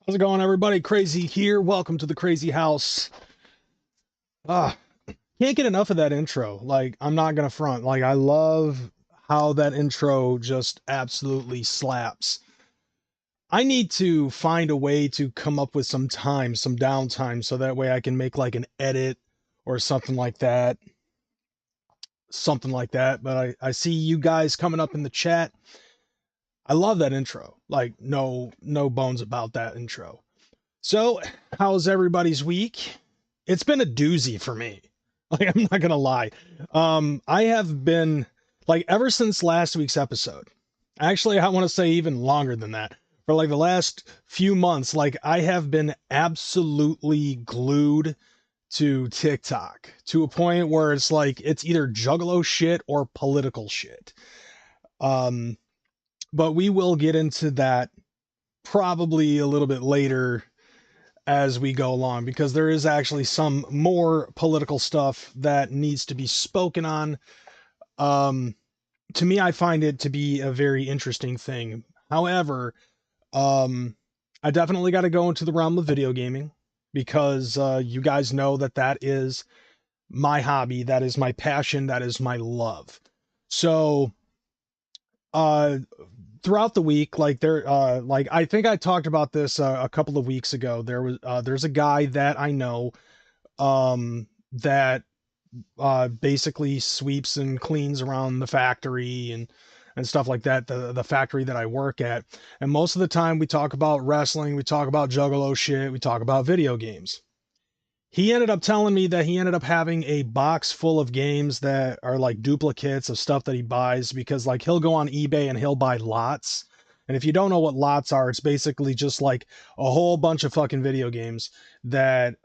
How's it going, everybody? Crazy here. Welcome to the Crazy House. Can't get enough of that intro. Like, I'm not gonna front. Like, I love how that intro just absolutely slaps. I need to find a way to come up with some time, some downtime, so that way I can make like an edit or something like that. But I see you guys coming up in the chat. I love that intro. Like, no bones about that intro. So, how's everybody's week? It's been a doozy for me. Like, I'm not gonna lie. I have been, like, ever since last week's episode. Actually, I want to say even longer than that. For like the last few months, like, I have been absolutely glued to TikTok to a point where it's like it's either Juggalo shit or political shit. But we will get into that probably a little bit later as we go along, because there is actually some more political stuff that needs to be spoken on. To me, I find it to be a very interesting thing. However, I definitely got to go into the realm of video gaming, because you guys know that is my hobby, that is my passion, that is my love. So, throughout the week, like I think I talked about this a couple of weeks ago. There's a guy that I know that basically sweeps and cleans around the factory and stuff like that, the factory that I work at. And most of the time we talk about wrestling, we talk about Juggalo shit, we talk about video games. He ended up telling me that he ended up having a box full of games that are like duplicates of stuff that he buys, because like he'll go on eBay and he'll buy lots. And if you don't know what lots are, it's basically just like a whole bunch of fucking video games that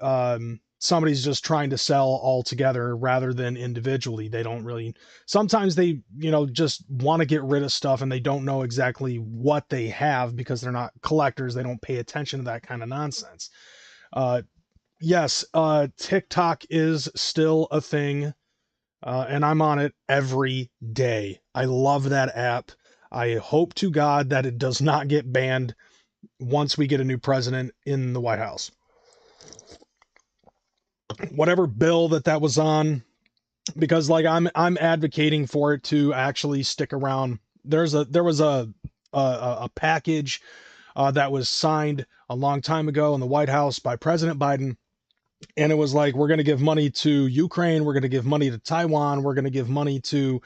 somebody's just trying to sell all together rather than individually. They don't really, sometimes they, just want to get rid of stuff and they don't know exactly what they have because they're not collectors. They don't pay attention to that kind of nonsense. Yes, TikTok is still a thing, and I'm on it every day. I love that app. I hope to God that it does not get banned once we get a new president in the White House. Whatever bill that was on, because like I'm advocating for it to actually stick around. There was a package that was signed a long time ago in the White House by President Biden. And it was like, we're going to give money to Ukraine, we're going to give money to Taiwan, we're going to give money to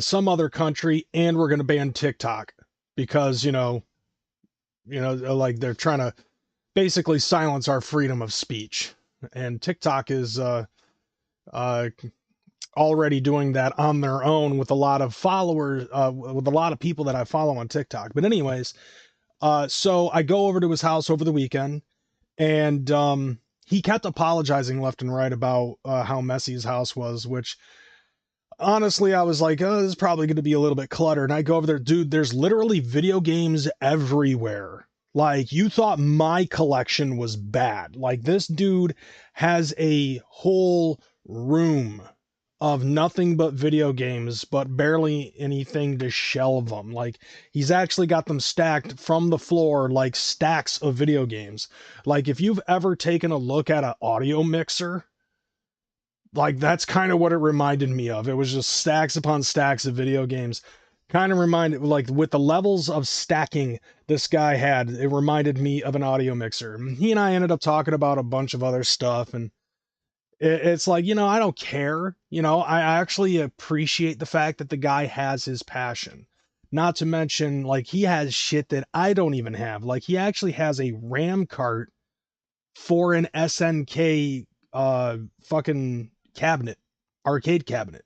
some other country, and we're going to ban TikTok because, like they're trying to basically silence our freedom of speech. And TikTok is already doing that on their own with a lot of followers, with a lot of people that I follow on TikTok. But anyways, so I go over to his house over the weekend. And he kept apologizing left and right about how messy his house was, which honestly, I was like, oh, this is probably going to be a little bit cluttered. And I go over there, dude, there's literally video games everywhere. Like, you thought my collection was bad. Like, this dude has a whole room of nothing but video games, but barely anything to shelve them. Like, he's actually got them stacked from the floor, like stacks of video games. Like, if you've ever taken a look at an audio mixer, like, that's kind of what it reminded me of. It was just stacks upon stacks of video games. Kind of reminded, like, with the levels of stacking this guy had, it reminded me of an audio mixer. He and I ended up talking about a bunch of other stuff, and it's like, you know, I don't care. You know, I actually appreciate the fact that the guy has his passion. Not to mention, like, he has shit that I don't even have. Like, he actually has a RAM cart for an SNK fucking cabinet, arcade cabinet.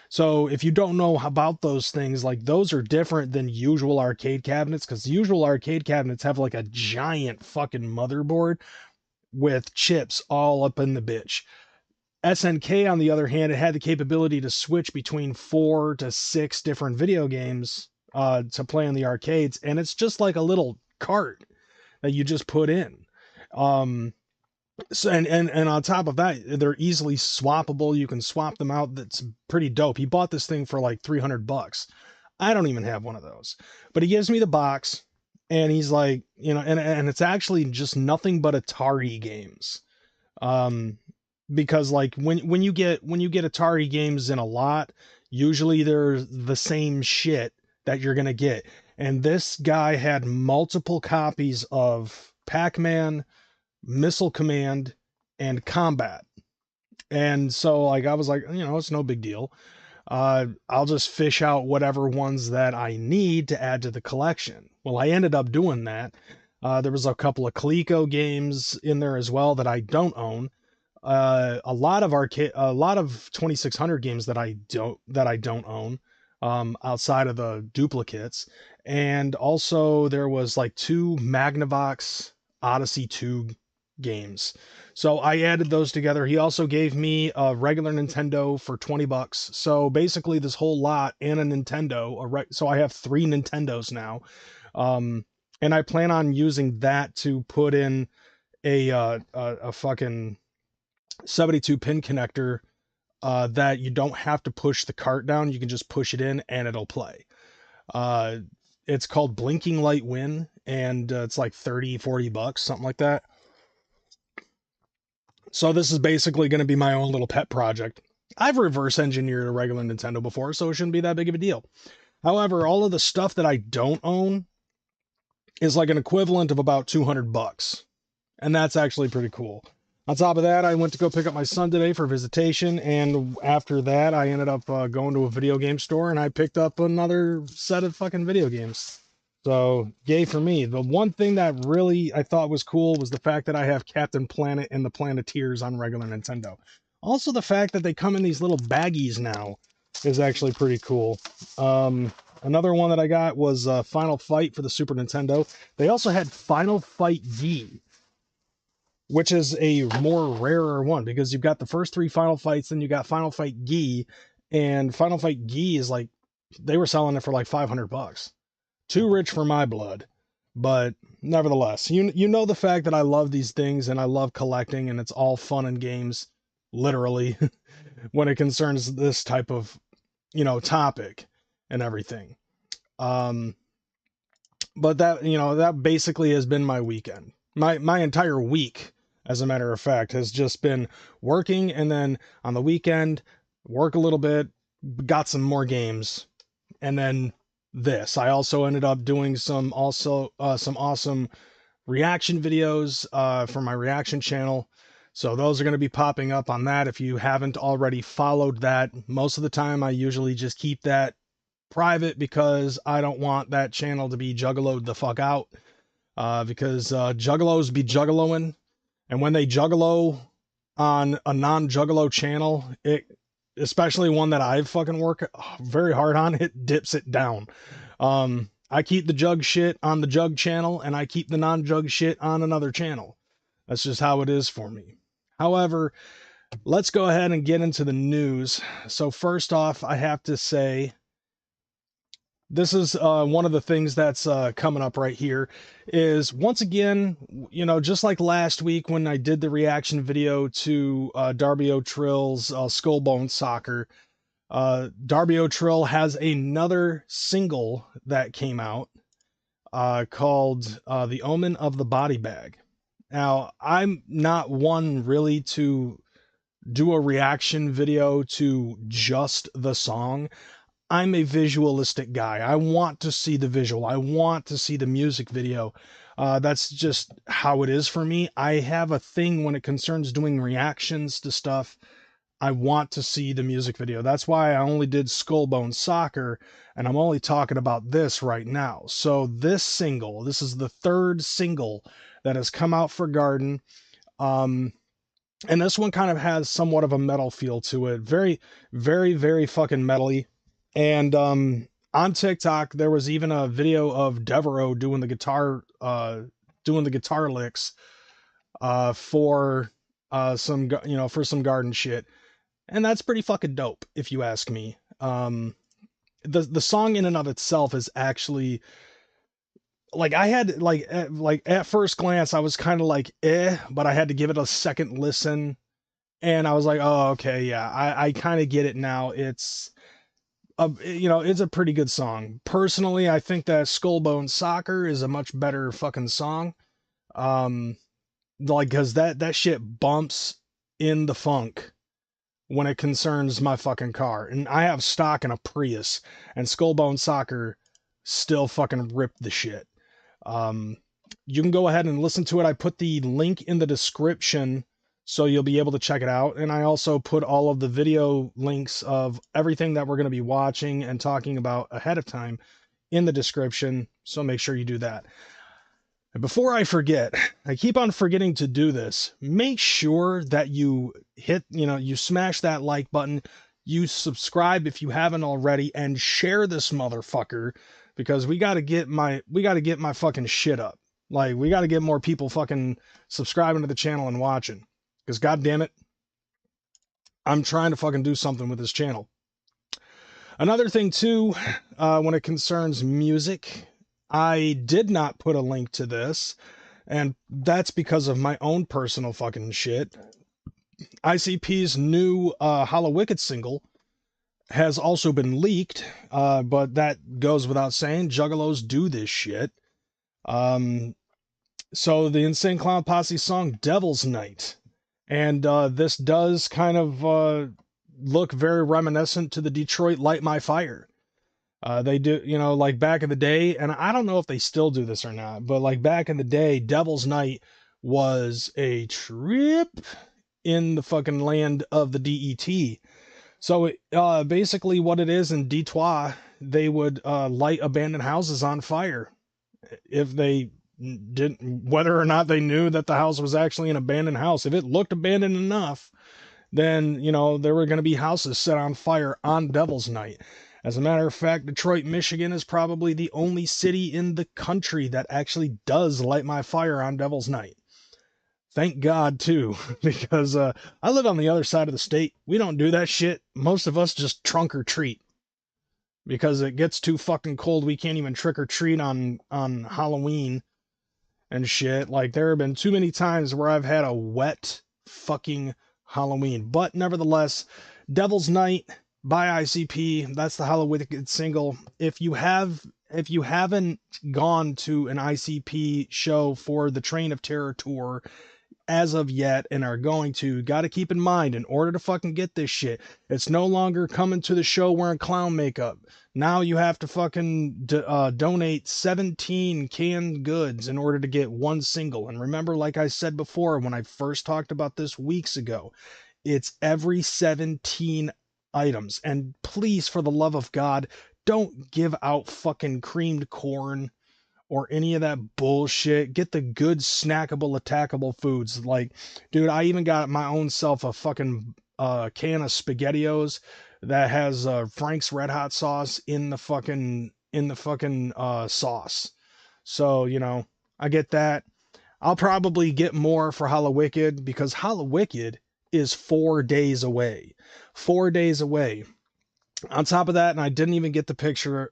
So if you don't know about those things, like, those are different than usual arcade cabinets, because usual arcade cabinets have like a giant fucking motherboard with chips all up in the bitch. SNK, on the other hand, it had the capability to switch between 4 to 6 different video games to play in the arcades, and it's just like a little cart that you just put in. So, and on top of that, they're easily swappable. You can swap them out. That's pretty dope. He bought this thing for like $300. I don't even have one of those, but he gives me the box, and he's like, you know, and it's actually just nothing but Atari games. Because like when you get Atari games in a lot, usually they're the same shit that you're gonna get. And this guy had multiple copies of Pac-Man, Missile Command, and Combat. And so, like, I was like, you know, it's no big deal. I'll just fish out whatever ones that I need to add to the collection. Well, I ended up doing that. There was a couple of Coleco games in there as well that I don't own. A lot of 2600 games that I don't own, outside of the duplicates. And also there was like 2 Magnavox Odyssey 2 games. So I added those together. He also gave me a regular Nintendo for $20. So basically this whole lot and a Nintendo, so I have 3 Nintendos now. And I plan on using that to put in a fucking 72 pin connector that you don't have to push the cart down. You can just push it in and it'll play. It's called Blinking Light Win, and it's like $30-40, something like that. So this is basically going to be my own little pet project. I've reverse engineered a regular Nintendo before, so it shouldn't be that big of a deal. However, all of the stuff that I don't own is like an equivalent of about $200. And that's actually pretty cool. On top of that, I went to go pick up my son today for visitation, and after that, I ended up going to a video game store, and I picked up another set of fucking video games. So, yay for me. The one thing that really I thought was cool was the fact that I have Captain Planet and the Planeteers on regular Nintendo. Also, the fact that they come in these little baggies now is actually pretty cool. Another one that I got was Final Fight for the Super Nintendo. They also had Final Fight G, which is a more rarer one, because you've got the first 3 Final Fights, then you got Final Fight Gi, and Final Fight Gi is like, they were selling it for like $500. Too rich for my blood, but nevertheless, you know the fact that I love these things and I love collecting, and it's all fun and games, literally, when it concerns this type of, you know, topic and everything. But that, you know, that basically has been my weekend. My entire week, as a matter of fact, has just been working, and then on the weekend, work a little bit, got some more games, and then this. I also ended up doing some awesome reaction videos for my reaction channel. So those are going to be popping up on that. If you haven't already followed that, most of the time I usually just keep that private, because I don't want that channel to be juggaloed the fuck out. Because juggalos be juggaloing, and when they juggalo on a non-juggalo channel, especially one that I've fucking worked very hard on, it dips it down. I keep the jug shit on the jug channel, and I keep the non-jug shit on another channel. That's just how it is for me. However, let's go ahead and get into the news. So first off, I have to say, this is one of the things that's coming up right here is, once again, you know, just like last week when I did the reaction video to Darby O'Trill's Skullbone Soccer, Darby O'Trill has another single that came out called The Omen of the Body Bag. Now, I'm not one really to do a reaction video to just the song. I'm a visualistic guy. I want to see the visual. I want to see the music video. That's just how it is for me. I have a thing when it concerns doing reactions to stuff. I want to see the music video. That's why I only did Skullbone Soccer, and I'm only talking about this right now. So this single, this is the third single that has come out for Garden. And this one kind of has somewhat of a metal feel to it. Very, very, very fucking metally. And on TikTok, there was even a video of Devereaux doing the guitar licks for some, you know, for some Garden shit. And that's pretty fucking dope, if you ask me. The song in and of itself is actually, like, I had, like at first glance, I was kind of like, but I had to give it a second listen. And I was like, oh, okay, yeah, I kind of get it now. It's, you know, it's a pretty good song. Personally, I think that Skullbone Soccer is a much better fucking song. Like, cause that shit bumps in the funk when it concerns my fucking car. And I have stock in a Prius, and Skullbone Soccer still fucking ripped the shit. You can go ahead and listen to it. I put the link in the description so you'll be able to check it out. And I also put all of the video links of everything that we're going to be watching and talking about ahead of time in the description. So make sure you do that. And before I forget, I keep on forgetting to do this. Make sure that you hit, you know, you smash that like button, you subscribe if you haven't already, and share this motherfucker, because we got to get my fucking shit up. Like, we got to get more people fucking subscribing to the channel and watching. Because, god damn it, I'm trying to fucking do something with this channel. Another thing, too, when it concerns music, I did not put a link to this, and that's because of my own personal fucking shit. ICP's new Hallowicked single has also been leaked, but that goes without saying. Juggalos do this shit. So the Insane Clown Posse song Devil's Night. And this does kind of look very reminiscent to the Detroit Light My Fire. They do, you know, like back in the day, and I don't know if they still do this or not, but like back in the day, Devil's Night was a trip in the fucking land of the DET. So basically what it is in Detroit, they would light abandoned houses on fire. If they didn't, whether or not they knew that the house was actually an abandoned house, if it looked abandoned enough, then, you know, there were going to be houses set on fire on Devil's Night. As a matter of fact, Detroit, Michigan is probably the only city in the country that actually does light my fire on Devil's Night. Thank God, too, because I live on the other side of the state. We don't do that shit. Most of us just trunk or treat. Because it gets too fucking cold, we can't even trick or treat on Halloween and shit. Like, there have been too many times where I've had a wet fucking Halloween. But nevertheless, Devil's Night by ICP, that's the Hallowicked single. If you haven't gone to an ICP show for the Train of Terror tour as of yet and are going to, got to keep in mind, in order to fucking get this shit, it's no longer coming to the show wearing clown makeup. Now you have to fucking donate 17 canned goods in order to get one single. And remember, like I said before when I first talked about this weeks ago, it's every 17 items. And please, for the love of God, don't give out fucking creamed corn or any of that bullshit. Get the good snackable, attackable foods. Like, dude, I even got my own self a fucking can of SpaghettiOs that has Frank's Red Hot sauce in the fucking sauce. So, you know, I get that. I'll probably get more for Hallowicked because Hallowicked is 4 days away. 4 days away. On top of that, and I didn't even get the picture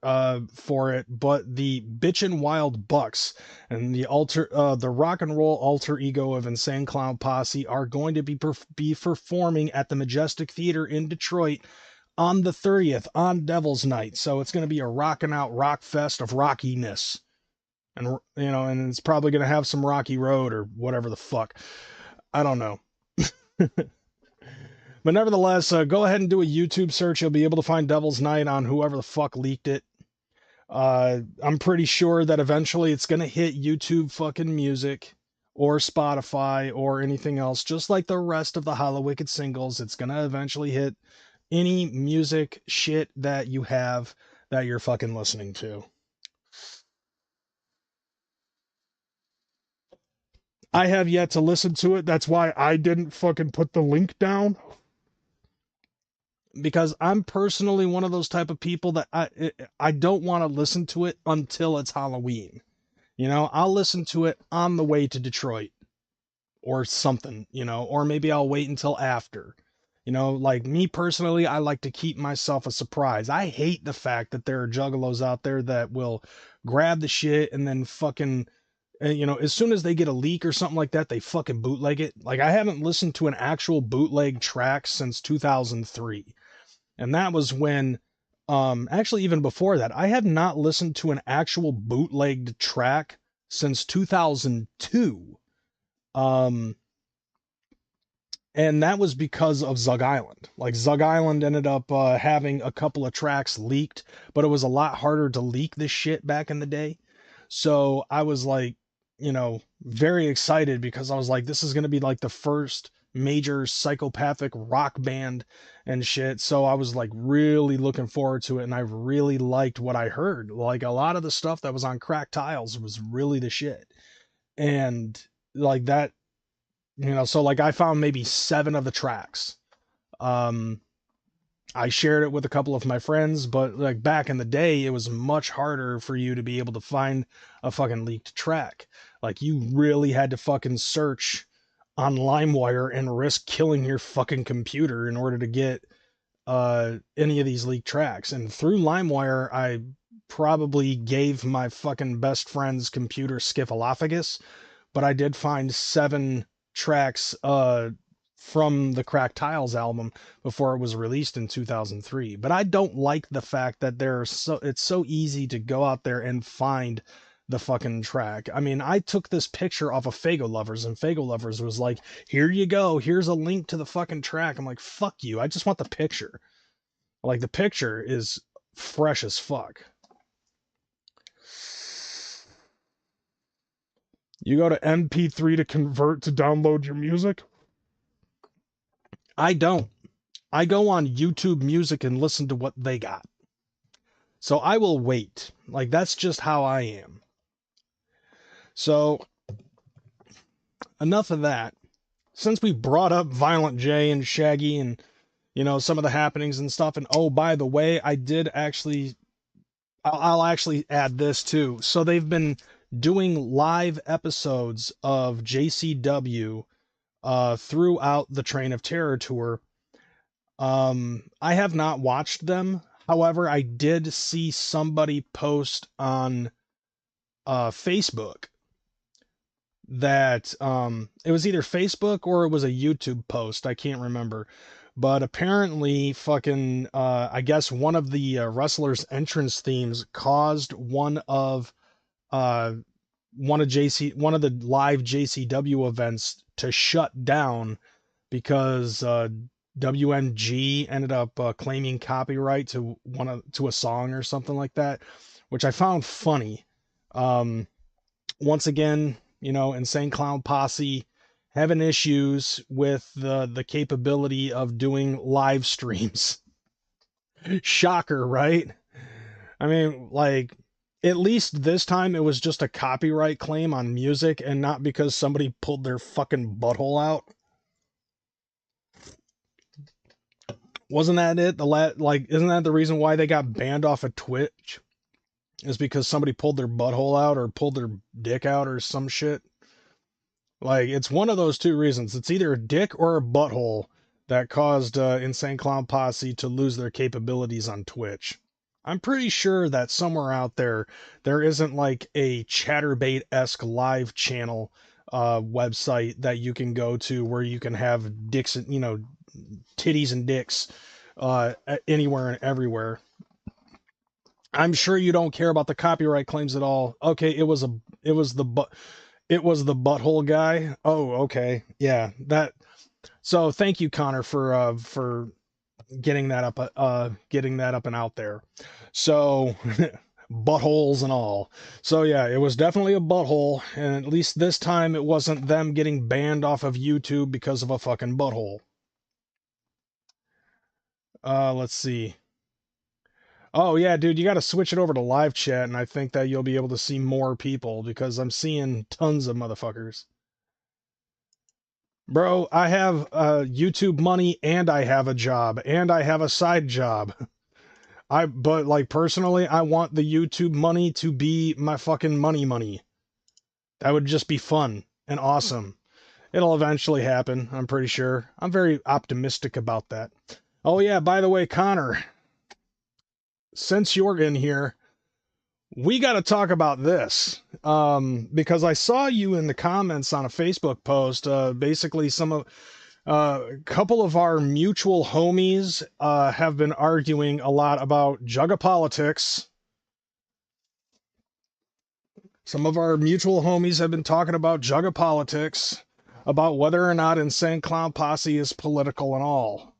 for it, but the Bitchin' Wild Bucks and the rock and roll alter ego of Insane Clown Posse are going to be performing at the Majestic Theater in Detroit on the 30th on Devil's Night. So it's going to be a rockin' out rock fest of rockiness. And and it's probably going to have some Rocky Road or whatever the fuck. I don't know. But nevertheless, go ahead and do a YouTube search. You'll be able to find Devil's Night on whoever the fuck leaked it. I'm pretty sure that eventually it's going to hit YouTube fucking music or Spotify or anything else. Just like the rest of the Hallowicked singles, it's going to eventually hit any music shit that you have that you're fucking listening to. I have yet to listen to it. That's why I didn't fucking put the link down. Because I'm personally one of those type of people that I don't want to listen to it until it's Halloween. I'll listen to it on the way to Detroit or something, or maybe I'll wait until after. Like me personally, I like to keep myself a surprise. I hate the fact that there are juggalos out there that will grab the shit and then fucking, as soon as they get a leak or something like that, they fucking bootleg it. Like I haven't listened to an actual bootleg track since 2003. And that was when, actually even before that, I have not listened to an actual bootlegged track since 2002. And that was because of Zug Island. Like Zug Island ended up having a couple of tracks leaked, but it was a lot harder to leak this shit back in the day. So I was like, very excited because I was like, this is going to be like the first major psychopathic rock band and shit. So I was like really looking forward to it, and I really liked what I heard. Like a lot of the stuff that was on Cracked Tiles was really the shit. And like that, so like I found maybe 7 of the tracks. I shared it with a couple of my friends, but like back in the day, it was much harder for you to be able to find a fucking leaked track. Like you really had to fucking search on LimeWire and risk killing your fucking computer in order to get any of these leaked tracks. And through LimeWire, I probably gave my fucking best friend's computer Skiffalophagus, but I did find 7 tracks from the Cracked Tiles album before it was released in 2003. But I don't like the fact that it's so easy to go out there and find the fucking track. I mean, I took this picture off of Faygo Lovers, and Faygo Lovers was like, here you go, here's a link to the fucking track. I'm like, fuck you, I just want the picture. Like, the picture is fresh as fuck. You go to MP3 to convert to download your music? I don't. I go on YouTube Music and listen to what they got. So I will wait. Like, that's just how I am. So, enough of that. Since we brought up Violent J and Shaggy and, some of the happenings and stuff, and oh, by the way, I'll actually add this too. So they've been doing live episodes of JCW throughout the Train of Terror tour. I have not watched them. However, I did see somebody post on Facebook that it was either Facebook or it was a YouTube post. I can't remember. But apparently fucking I guess one of the wrestlers' entrance themes caused one of the live JCW events to shut down because WMG ended up claiming copyright to a song or something like that, which I found funny. Once again, Insane Clown Posse having issues with the capability of doing live streams. Shocker, right? I mean, like, at least this time it was just a copyright claim on music and not because somebody pulled their fucking butthole out. Wasn't that it? Isn't that the reason why they got banned off of Twitch? Is because somebody pulled their butthole out or pulled their dick out or some shit? Like, it's one of those two reasons. It's either a dick or a butthole that caused Insane Clown Posse to lose their capabilities on Twitch. I'm pretty sure that somewhere out there, there isn't like a Chatterbait-esque live channel website that you can go to where you can have dicks, titties and dicks anywhere and everywhere. I'm sure you don't care about the copyright claims at all. Okay, it was the butthole guy. Oh, okay. Yeah, that. So thank you, Connor, for getting that up and out there. So buttholes and all. So yeah, it was definitely a butthole, and at least this time it wasn't them getting banned off of YouTube because of a fucking butthole. Let's see. Oh yeah, dude, you got to switch it over to live chat, and I think that you'll be able to see more people because I'm seeing tons of motherfuckers. Bro, I have YouTube money and I have a job and I have a side job. But like personally, I want the YouTube money to be my fucking money. That would just be fun and awesome. It'll eventually happen, I'm pretty sure. I'm very optimistic about that. Oh yeah, by the way, Connor, since you're in here, we got to talk about this because I saw you in the comments on a Facebook post. Basically, a couple of our mutual homies have been arguing a lot about Juggapolitics. Some of our mutual homies have been talking about Juggapolitics, about whether or not Insane Clown Posse is political and all.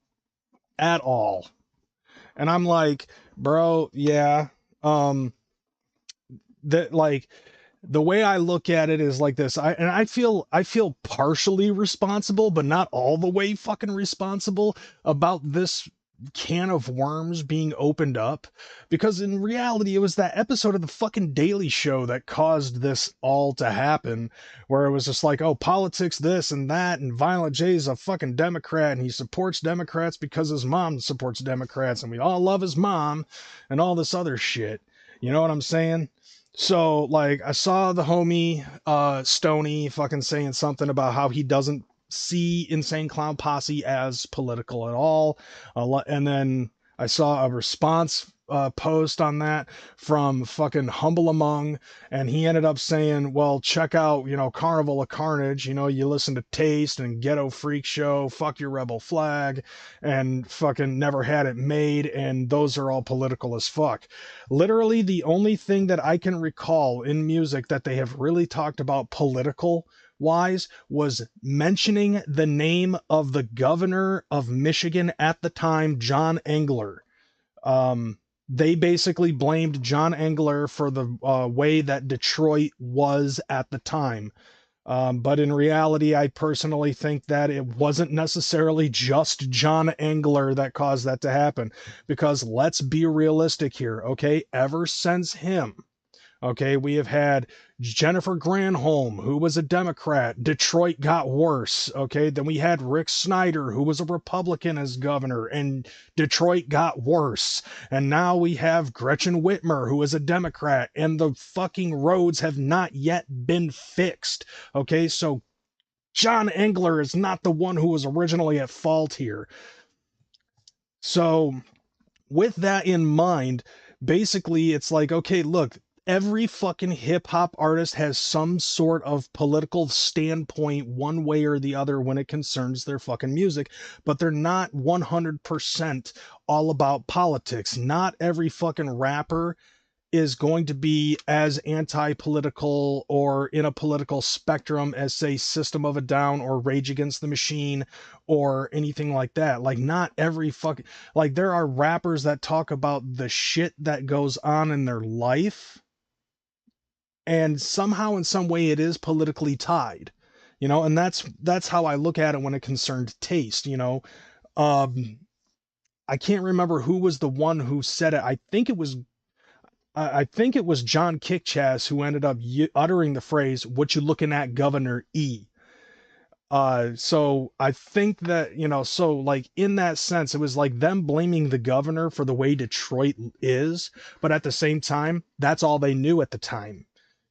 At all. And I'm like, bro, yeah. That like the way I look at it is like this. I feel partially responsible, but not all the way fucking responsible about this can of worms being opened up, because in reality it was that episode of the fucking Daily Show that caused this all to happen, where it was just like, oh, politics this and that, and Violent J's a fucking Democrat and he supports Democrats because his mom supports Democrats and we all love his mom and all this other shit. You know what I'm saying? So, like, I saw the homie, Stony, fucking saying something about how he doesn't see Insane Clown Posse as political at all. And then I saw a response post on that from fucking Humble Among, and he ended up saying, well, check out, Carnival of Carnage, you listen to Taste and Ghetto Freak Show, Fuck Your Rebel Flag, and fucking Never Had It Made, and those are all political as fuck. Literally, the only thing that I can recall in music that they have really talked about political wise was mentioning the name of the governor of Michigan at the time, John Engler. They basically blamed John Engler for the way that Detroit was at the time. But in reality, I personally think that it wasn't necessarily just John Engler that caused that to happen. Because let's be realistic here, okay? Ever since him, okay, we have had Jennifer Granholm, who was a Democrat. Detroit got worse. Okay, then we had Rick Snyder, who was a Republican as governor, and Detroit got worse. And now we have Gretchen Whitmer, who is a Democrat, and the fucking roads have not yet been fixed. Okay, so John Engler is not the one who was originally at fault here. So with that in mind, basically it's like, okay, look, every fucking hip hop artist has some sort of political standpoint one way or the other when it concerns their fucking music, but they're not 100% all about politics. Not every fucking rapper is going to be as anti-political or in a political spectrum as, say, System of a Down or Rage Against the Machine or anything like that. Like, not every fucking... Like, there are rappers that talk about the shit that goes on in their life, and somehow in some way it is politically tied, and that's how I look at it when it concerned Taste. I can't remember who was the one who said it. I think it was John Kickchaz who ended up uttering the phrase, "What you looking at, Governor E?" So I think that, so like in that sense, it was like them blaming the governor for the way Detroit is, but at the same time, that's all they knew at the time.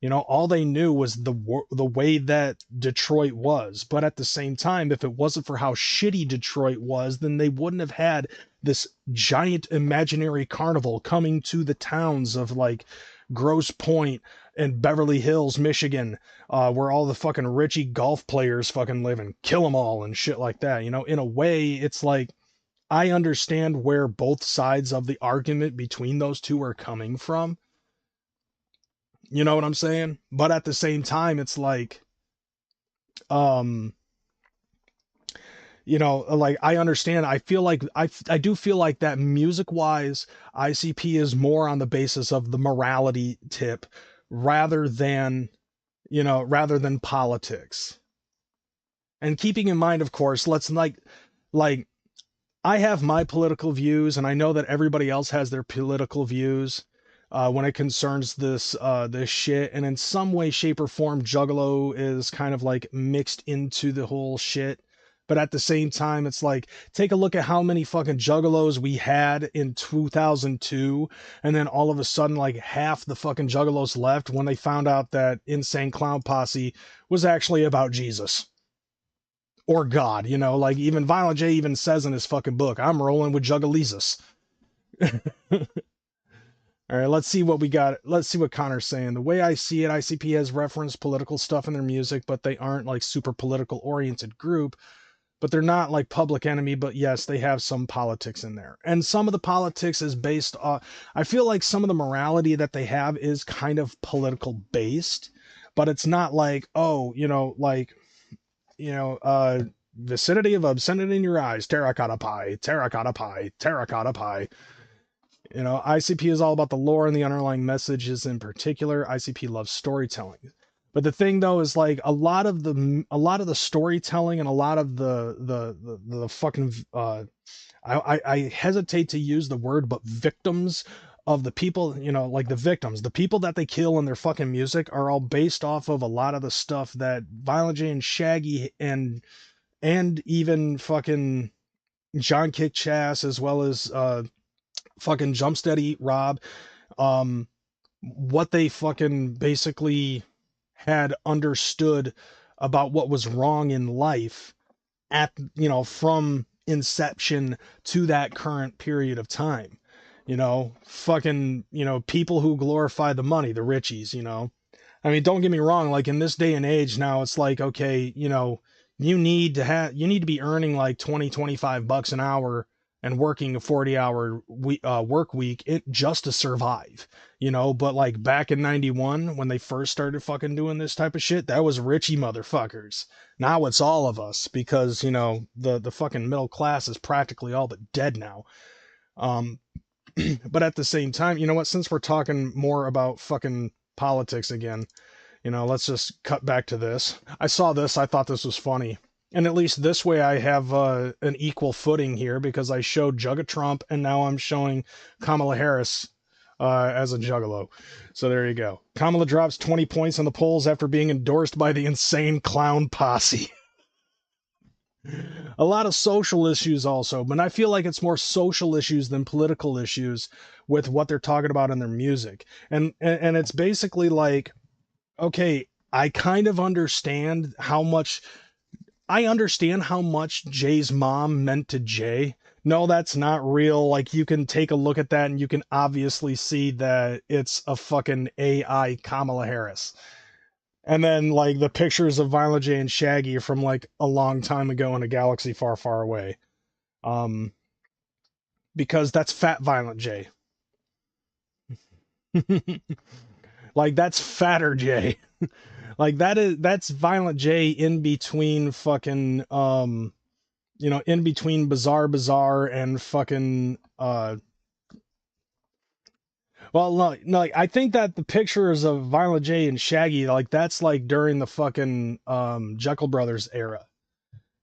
You know, all they knew was the way that Detroit was. But at the same time, if it wasn't for how shitty Detroit was, then they wouldn't have had this giant imaginary carnival coming to the towns of like Grosse Pointe and Beverly Hills, Michigan, where all the fucking Richie golf players fucking live and kill them all and shit like that. You know, in a way, it's like I understand where both sides of the argument between those two are coming from. You know what I'm saying? But at the same time, it's like, um, you know, like I understand. I feel like I do feel like that music wise, ICP is more on the basis of the morality tip rather than, you know, rather than politics. And keeping in mind, of course, let's like I have my political views, and I know that everybody else has their political views when it concerns this shit. And in some way, shape, or form, Juggalo is kind of like mixed into the whole shit. But at the same time, it's like, take a look at how many fucking Juggalos we had in 2002, and then all of a sudden, like half the fucking Juggalos left when they found out that Insane Clown Posse was actually about Jesus. Or God, you know, like even Violent J even says in his fucking book, I'm rolling with Juggalesus. All right, let's see what we got. Let's see what Connor's saying. The way I see it, ICP has referenced political stuff in their music, but they aren't like super political oriented group. But they're not like Public Enemy, but yes, they have some politics in there. And some of the politics is based on, I feel like some of the morality that they have is kind of political based, but it's not like, oh, you know, like, you know, vicinity of obscenity in your eyes, terracotta pie, terracotta pie, terracotta pie. You know, ICP is all about the lore and the underlying messages in particular. ICP loves storytelling. But the thing though is like a lot of the storytelling and a lot of the fucking I hesitate to use the word, but victims of the people, you know, like the victims, the people that they kill in their fucking music are all based off of a lot of the stuff that Violent J and Shaggy and even fucking John Kick Chass as well as fucking Jumpsteady Rob, um, what they fucking basically had understood about what was wrong in life at, you know, from inception to that current period of time. You know, fucking, you know, people who glorify the money, the richies, you know. I mean, don't get me wrong, like in this day and age now, it's like, okay, you know, you need to be earning like 25 bucks an hour and working a 40-hour work week just to survive, you know. But like back in 91 when they first started fucking doing this type of shit, that was richie motherfuckers. Now it's all of us because, you know, the fucking middle class is practically all but dead now. But at the same time, you know what, since we're talking more about fucking politics again, you know, let's just cut back to this. I saw this, I thought this was funny. And at least this way I have an equal footing here because I showed Jugga and now I'm showing Kamala Harris as a Juggalo. So there you go. Kamala drops 20 points on the polls after being endorsed by the Insane Clown Posse. A lot of social issues also, but I feel like it's more social issues than political issues with what they're talking about in their music. And it's basically like, okay, I kind of understand how much Jay's mom meant to Jay. No, that's not real. Like, you can take a look at that and you can obviously see that it's a fucking AI Kamala Harris. And then, like, the pictures of Violent J and Shaggy from, like, a long time ago in a galaxy far, far away. Because that's fat Violent J. Like, that's fatter J. Like, that's Violent J in between fucking, you know, in between Bizarre and fucking, well, no, like, I think that the pictures of Violent J and Shaggy, like, that's like during the fucking Jekyll Brothers era,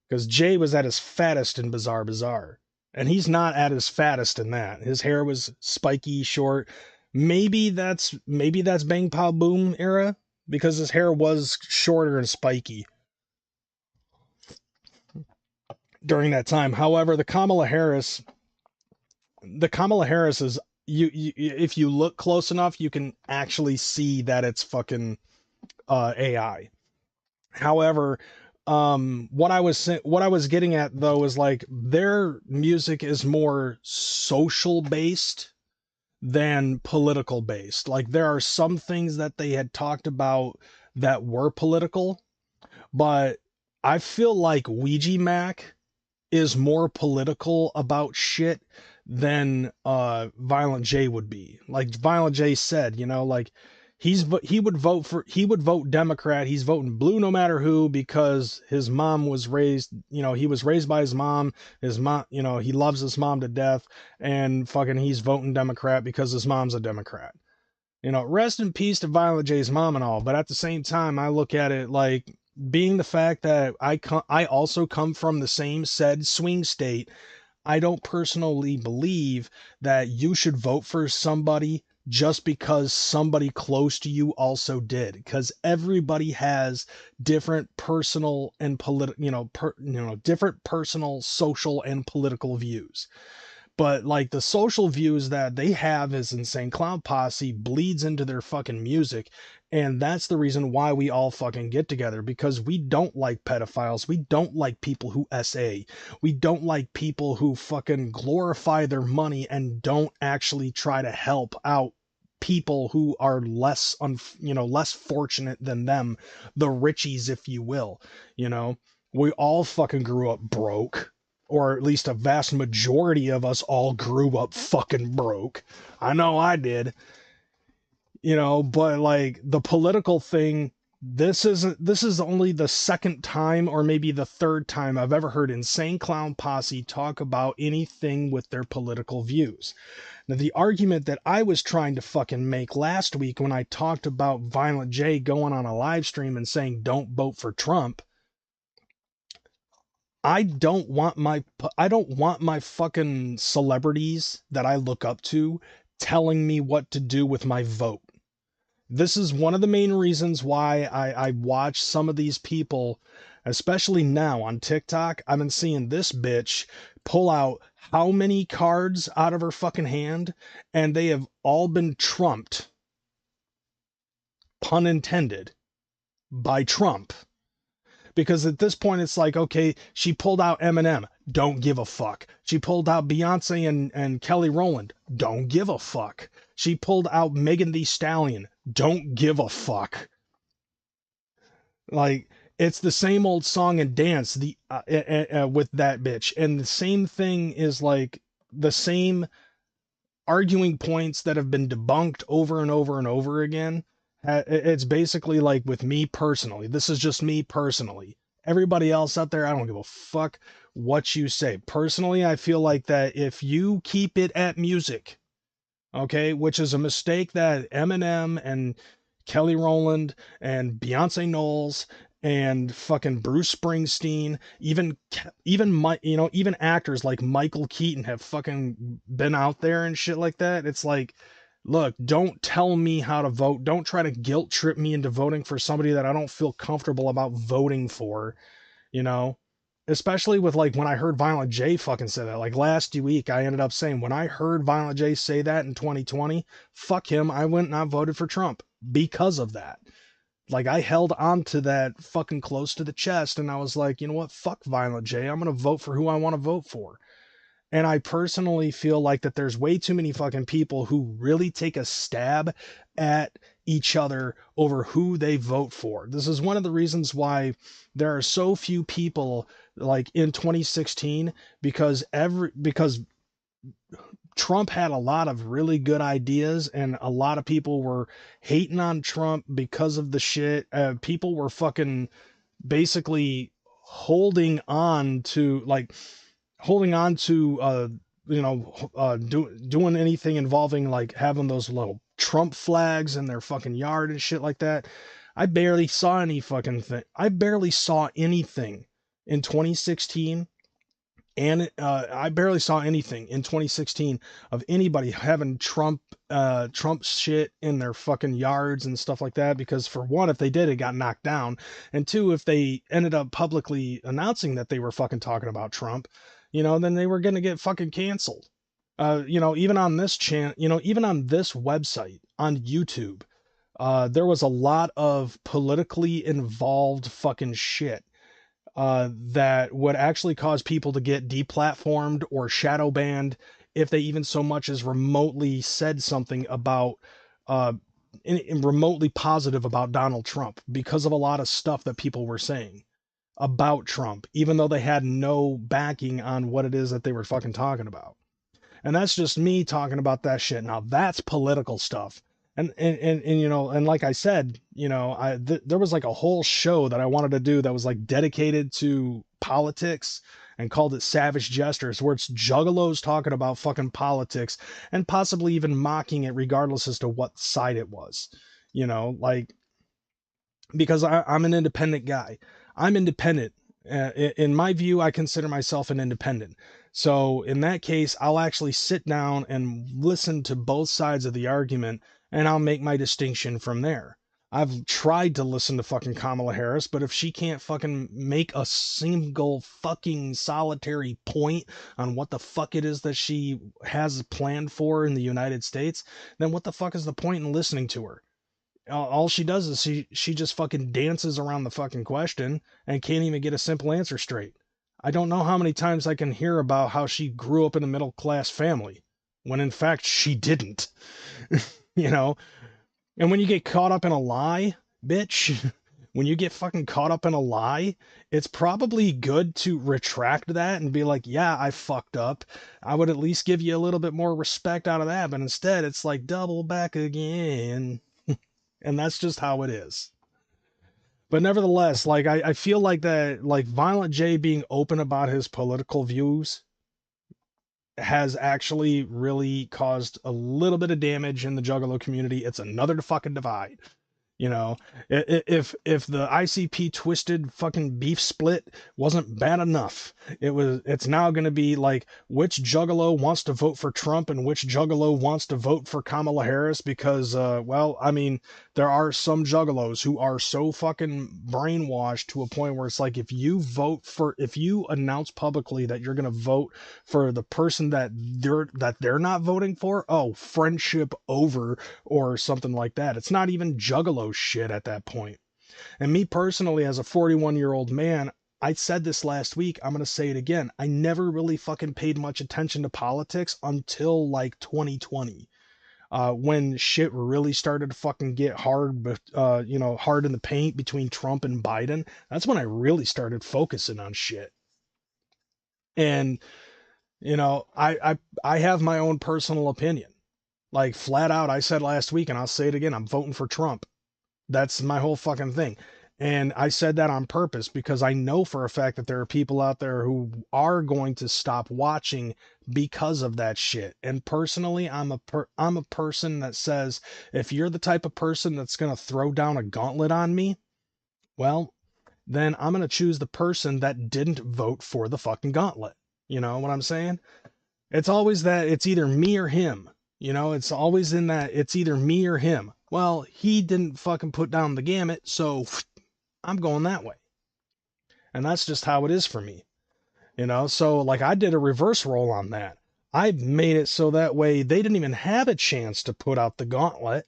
because Jay was at his fattest in Bizarre, and he's not at his fattest in that. His hair was spiky, short. Maybe that's Bang Pow Boom era because his hair was shorter and spiky during that time. However, the Kamala Harris is, you if you look close enough, you can actually see that it's fucking AI. However, what I was getting at though is like their music is more social based than political based. Like there are some things that they had talked about that were political, but I feel like Ouija Mac is more political about shit than Violent J would be. Like Violent J said, you know, like he would vote Democrat. He's voting blue no matter who because his mom was raised, you know, he was raised by his mom. His mom, you know, he loves his mom to death and fucking he's voting Democrat because his mom's a Democrat. You know, rest in peace to Violent J's mom and all, but at the same time, I look at it like being the fact that I also come from the same said swing state. I don't personally believe that you should vote for somebody just because somebody close to you also did, because everybody has different personal and political, different personal, social, and political views. But like the social views that they have as Insane Clown Posse bleeds into their fucking music. And that's the reason why we all fucking get together, because we don't like pedophiles. We don't like people who SA. We don't like people who fucking glorify their money and don't actually try to help out people who are less fortunate than them, the richies, if you will. You know, we all fucking grew up broke, or at least a vast majority of us all grew up fucking broke. I know I did, you know, but like the political thing, this is only the second time or maybe the third time I've ever heard Insane Clown Posse talk about anything with their political views. Now, the argument that I was trying to fucking make last week when I talked about Violent J going on a live stream and saying don't vote for Trump, I don't want my fucking celebrities that I look up to telling me what to do with my vote. This is one of the main reasons why I watch some of these people, especially now on TikTok. I've been seeing this bitch pull out how many cards out of her fucking hand, and they have all been trumped, pun intended, by Trump. Because at this point, it's like, okay, she pulled out Eminem. Don't give a fuck. She pulled out Beyonce and Kelly Rowland. Don't give a fuck. She pulled out Megan Thee Stallion. Don't give a fuck. Like, it's the same old song and dance with that bitch. And the same thing is like the same arguing points that have been debunked over and over and over again. It's basically like with me personally. This is just me personally. Everybody else out there, I don't give a fuck what you say. Personally, I feel like that if you keep it at music, okay, which is a mistake that Eminem and Kelly Rowland and Beyonce Knowles and fucking Bruce Springsteen, even actors like Michael Keaton have fucking been out there and shit like that. It's like, look, don't tell me how to vote. Don't try to guilt trip me into voting for somebody that I don't feel comfortable about voting for, you know? Especially with like when I heard Violent J fucking say that. Like last week, I ended up saying when I heard Violent J say that in 2020, fuck him, I went and I voted for Trump because of that. Like I held on to that fucking close to the chest and I was like, you know what? Fuck Violent J. I'm going to vote for who I want to vote for. And I personally feel like that there's way too many fucking people who really take a stab at each other over who they vote for. This is one of the reasons why there are so few people like in 2016, because Trump had a lot of really good ideas and a lot of people were hating on Trump because of the shit. People were fucking basically holding on to doing anything involving like having those little Trump flags in their fucking yard and shit like that. I barely saw any fucking thing. I barely saw anything in 2016, and I barely saw anything in 2016 of anybody having Trump shit in their fucking yards and stuff like that. Because for one, if they did, it got knocked down, and two, if they ended up publicly announcing that they were fucking talking about Trump, then they were gonna get fucking canceled. Even on this even on this website on YouTube, there was a lot of politically involved fucking shit that would actually cause people to get deplatformed or shadow banned if they even so much as remotely said something about remotely positive about Donald Trump, because of a lot of stuff that people were saying about Trump, even though they had no backing on what it is that they were fucking talking about. And that's just me talking about that shit. Now that's political stuff. And you know, and like I said, you know, there was like a whole show that I wanted to do that was like dedicated to politics and called it Savage Gestures, where it's juggalos talking about fucking politics and possibly even mocking it regardless as to what side it was. You know, like, because I'm an independent guy. I'm independent. In my view, I consider myself an independent. So in that case, I'll actually sit down and listen to both sides of the argument, and I'll make my distinction from there. I've tried to listen to fucking Kamala Harris, but if she can't fucking make a single fucking solitary point on what the fuck it is that she has planned for in the United States, then what the fuck is the point in listening to her? All she does is she just fucking dances around the fucking question and can't even get a simple answer straight. I don't know how many times I can hear about how she grew up in a middle class family when in fact she didn't. You know? And when you get caught up in a lie, bitch, when you get fucking caught up in a lie, it's probably good to retract that and be like, yeah, I fucked up. I would at least give you a little bit more respect out of that, but instead it's like double back again. And that's just how it is. But nevertheless, like I feel like that, like Violent J being open about his political views has actually really caused a little bit of damage in the Juggalo community. It's another fucking divide. You know, if the ICP twisted fucking beef split wasn't bad enough, it's now going to be like which Juggalo wants to vote for Trump and which Juggalo wants to vote for Kamala Harris, because well, I mean, there are some Juggalos who are so fucking brainwashed to a point where it's like, if you announce publicly that you're going to vote for the person that they're not voting for, oh, friendship over, or something like that. It's not even Juggalo shit at that point. And me personally, as a 41-year-old man, I said this last week, I'm going to say it again. I never really fucking paid much attention to politics until like 2020. When shit really started to fucking get hard, but you know, hard in the paint between Trump and Biden. That's when I really started focusing on shit. And you know, I have my own personal opinion. Like, flat out, I said last week, and I'll say it again, I'm voting for Trump. That's my whole fucking thing. And I said that on purpose because I know for a fact that there are people out there who are going to stop watching because of that shit. And personally, I'm a person that says, if you're the type of person that's going to throw down a gauntlet on me, well, then I'm going to choose the person that didn't vote for the fucking gauntlet. You know what I'm saying? It's always that it's either me or him. You know, it's always in that it's either me or him. Well, he didn't fucking put down the gamut, so I'm going that way. And that's just how it is for me. You know, so like I did a reverse roll on that. I made it so that way they didn't even have a chance to put out the gauntlet.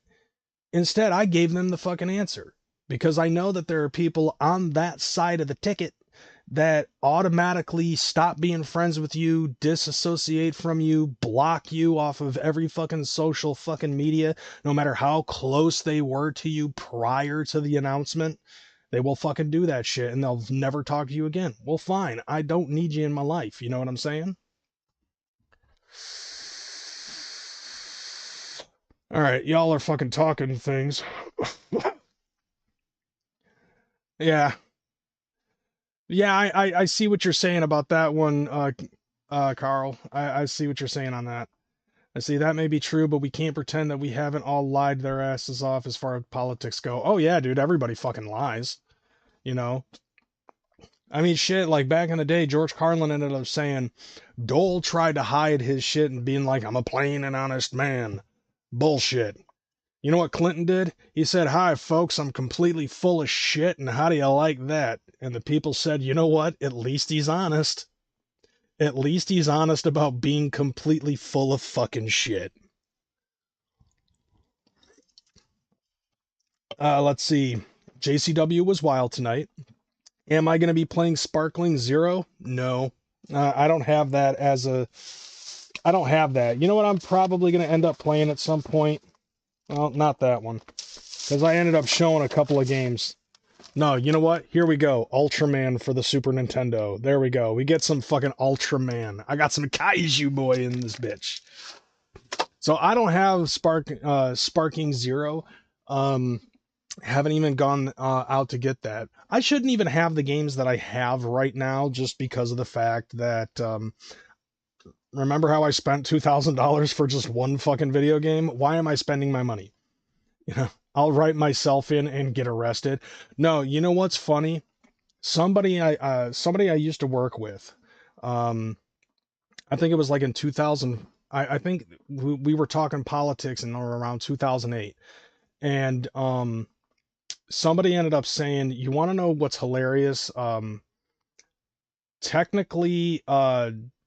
Instead, I gave them the fucking answer. Because I know that there are people on that side of the ticket that automatically stop being friends with you, disassociate from you, block you off of every fucking social fucking media, no matter how close they were to you prior to the announcement. They will fucking do that shit and they'll never talk to you again. Well, fine. I don't need you in my life. You know what I'm saying? All right. Y'all are fucking talking things. Yeah. Yeah, I see what you're saying about that one, Karl. I see what you're saying on that. I see that may be true, but we can't pretend that we haven't all lied their asses off as far as politics go. Oh yeah, dude, everybody fucking lies. You know? I mean, shit, like back in the day, George Carlin ended up saying, Dole tried to hide his shit and being like, I'm a plain and honest man. Bullshit. You know what Clinton did? He said, hi, folks, I'm completely full of shit, and how do you like that? And the people said, you know what? At least he's honest. At least he's honest about being completely full of fucking shit. Let's see. JCW was wild tonight. Am I going to be playing Sparkling Zero? No. I don't have that as a... I don't have that. You know what I'm probably going to end up playing at some point? Well, not that one. Because I ended up showing a couple of games. No, you know what? Here we go. Ultraman for the Super Nintendo. There we go. We get some fucking Ultraman. I got some Kaiju boy in this bitch. So I don't have Sparking Zero. Haven't even gone out to get that. I shouldn't even have the games that I have right now just because of the fact that remember how I spent $2,000 for just one fucking video game? Why am I spending my money? You know, I'll write myself in and get arrested. No, you know what's funny? Somebody I used to work with, I think it was like in 2000. I think we were talking politics in around 2008, and somebody ended up saying, "You want to know what's hilarious? Technically,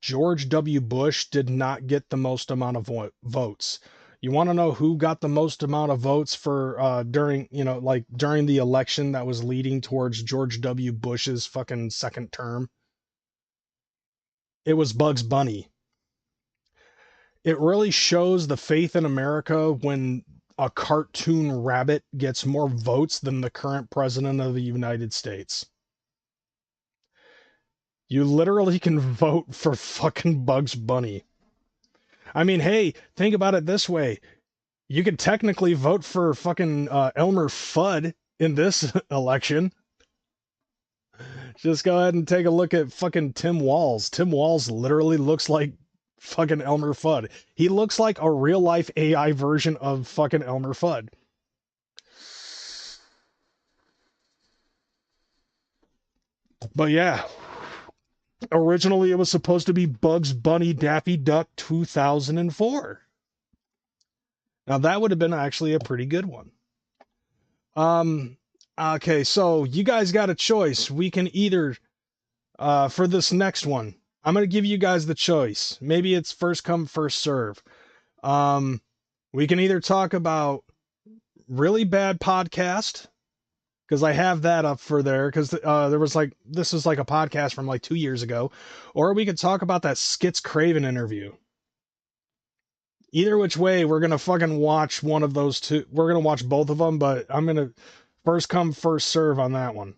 George W. Bush did not get the most amount of votes. You want to know who got the most amount of votes for during, like during the election that was leading towards George W. Bush's fucking second term? It was Bugs Bunny. It really shows the faith in America when a cartoon rabbit gets more votes than the current president of the United States. You literally can vote for fucking Bugs Bunny. I mean, hey, think about it this way. You could technically vote for fucking Elmer Fudd in this election. Just go ahead and take a look at fucking Tim Walz. Tim Walz literally looks like fucking Elmer Fudd. He looks like a real life AI version of fucking Elmer Fudd. But yeah, originally it was supposed to be Bugs Bunny Daffy Duck 2004. Now that would have been actually a pretty good one. Okay, so you guys got a choice. We can either for this next one, I'm going to give you guys the choice. Maybe it's first come, first serve. We can either talk about really bad podcast, because I have that up for there, because there was like, this is like a podcast from like 2 years ago, or we could talk about that Skitz Kraven interview. Either which way, we're going to fucking watch one of those two. We're going to watch both of them, but I'm going to first come, first serve on that one.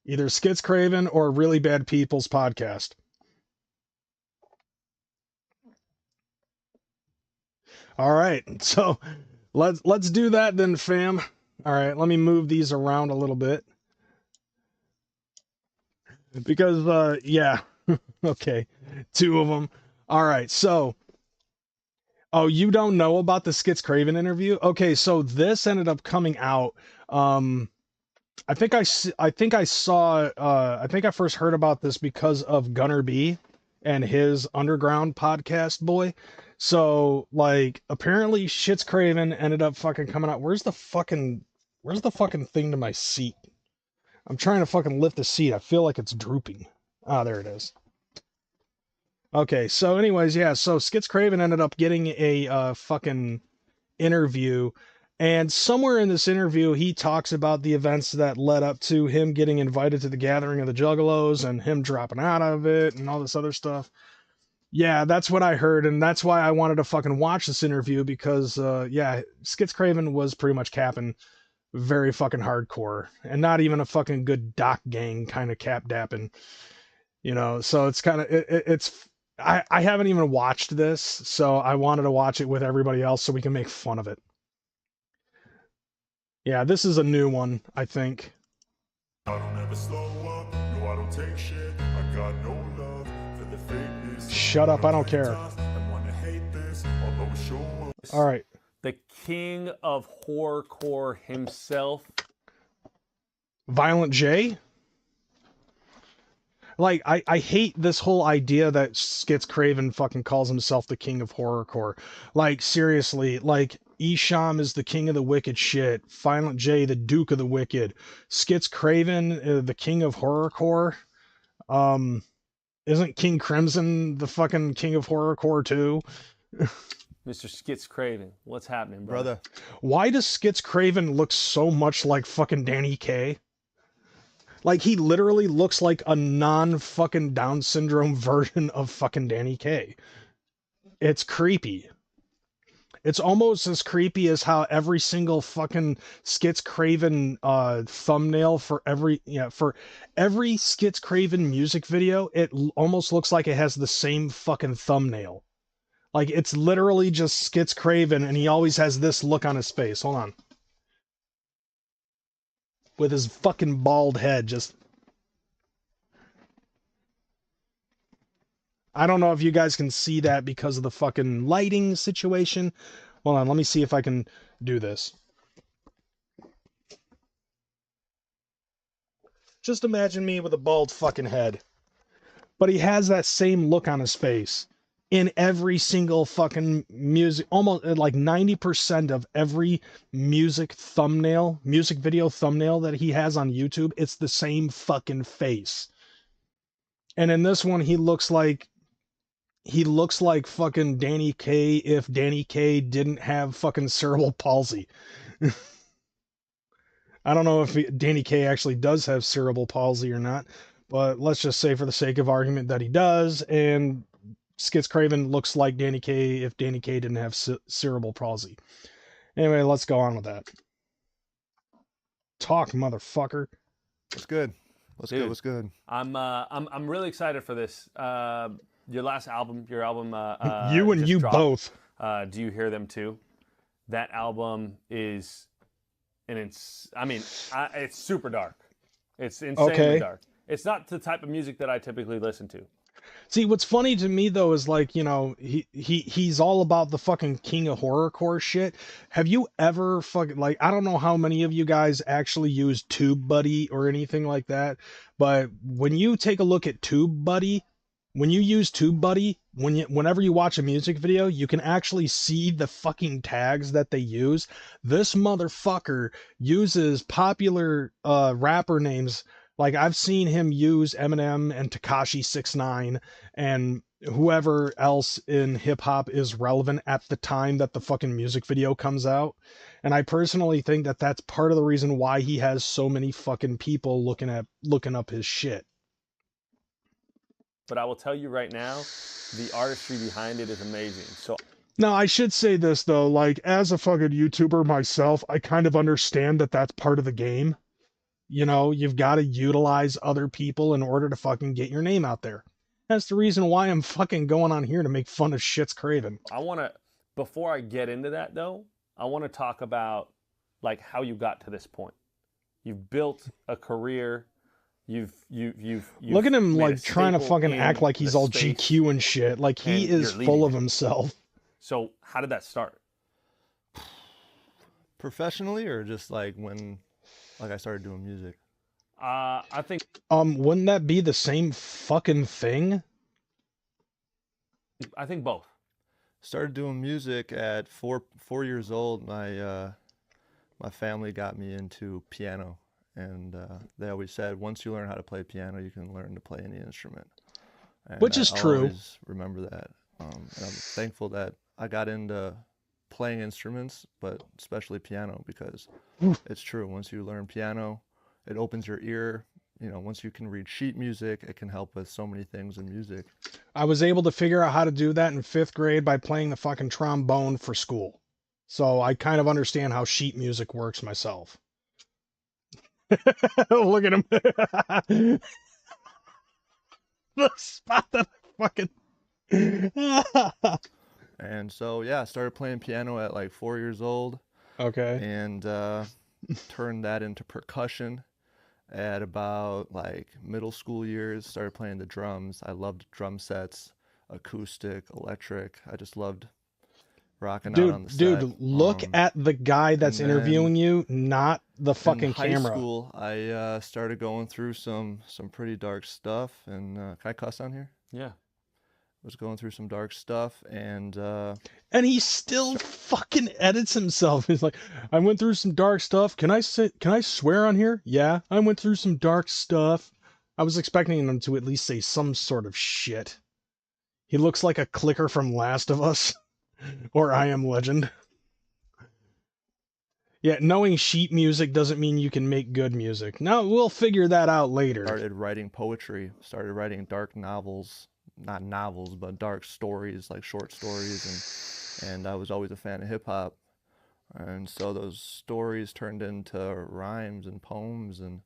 Either Skitz Kraven or Really Bad People's podcast. All right, so let's do that then, fam. All right, let me move these around a little bit because yeah, okay, two of them. All right, so oh, you don't know about the Skitz Kraven interview? Okay, so this ended up coming out. I think I saw. I think I first heard about this because of Gunner B and his underground podcast boy. So like, apparently, Skitz Kraven ended up fucking coming out. Where's the fucking thing to my seat? I'm trying to fucking lift the seat. I feel like it's drooping. Ah, there it is. Okay, so anyways, yeah, so Skitz Kraven ended up getting a fucking interview, and somewhere in this interview, he talks about the events that led up to him getting invited to the gathering of the Juggalos and him dropping out of it and all this other stuff. Yeah, that's what I heard, and that's why I wanted to fucking watch this interview because, yeah, Skitz Kraven was pretty much capping very fucking hardcore, and not even a fucking good doc gang kind of cap dapping, so it's kind of, it's, I haven't even watched this, so I wanted to watch it with everybody else so we can make fun of it. Yeah, this is a new one, I think. I don't ever slow up, no, I don't take shit. I got no love for the fakeness. Shut up, I don't care. All right. The king of horrorcore himself. Violent J? Like, I hate this whole idea that Skitz Kraven fucking calls himself the king of horrorcore. Like, seriously, like, Isham is the king of the wicked shit. Violent J, the duke of the wicked. Skitz Kraven, the king of horrorcore. Isn't King Crimson the fucking king of horrorcore too? Mr. Skitz Kraven, what's happening, brother. Why does Skitz Kraven look so much like fucking Danny Kaye? Like, he literally looks like a non-fucking Down syndrome version of fucking Danny Kaye. It's creepy. It's almost as creepy as how every single fucking Skitz Kraven thumbnail for every Skitz Kraven music video, it almost looks like it has the same fucking thumbnail. Like, it's literally just Skitz Kraven, and he always has this look on his face. Hold on. With his fucking bald head, just... I don't know if you guys can see that because of the fucking lighting situation. Hold on, let me see if I can do this. Just imagine me with a bald fucking head. But he has that same look on his face. In every single fucking music, almost like 90% of every music video thumbnail that he has on YouTube, it's the same fucking face. And in this one, he looks like fucking Danny Kaye if Danny Kaye didn't have fucking cerebral palsy. I don't know if Danny Kaye actually does have cerebral palsy or not, but let's just say for the sake of argument that he does, and Skitz Kraven looks like Danny Kaye if Danny Kaye didn't have cerebral palsy. Anyway, let's go on with that. Talk, motherfucker. What's good? What's Dude, good? What's good? I'm really excited for this. Your last album, you and you dropped. both. Do you hear them too? That album is it's super dark. It's insanely dark. It's not the type of music that I typically listen to. See, what's funny to me though is like, he's all about the fucking king of horrorcore shit. Have you ever fucking, like, I don't know how many of you guys actually use TubeBuddy or anything like that, but when you take a look at TubeBuddy, when you use TubeBuddy, whenever you watch a music video, you can actually see the fucking tags that they use. This motherfucker uses popular rapper names. Like, I've seen him use Eminem and Tekashi 6ix9ine and whoever else in hip-hop is relevant at the time that the fucking music video comes out. And I personally think that that's part of the reason why he has so many fucking people looking up his shit. But I will tell you right now, the artistry behind it is amazing. So now, I should say this, though. Like, as a fucking YouTuber myself, I kind of understand that that's part of the game. You know, you've got to utilize other people in order to fucking get your name out there. That's the reason why I'm fucking going on here to make fun of Skitz Kraven. Before I get into that though, I want to talk about like how you got to this point. You've built a career. You've look at him like trying to fucking act like he's all GQ and shit. Like he is full of himself. So how did that start? Professionally or just like when I started doing music? I think wouldn't that be the same fucking thing? I think both. Started doing music at four years old. My family got me into piano, and they always said once you learn how to play piano, you can learn to play any instrument. And which is true. I always remember that. And I'm thankful that I got into playing instruments, but especially piano, because it's true. Once you learn piano, it opens your ear. You know, once you can read sheet music, it can help with so many things in music. I was able to figure out how to do that in 5th grade by playing the fucking trombone for school. So I kind of understand how sheet music works myself. Look at him. The spot that fucking... And so, yeah, I started playing piano at like 4 years old. Okay. And turned that into percussion at about like middle school years. Started playing the drums. I loved drum sets, acoustic, electric. I just loved rocking out on the set. Dude, look at the guy that's interviewing you, not the fucking camera. In high school, I started going through some pretty dark stuff. And can I cuss on here? Yeah. Was going through some dark stuff, and he still fucking edits himself. He's like, I went through some dark stuff. Can I swear on here? Yeah, I went through some dark stuff. I was expecting him to at least say some sort of shit. He looks like a clicker from Last of Us. or I Am Legend. Yeah, knowing sheet music doesn't mean you can make good music. No, we'll figure that out later. Started writing poetry, started writing dark novels, not novels, but dark stories, like short stories, and I was always a fan of hip hop. And so those stories turned into rhymes and poems, and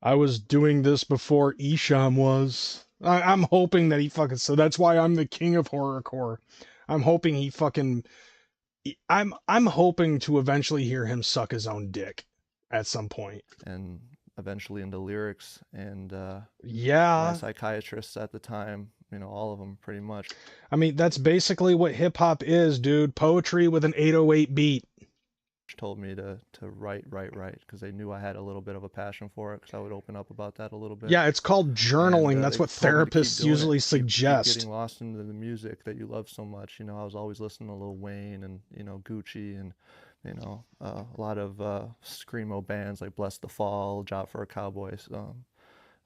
I was doing this before Isham was. I'm hoping that he fucking... So that's why I'm the king of horrorcore. I'm hoping he fucking... I'm hoping to eventually hear him suck his own dick at some point. And eventually into lyrics, and yeah, my psychiatrists at the time, you know, all of them pretty much. I mean, that's basically what hip hop is, dude. Poetry with an 808 beat. Told me to write, because they knew I had a little bit of a passion for it, because I would open up about that a little bit. Yeah, it's called journaling. That's what therapists usually suggest. Keep getting lost into the music that you love so much. You know, I was always listening to Lil Wayne and, you know, Gucci and, you know, a lot of screamo bands like Bless the Fall, Job for a Cowboy.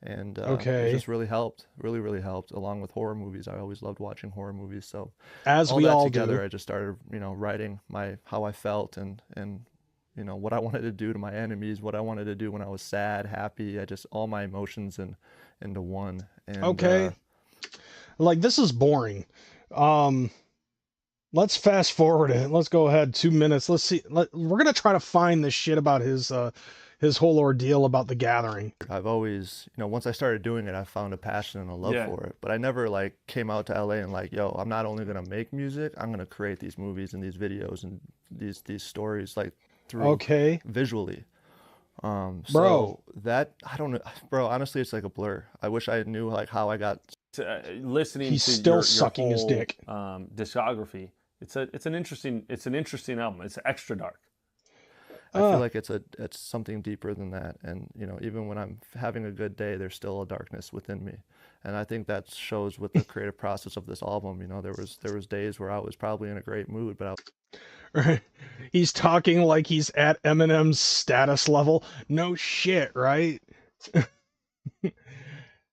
And it just really helped, really helped, along with horror movies. I always loved watching horror movies. So as we all together, do. I just started, you know, writing how I felt and you know, what I wanted to do to my enemies, what I wanted to do when I was sad, happy. I just all my emotions into one. And, okay. Like, this is boring. Let's fast forward it. Let's go ahead 2 minutes. Let's see. We're gonna try to find this shit about his whole ordeal about the gathering. I've always, you know, once I started doing it, I found a passion and a love for it. But I never like came out to LA and like, yo, I'm not only gonna make music, I'm gonna create these movies and these videos and these stories like through visually. So that, I don't know, bro, honestly, it's like a blur. I wish I knew like how I got listening. He's to still your sucking whole, his dick. Discography. It's an interesting album. It's extra dark. I feel like it's something deeper than that. And, you know, even when I'm having a good day, there's still a darkness within me. And I think that shows with the creative process of this album. You know, there was days where I was probably in a great mood, but Right. He's talking like he's at Eminem's status level. No shit, right?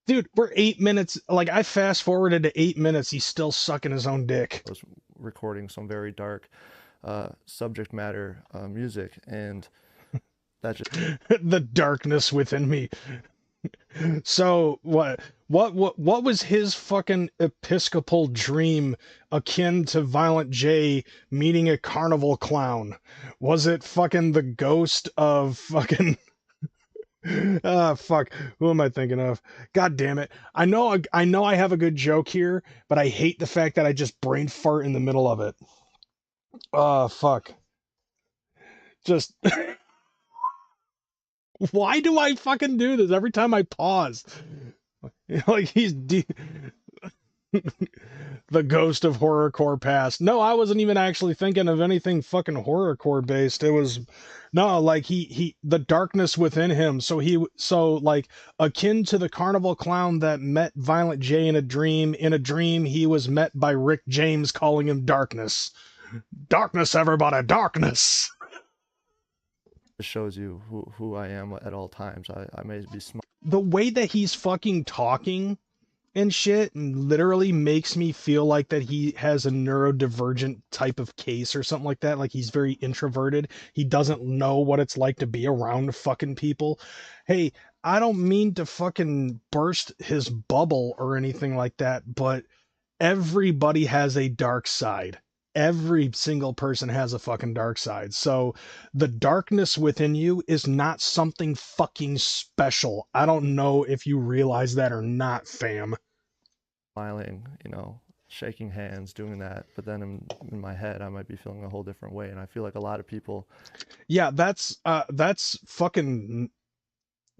Dude, we're 8 minutes. Like, I fast forwarded to 8 minutes. He's still sucking his own dick. I was recording some very dark subject matter music, and that just the darkness within me. So what was his fucking episcopal dream akin to Violent J meeting a carnival clown? Was it fucking the ghost of fucking fuck, who am I thinking of? God damn it. I know I have a good joke here, but I hate the fact that I just brain fart in the middle of it. Fuck. Just why do I fucking do this every time I pause? Like he's the ghost of horrorcore past. No, I wasn't even actually thinking of anything fucking horrorcore based. It was no, like he the darkness within him. So like akin to the carnival clown that met Violent J in a dream. In a dream, he was met by Rick James calling him darkness. Darkness, everybody, darkness. It shows you who I am at all times. I may be smart. The way that he's fucking talking and shit literally makes me feel like that he has a neurodivergent type of case or something like that. Like he's very introverted. He doesn't know what it's like to be around fucking people. Hey, I don't mean to fucking burst his bubble or anything like that, but everybody has a dark side. Every single person has a fucking dark side. So the darkness within you is not something fucking special. I don't know if you realize that or not, fam. Smiling, you know, shaking hands, doing that. But then in my head, I might be feeling a whole different way. And I feel like a lot of people. Yeah, that's fucking,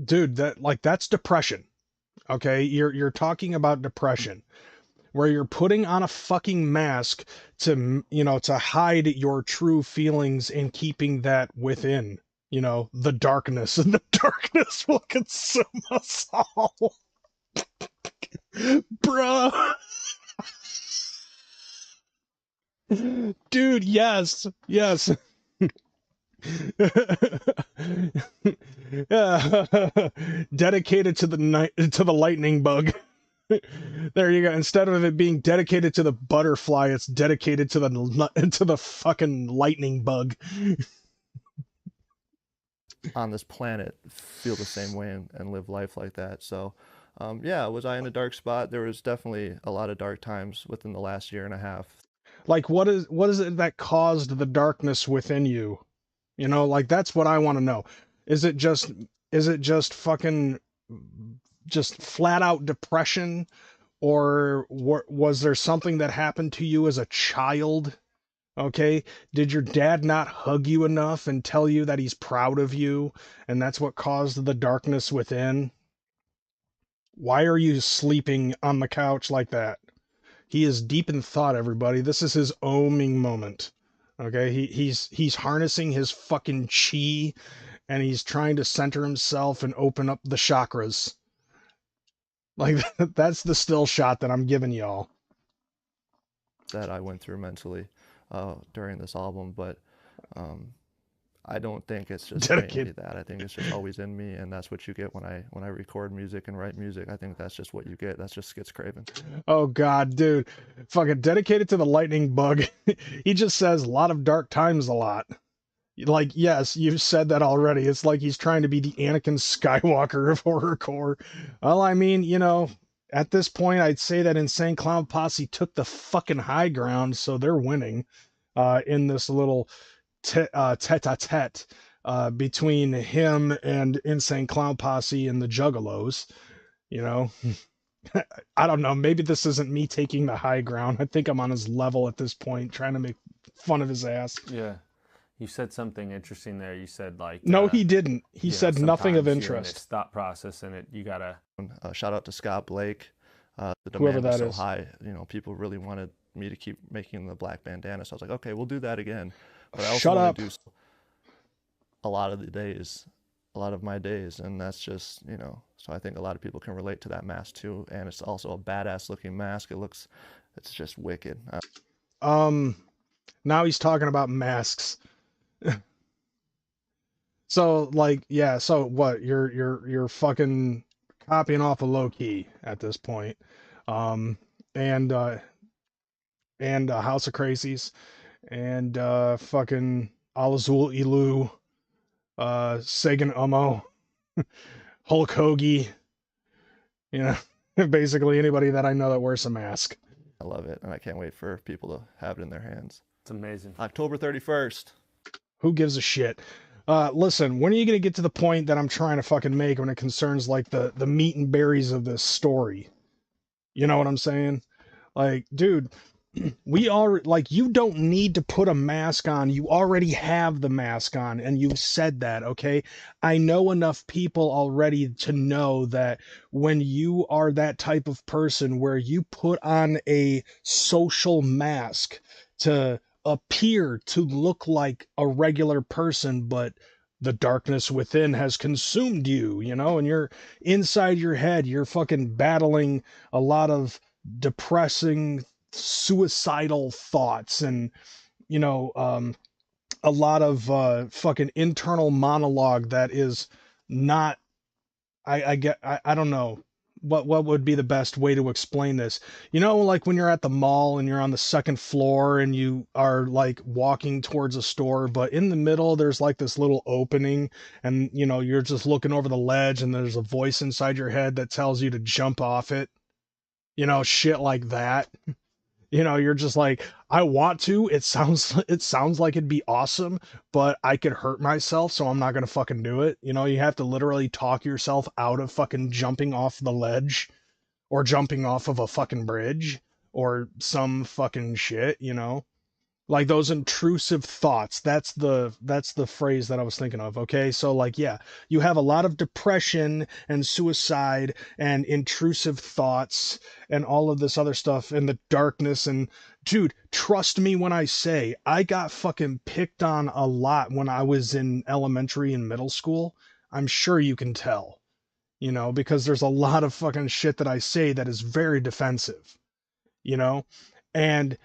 dude, that's depression. Okay. You're talking about depression, where you're putting on a fucking mask to, you know, to hide your true feelings and keeping that within, you know, the darkness, and the darkness will consume us all. Bruh. Dude, yes. Dedicated to the lightning bug. There you go. Instead of it being dedicated to the butterfly, it's dedicated to the fucking lightning bug. On this planet feel the same way and live life like that. So, yeah, was I in a dark spot? There was definitely a lot of dark times within the last year and a half. Like, what is it that caused the darkness within you? You know, like, that's what I want to know. Is it just fucking just flat out depression, or was there something that happened to you as a child? Okay, did your dad not hug you enough and tell you that he's proud of you, and that's what caused the darkness within? Why are you sleeping on the couch like that? He is deep in thought, everybody. This is his oming moment. Okay, he's harnessing his fucking chi, and he's trying to center himself and open up the chakras. Like, that's the still shot that I'm giving y'all. That I went through mentally during this album, but I don't think it's just mainly that. I think it's just always in me, and that's what you get when I record music and write music. I think that's just what you get. That's just Skitz Kraven. Oh God, dude, fucking dedicated to the lightning bug. He just says a lot of dark times a lot. Like, yes, you've said that already. It's like he's trying to be the Anakin Skywalker of horrorcore. Well, I mean, you know, at this point, I'd say that Insane Clown Posse took the fucking high ground, so they're winning in this little tete-a-tete between him and Insane Clown Posse and the Juggalos. You know, I don't know. Maybe this isn't me taking the high ground. I think I'm on his level at this point, trying to make fun of his ass. Yeah. You said something interesting there. You said, like, no, he didn't. He said nothing of interest. It's thought process, and you gotta. Shout out to Scott Blake. The Whoever demand was that so is. high. You know, people really wanted me to keep making the black bandana, so I was like, okay, we'll do that again. But I also want to do a lot of my days, and that's just, you know. So I think a lot of people can relate to that mask too, and it's also a badass looking mask. It's just wicked. Now he's talking about masks. So, like, yeah, so what, you're fucking copying off of Low Key at this point. And House of Crazies, and fucking Alazul Ilu, Sagan Ummo, Hulk Hoagie, you know, basically anybody that I know that wears a mask. I love it, and I can't wait for people to have it in their hands. It's amazing. October 31st. Who gives a shit? Listen, when are you going to get to the point that I'm trying to fucking make when it concerns, like, the meat and berries of this story? You know what I'm saying? Like, dude, we are, like, you don't need to put a mask on. You already have the mask on, and you've said that, okay? I know enough people already to know that when you are that type of person where you put on a social mask to appear to look like a regular person, but the darkness within has consumed you, you know, and you're inside your head, you're fucking battling a lot of depressing, suicidal thoughts, and, you know, a lot of fucking internal monologue that is not, I don't know what would be the best way to explain this. You know, like when you're at the mall and you're on the second floor and you are, like, walking towards a store, but in the middle there's, like, this little opening, and, you know, you're just looking over the ledge and there's a voice inside your head that tells you to jump off it. You know, shit like that. You know, you're just like, I want to. It sounds like it'd be awesome, but I could hurt myself, so I'm not gonna fucking do it. You know, you have to literally talk yourself out of fucking jumping off the ledge, or jumping off of a fucking bridge, or some fucking shit, you know? Like, those intrusive thoughts. That's the phrase that I was thinking of. Okay, so, like, yeah, you have a lot of depression and suicide and intrusive thoughts and all of this other stuff, and the darkness. And dude, trust me when I say I got fucking picked on a lot when I was in elementary and middle school. I'm sure you can tell, you know, because there's a lot of fucking shit that I say that is very defensive, you know? And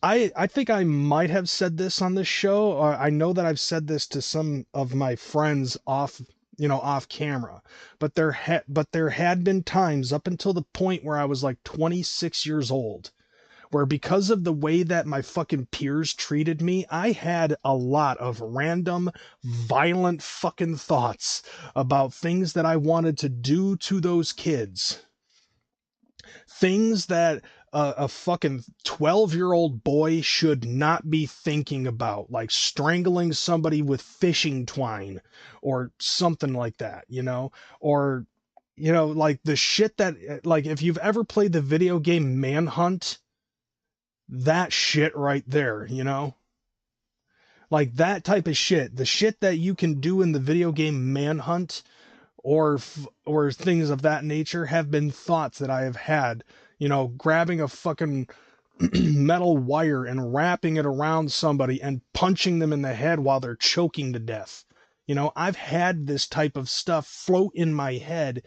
I think I might have said this on this show, or I know that I've said this to some of my friends off you know, off camera. But there had been times up until the point where I was like 26 years old, where because of the way that my fucking peers treated me, I had a lot of random, violent fucking thoughts about things that I wanted to do to those kids. Things that a fucking 12-year-old boy should not be thinking about, like strangling somebody with fishing twine or something like that, you know? Or, you know, like the shit that, like, if you've ever played the video game Manhunt, that shit right there, you know? Like that type of shit, the shit that you can do in the video game Manhunt or things of that nature have been thoughts that I have had, you know, grabbing a fucking metal wire and wrapping it around somebody and punching them in the head while they're choking to death. You know, I've had this type of stuff float in my head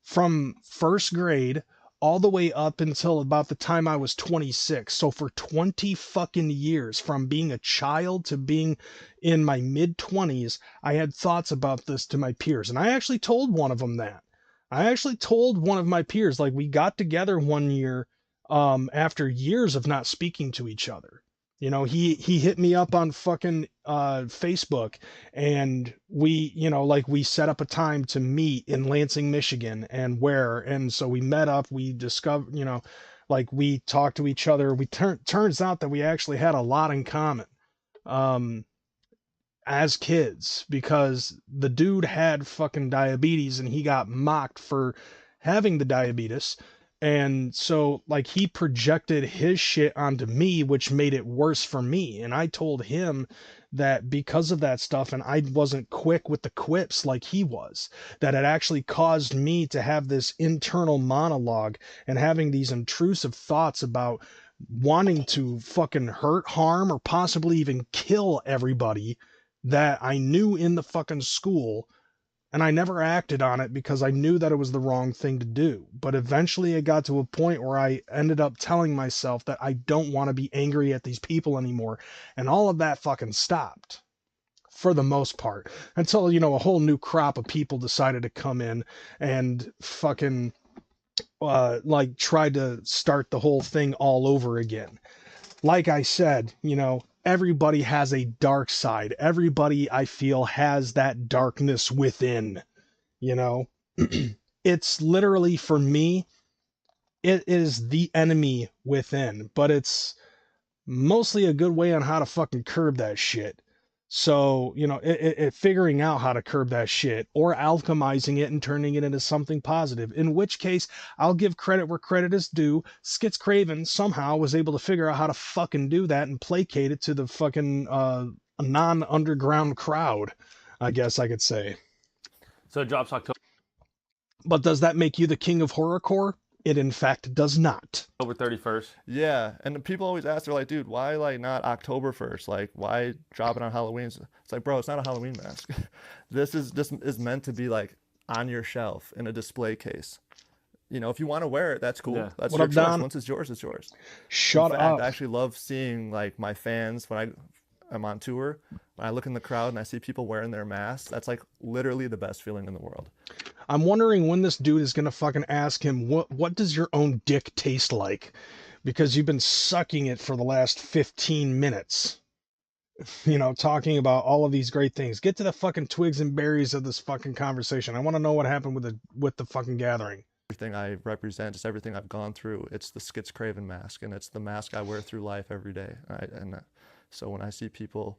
from first grade all the way up until about the time I was 26. So for 20 fucking years, from being a child to being in my mid 20s, I had thoughts about this to my peers. And I actually told one of them that. I actually told one of my peers, like, we got together one year after years of not speaking to each other. You know, he hit me up on fucking Facebook, and we, you know, like, we set up a time to meet in Lansing, Michigan, and so we met up, we discovered, you know, like, we talked to each other. Turns out that we actually had a lot in common as kids, because the dude had fucking diabetes and he got mocked for having the diabetes. And so, like, he projected his shit onto me, which made it worse for me. And I told him that because of that stuff, and I wasn't quick with the quips like he was, that it actually caused me to have this internal monologue and having these intrusive thoughts about wanting to fucking hurt, harm, or possibly even kill everybody that I knew in the fucking school. And I never acted on it because I knew that it was the wrong thing to do. But eventually it got to a point where I ended up telling myself that I don't want to be angry at these people anymore. And all of that fucking stopped, for the most part, until, you know, a whole new crop of people decided to come in and fucking like tried to start the whole thing all over again. Like I said, you know, everybody has a dark side. Everybody, I feel, has that darkness within, you know. It's literally, for me, it is the enemy within, but it's mostly a good way on how to fucking curb that shit. So, you know, figuring out how to curb that shit, or alchemizing it and turning it into something positive. In which case, I'll give credit where credit is due. Skitz Kraven somehow was able to figure out how to fucking do that and placate it to the fucking non-underground crowd, I guess I could say. So it drops October But does that make you the king of horrorcore? It in fact does not. 31st. Yeah, and people always ask, they're like, dude, why like not October 1st? Like, why drop it on Halloween? It's like, bro, it's not a Halloween mask. This is meant to be like on your shelf in a display case. You know, if you want to wear it, that's cool. Yeah. That's What your up, choice. Don? Once it's yours, it's yours. Shut In fact, up. I actually love seeing like my fans when I'm on tour. When I look in the crowd and I see people wearing their masks, that's like literally the best feeling in the world. I'm wondering when this dude is gonna fucking ask him, what does your own dick taste like? Because you've been sucking it for the last 15 minutes. You know, talking about all of these great things. Get to the fucking twigs and berries of this fucking conversation. I want to know what happened with the fucking gathering. Everything I represent, just everything I've gone through, it's the Skitz Kraven mask, and it's the mask I wear through life every day. So when I see people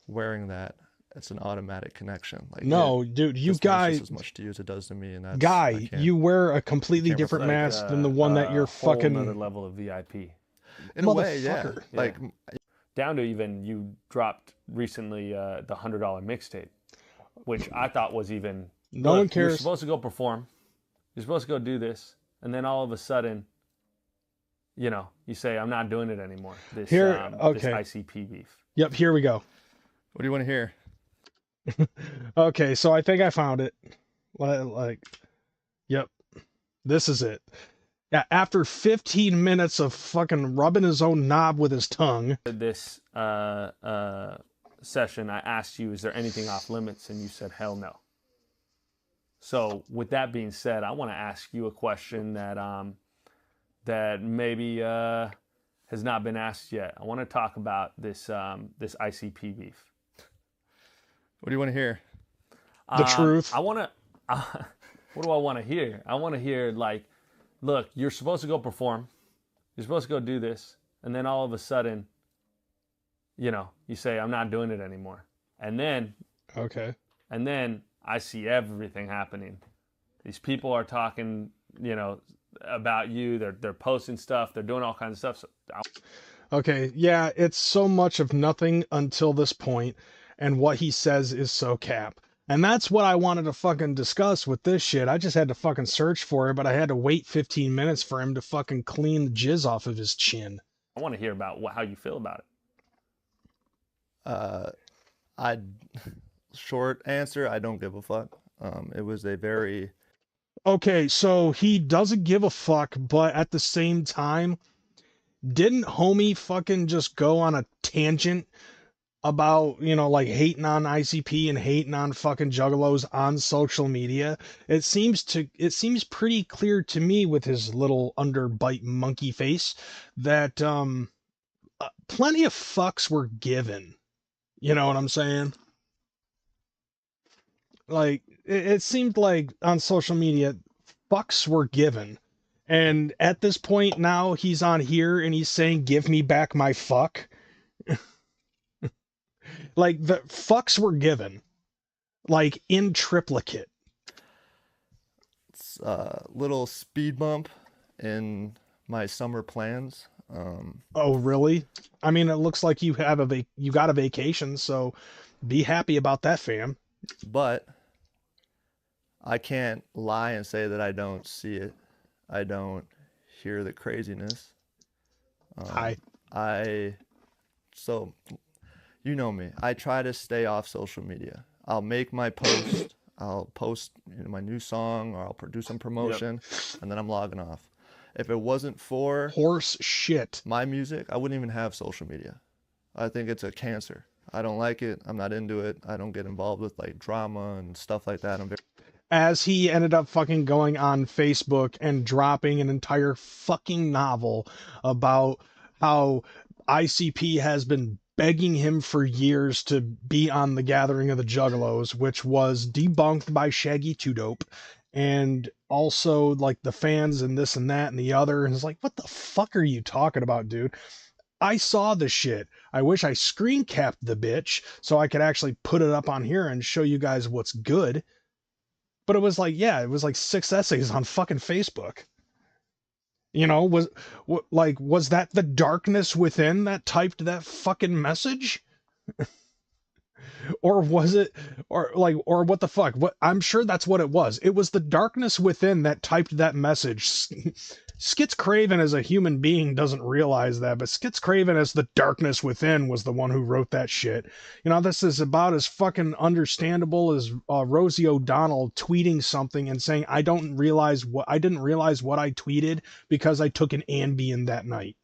wearing that, it's an automatic connection. Like, No, dude, you this means guys, just as much to you as it does to me, and that's guy, you wear a completely can't different reflect, mask than the one that you're whole fucking another level of VIP. in a way, yeah. Motherfucker. Like, Down to even you dropped recently the $100 mixtape, which I thought was even. No look, one cares. You're supposed to go perform. You're supposed to go do this, and then all of a sudden, you know, you say, "I'm not doing it anymore." This Here, this okay. ICP beef. Yep, here we go. what do you want to hear? Okay, so I think I found it. Like, yep, this is it. Yeah, after 15 minutes of fucking rubbing his own knob with his tongue. This session, I asked you, "Is there anything off limits?" And you said, "Hell no." So with that being said, I want to ask you a question that maybe has not been asked yet. I want to talk about this ICP beef. What do you want to hear? The truth. I want to. What do I want to hear? I want to hear, like, look, you're supposed to go perform. You're supposed to go do this, and then all of a sudden, you say, I'm not doing it anymore. And then I see everything happening. These people are talking, about you. They're posting stuff. They're doing all kinds of stuff. Okay, yeah, it's so much of nothing until this point, and what he says is so cap. And that's what I wanted to fucking discuss with this shit. I just had to fucking search for it, but I had to wait 15 minutes for him to fucking clean the jizz off of his chin. I want to hear about how you feel about it. Short answer, I don't give a fuck. It was a very... Okay, so he doesn't give a fuck, but at the same time, didn't homie fucking just go on a tangent about, like hating on ICP and hating on fucking juggalos on social media? It seems pretty clear to me with his little underbite monkey face that plenty of fucks were given. You know what I'm saying? Like, it seemed like on social media, fucks were given. And at this point now, he's on here and he's saying, give me back my fuck. Like, the fucks were given. Like, in triplicate. It's a little speed bump in my summer plans. Oh, really? I mean, it looks like you got a vacation, so be happy about that, fam. But I can't lie and say that I don't see it. I don't hear the craziness. So, you know me. I try to stay off social media. I'll make my post. I'll post my new song, or I'll do some promotion, and then I'm logging off. If it wasn't for horse shit, my music, I wouldn't even have social media. I think it's a cancer. I don't like it. I'm not into it. I don't get involved with like drama and stuff like that. As he ended up fucking going on Facebook and dropping an entire fucking novel about how ICP has been begging him for years to be on the Gathering of the Juggalos, which was debunked by Shaggy 2 Dope, and also like the fans and this and that and the other. And it's like, what the fuck are you talking about, dude? I saw the shit. I wish I screen capped the bitch so I could actually put it up on here and show you guys what's good. But it was like, yeah, it was like 6 essays on fucking Facebook. Was that the darkness within that typed that fucking message? Or was it, or what the fuck? I'm sure that's what it was. It was the darkness within that typed that message. Skitz Kraven as a human being doesn't realize that, but Skitz Kraven as the darkness within was the one who wrote that shit. This is about as fucking understandable as Rosie O'Donnell tweeting something and saying, I didn't realize what I tweeted because I took an Ambien that night.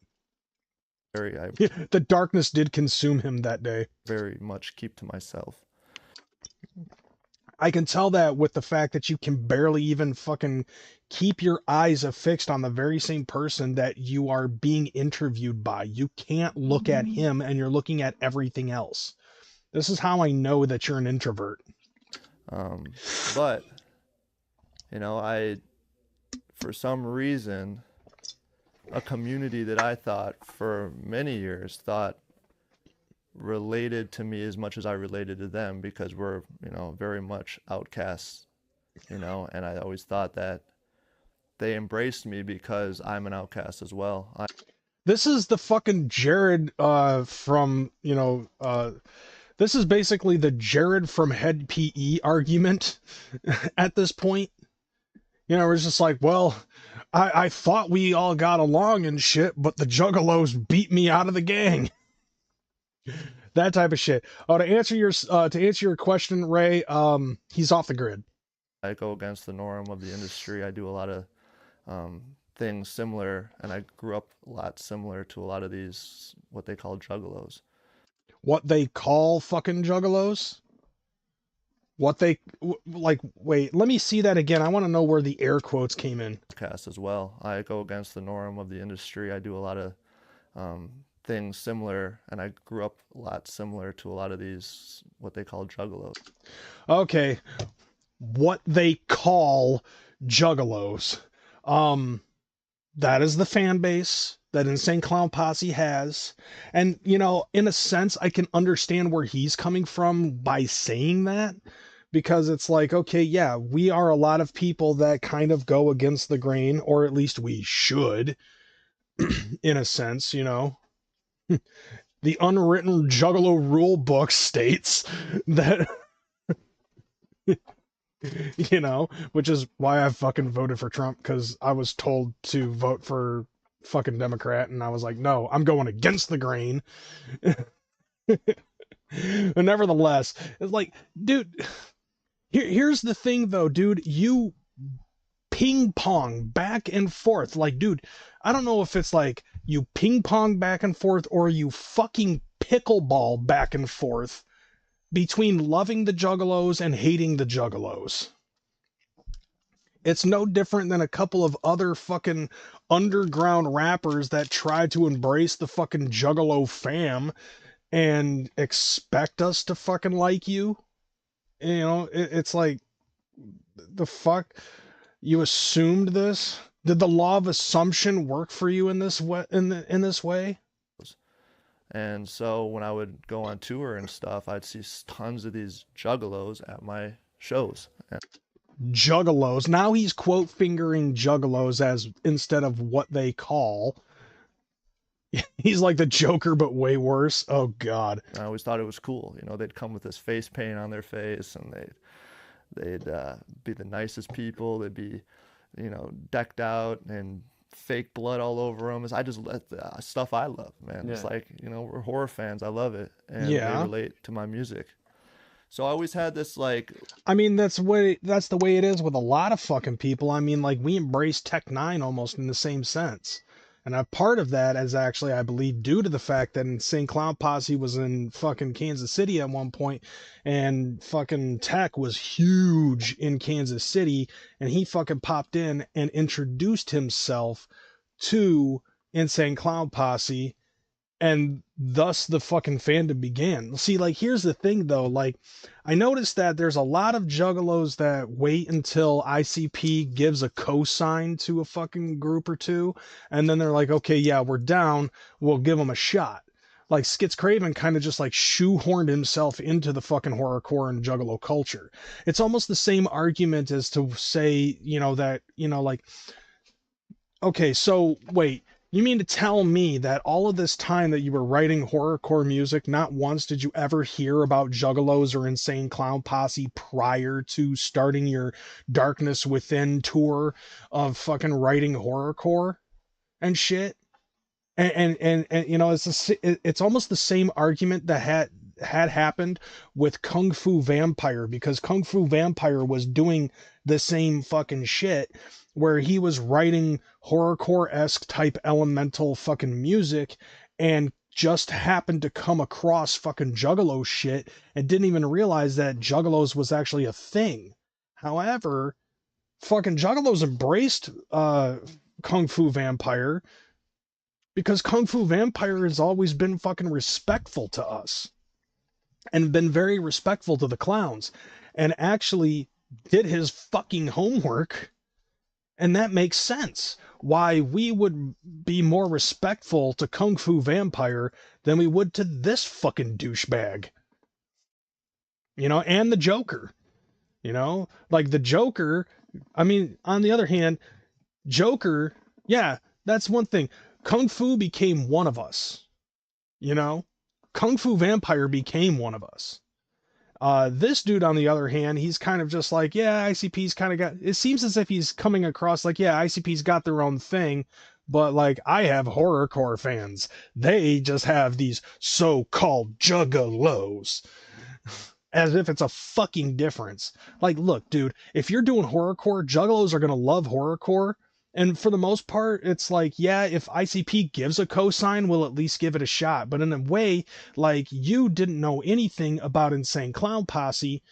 The darkness did consume him that day. Very much keep to myself. I can tell that with the fact that you can barely even fucking keep your eyes affixed on the very same person that you are being interviewed by. You can't look at him and you're looking at everything else. This is how I know that you're an introvert. But, for some reason, a community that I thought for many years thought related to me as much as I related to them, because we're, very much outcasts, and I always thought that they embraced me because I'm an outcast as well. This is the fucking Jared from, this is basically the Jared from Head PE argument at this point. It's just like, well, I thought we all got along and shit, but the Juggalos beat me out of the gang. That type of shit. Oh, to answer your question, Ray, he's off the grid. I go against the norm of the industry. I do a lot of things similar, and I grew up a lot similar to a lot of these, what they call juggalos. What they call fucking juggalos? What they like? Wait, let me see that again. I want to know where the air quotes came in. Cast as well. I go against the norm of the industry. I do a lot of things similar, and I grew up a lot similar to a lot of these what they call juggalos. Okay, what they call juggalos. That is the fan base that Insane Clown Posse has. And, you know, in a sense, I can understand where he's coming from by saying that. Because it's like, okay, yeah, we are a lot of people that kind of go against the grain, or at least we should, in a sense, you know. The unwritten Juggalo rule book states that, you know, which is why I fucking voted for Trump, because I was told to vote for fucking Democrat, and I was like, no, I'm going against the grain. But nevertheless, it's like, dude, here's the thing though, dude, you ping pong back and forth. Like, dude, I don't know if it's like you ping pong back and forth or you fucking pickleball back and forth between loving the Juggalos and hating the Juggalos. It's no different than a couple of other fucking underground rappers that try to embrace the fucking Juggalo fam and expect us to fucking like you. You know, it's like, the fuck? You assumed this? Did the law of assumption work for you in this way? In this way? And so when I would go on tour and stuff, I'd see tons of these juggalos at my shows. Juggalos. Now he's quote fingering juggalos as instead of what they call. He's like the Joker, but way worse. Oh God. I always thought it was cool. You know, they'd come with this face paint on their face, and they'd be the nicest people. They'd be, you know, decked out and fake blood all over them. I just stuff I love, man. Yeah. It's like, you know, we're horror fans. I love it, and they relate to my music. So I always had this like. I mean, that's the way it is with a lot of fucking people. I mean, like, we embrace Tech 9 almost in the same sense. And a part of that is actually, I believe, due to the fact that Insane Clown Posse was in fucking Kansas City at one point, and fucking Tech was huge in Kansas City, and he fucking popped in and introduced himself to Insane Clown Posse, and thus the fucking fandom began. See, like, here's the thing though, like, I noticed that there's a lot of juggalos that wait until ICP gives a cosign to a fucking group or two, and then they're like, okay, yeah, we're down, we'll give them a shot. Like, Skitz Kraven kind of just like shoehorned himself into the fucking horrorcore and juggalo culture. It's almost the same argument as to say, you know, that, you know, like, okay, so wait, you mean to tell me that all of this time that you were writing horrorcore music, not once did you ever hear about Juggalos or Insane Clown Posse prior to starting your Darkness Within tour of fucking writing horrorcore and shit? And you know, it's almost the same argument that had happened with Kung Fu Vampire, because Kung Fu Vampire was doing the same fucking shit, where he was writing horrorcore-esque type elemental fucking music and just happened to come across fucking Juggalo shit and didn't even realize that Juggalos was actually a thing. However, fucking Juggalos embraced Kung Fu Vampire because Kung Fu Vampire has always been fucking respectful to us and been very respectful to the clowns and actually did his fucking homework. And that makes sense why we would be more respectful to Kung Fu Vampire than we would to this fucking douchebag. You know, and the Joker. You know, like the Joker, I mean, on the other hand, Joker, yeah, that's one thing. Kung Fu became one of us. You know, Kung Fu Vampire became one of us. This dude, on the other hand, he's kind of just like, yeah, ICP's kind of got, it seems as if he's coming across like, yeah, ICP's got their own thing, but like, I have horrorcore fans. They just have these so-called juggalos. As if it's a fucking difference. Like, look, dude, if you're doing horrorcore, juggalos are going to love horrorcore. And for the most part, it's like, yeah, if ICP gives a cosign, we'll at least give it a shot. But in a way, like, you didn't know anything about Insane Clown Posse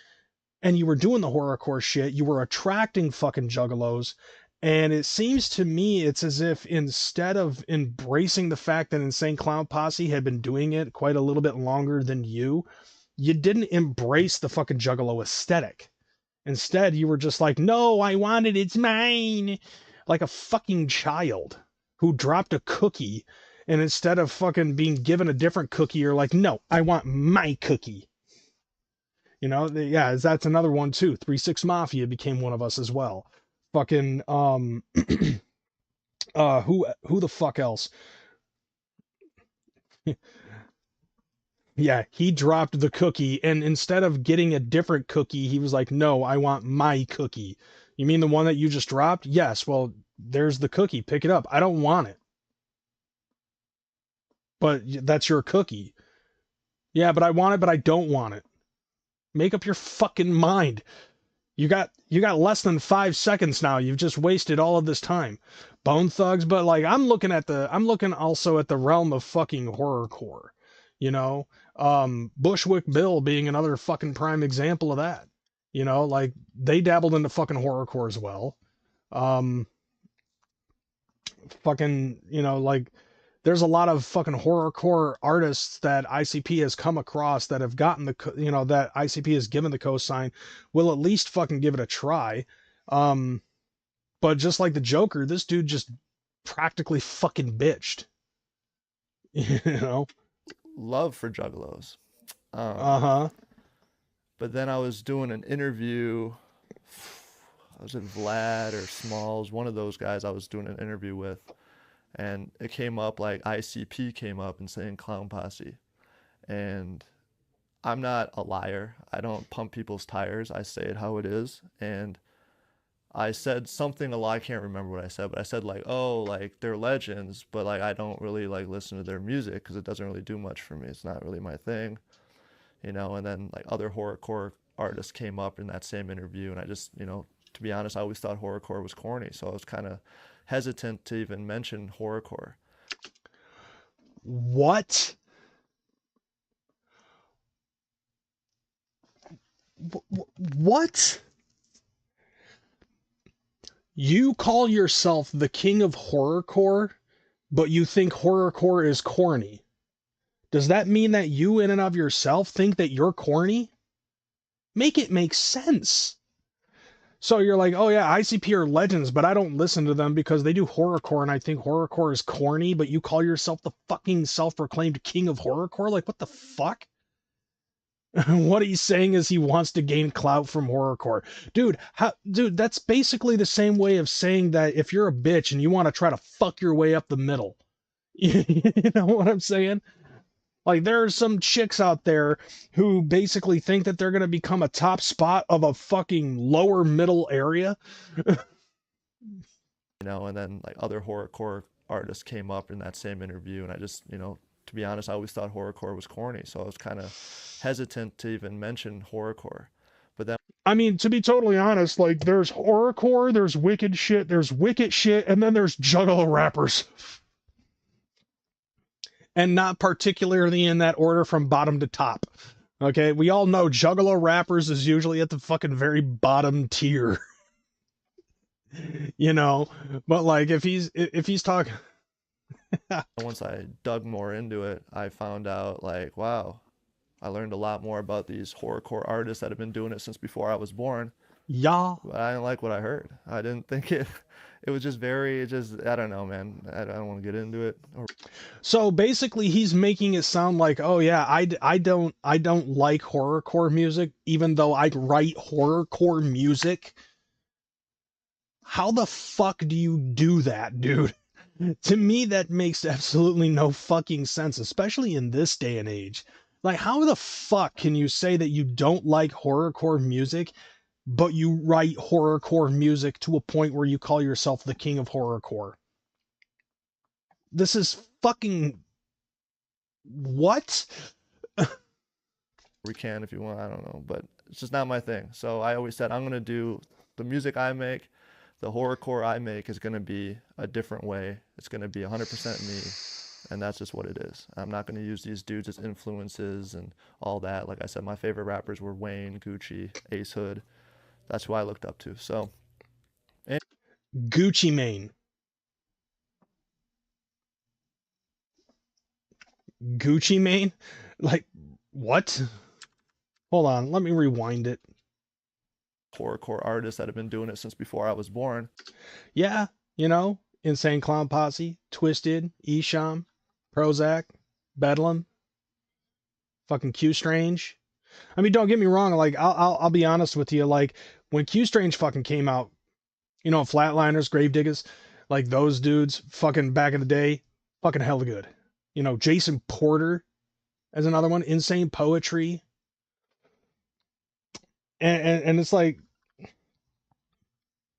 and you were doing the horrorcore shit, you were attracting fucking juggalos. And it seems to me it's as if instead of embracing the fact that Insane Clown Posse had been doing it quite a little bit longer than you didn't embrace the fucking juggalo aesthetic. Instead, you were just like, no, I want it, it's mine. Like a fucking child who dropped a cookie, and instead of fucking being given a different cookie, you're like, no, I want my cookie. You know, yeah, that's another one too. 3-6 Mafia became one of us as well. Fucking who the fuck else? Yeah, he dropped the cookie, and instead of getting a different cookie, he was like, no, I want my cookie. You mean the one that you just dropped? Yes, well, there's the cookie. Pick it up. I don't want it. But that's your cookie. Yeah, but I want it, but I don't want it. Make up your fucking mind. You got less than 5 seconds now. You've just wasted all of this time. Bone Thugs, but like I'm looking also at the realm of fucking horrorcore. You know? Bushwick Bill being another fucking prime example of that. You know, like they dabbled into fucking horrorcore as well. Fucking, you know, like there's a lot of fucking horrorcore artists that ICP has come across that have gotten that ICP has given the cosign, will at least fucking give it a try. But just like the Joker, this dude just practically fucking bitched. You know? Love for juggalos. Uh-huh. But then I was doing an interview. Was it Vlad or Smalls? One of those guys I was doing an interview with. And it came up, like ICP came up and saying Clown Posse. And I'm not a liar. I don't pump people's tires. I say it how it is. And I said something a lot. I can't remember what I said, but I said like, oh, like they're legends, but like I don't really like listen to their music because it doesn't really do much for me. It's not really my thing, you know. And then like other horrorcore artists came up in that same interview, and I just, you know, to be honest, I always thought horrorcore was corny, so I was kind of hesitant to even mention horrorcore. What? What? You call yourself the king of horrorcore, but you think horrorcore is corny. Does that mean that you in and of yourself think that you're corny? Make it make sense. So you're like, oh yeah, ICP are legends, but I don't listen to them because they do horrorcore and I think horrorcore is corny, but you call yourself the fucking self-proclaimed king of horrorcore? Like, what the fuck? What he's saying is he wants to gain clout from horrorcore. Dude, that's basically the same way of saying that if you're a bitch and you want to try to fuck your way up the middle. You know what I'm saying? Like, there are some chicks out there who basically think that they're going to become a top spot of a fucking lower middle area. You know, and then like other horrorcore artists came up in that same interview, and I just, you know, to be honest, I always thought horrorcore was corny, so I was kind of hesitant to even mention horrorcore. But then, I mean, to be totally honest, like there's horrorcore, there's wicked shit, there's wicked shit, and then there's juggalo rappers. And not particularly in that order from bottom to top. Okay, we all know juggalo rappers is usually at the fucking very bottom tier. You know, but like if he's talking once I dug more into it, I found out like, wow, I learned a lot more about these horrorcore artists that have been doing it since before I was born. Yeah. But I didn't like what I heard. I didn't think it was just very, I don't know, man. I don't want to get into it. So basically he's making it sound like, oh yeah, I don't like horrorcore music, even though I write horrorcore music. How the fuck do you do that, dude? To me, that makes absolutely no fucking sense, especially in this day and age. Like, how the fuck can you say that you don't like horrorcore music, but you write horrorcore music to a point where you call yourself the king of horrorcore? This is fucking... what? We can if you want, I don't know, but it's just not my thing. So I always said I'm going to do the music I make, the horrorcore I make is going to be a different way. It's going to be 100% me. and that's just what it is. I'm not going to use these dudes as influences and all that. Like I said, my favorite rappers were Wayne, Gucci, Ace Hood. That's who I looked up to. So, Gucci Mane. Gucci Mane? Like, what? Hold on, let me rewind it. horrorcore artists that have been doing it since before I was born. Yeah, you know, Insane Clown Posse, Twisted, Esham, Prozac, Bedlam, fucking Q Strange. I mean, don't get me wrong. Like, I'll be honest with you. Like, when Q Strange fucking came out, you know, Flatliners, Gravediggers, like those dudes, fucking back in the day, fucking hella good. You know, Jason Porter as another one, Insane Poetry, and it's like,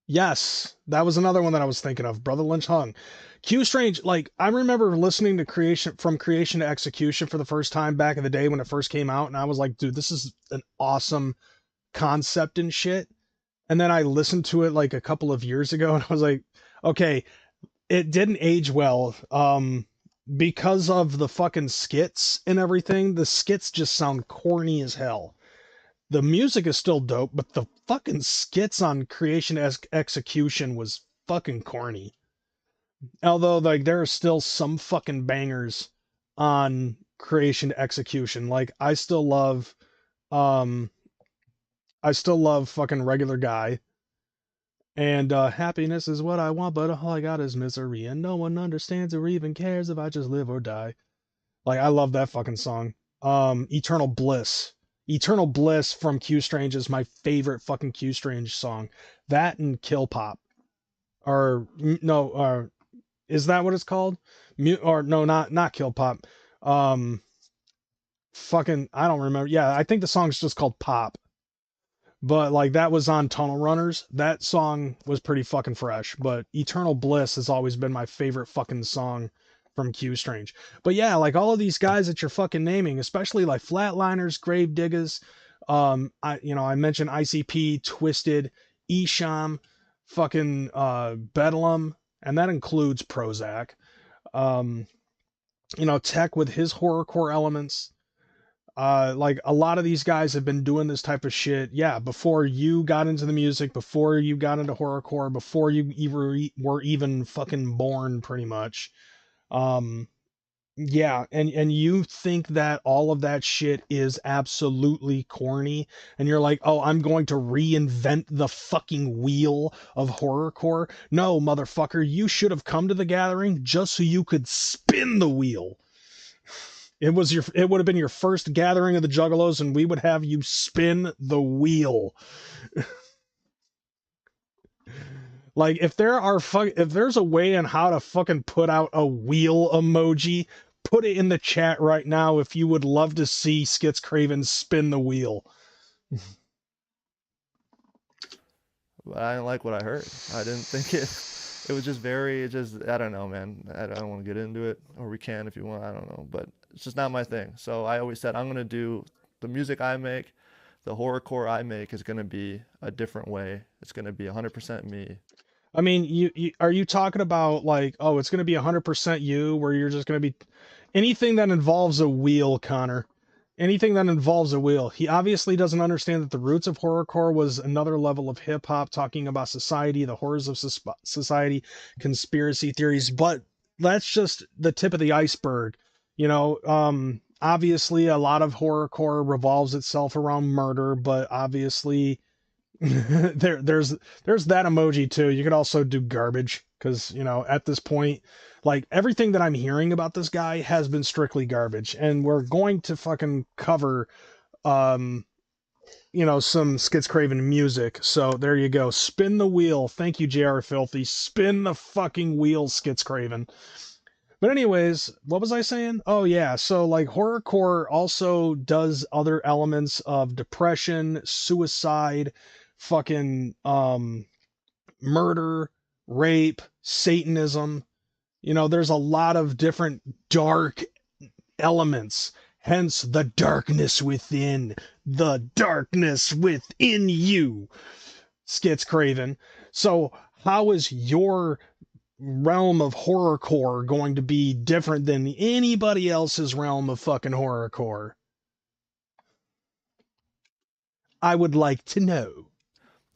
yes, that was another one that I was thinking of. Brother Lynch Hung. Q Strange, like, I remember listening to From Creation to Execution for the first time back in the day when it first came out, and I was like, dude, this is an awesome concept and shit. And then I listened to it like a couple of years ago, and I was like, okay, it didn't age well. Because of the fucking skits and everything, the skits just sound corny as hell. The music is still dope, but the fucking skits on Creation Execution was fucking corny. Although, like, there are still some fucking bangers on Creation Execution. Like, I still love fucking Regular Guy. And happiness is what I want, but all I got is misery, and no one understands or even cares if I just live or die. Like, I love that fucking song. Eternal Bliss. Eternal Bliss from Q Strange is my favorite fucking Q Strange song. That and Kill Pop. Is that what it's called? Not Kill Pop. Fucking, I don't remember. Yeah, I think the song's just called Pop. But, like, that was on Tunnel Runners. That song was pretty fucking fresh. But Eternal Bliss has always been my favorite fucking song from Q Strange. But yeah, like, all of these guys that you're fucking naming, especially like Flatliners, Gravediggers, I mentioned ICP, Twisted, Esham, fucking Bedlam, and that includes Prozac. Tech with his horrorcore elements. Like, a lot of these guys have been doing this type of shit, yeah, before you got into the music, before you got into horrorcore, before you were even fucking born, pretty much. Yeah, and you think that all of that shit is absolutely corny, and you're like, oh, I'm going to reinvent the fucking wheel of horrorcore? No, motherfucker, you should have come to the gathering just so you could spin the wheel. It would have been your first gathering of the Juggalos, and we would have you spin the wheel. Like, if there's a way on how to fucking put out a wheel emoji, put it in the chat right now if you would love to see Skitz Kraven spin the wheel. But I didn't like what I heard. I didn't think it was just I don't know, man. I don't want to get into it, or we can if you want, I don't know. But it's just not my thing. So I always said I'm going to do the music I make, the horrorcore I make is going to be a different way. It's going to be 100% me. I mean, are you talking about, like, oh, it's going to be 100% you, where you're just going to be anything that involves a wheel, Connor? Anything that involves a wheel. He obviously doesn't understand that the roots of horrorcore was another level of hip hop, talking about society, the horrors of society, conspiracy theories, but that's just the tip of the iceberg. Obviously a lot of horrorcore revolves itself around murder, but obviously there's that emoji too. You could also do garbage, because at this point, like, everything that I'm hearing about this guy has been strictly garbage, and we're going to fucking cover some Skitz Kraven music. So there you go. Spin the wheel. Thank you, JR Filthy. Spin the fucking wheel, Skitz Kraven. But anyways, what was I saying? Oh yeah, so, like, horrorcore also does other elements of depression, suicide, fucking murder, rape, Satanism. There's a lot of different dark elements. Hence the darkness within. The darkness within you, Skitz Kraven. So how is your realm of horrorcore going to be different than anybody else's realm of fucking horrorcore? I would like to know.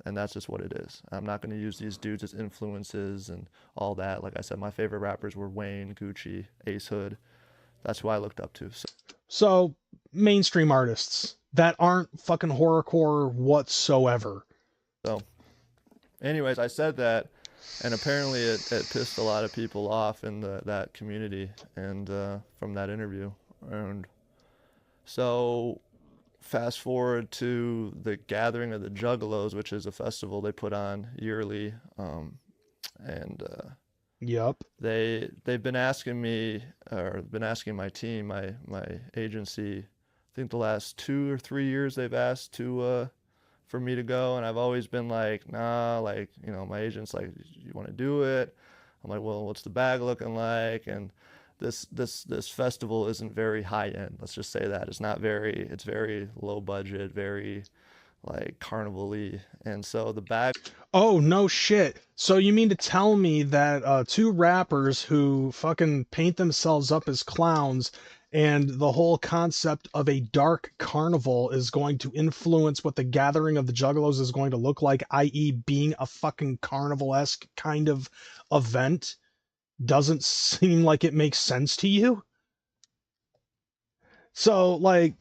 And that's just what it is. I'm not going to use these dudes as influences and all that. Like I said, my favorite rappers were Wayne, Gucci, Ace Hood. That's who I looked up to. So mainstream artists that aren't fucking horrorcore whatsoever. So anyways, I said that, and apparently it pissed a lot of people off in that community and from that interview. And so fast forward to the gathering of the Juggalos, which is a festival they put on yearly, and yep, they've been asking me, or been asking my team, my agency, I think the last 2 or 3 years they've asked to for me to go, and I've always been like, nah, like, you know, my agent's like, you want to do it? I'm like, well, what's the bag looking like? And this festival isn't very high end. Let's just say that. It's very low budget, very like carnival-y. And so the bag. Oh, no shit. So you mean to tell me that two rappers who fucking paint themselves up as clowns and the whole concept of a dark carnival is going to influence what the gathering of the Juggalos is going to look like, i.e. being a fucking carnival-esque kind of event, doesn't seem like it makes sense to you? So, like,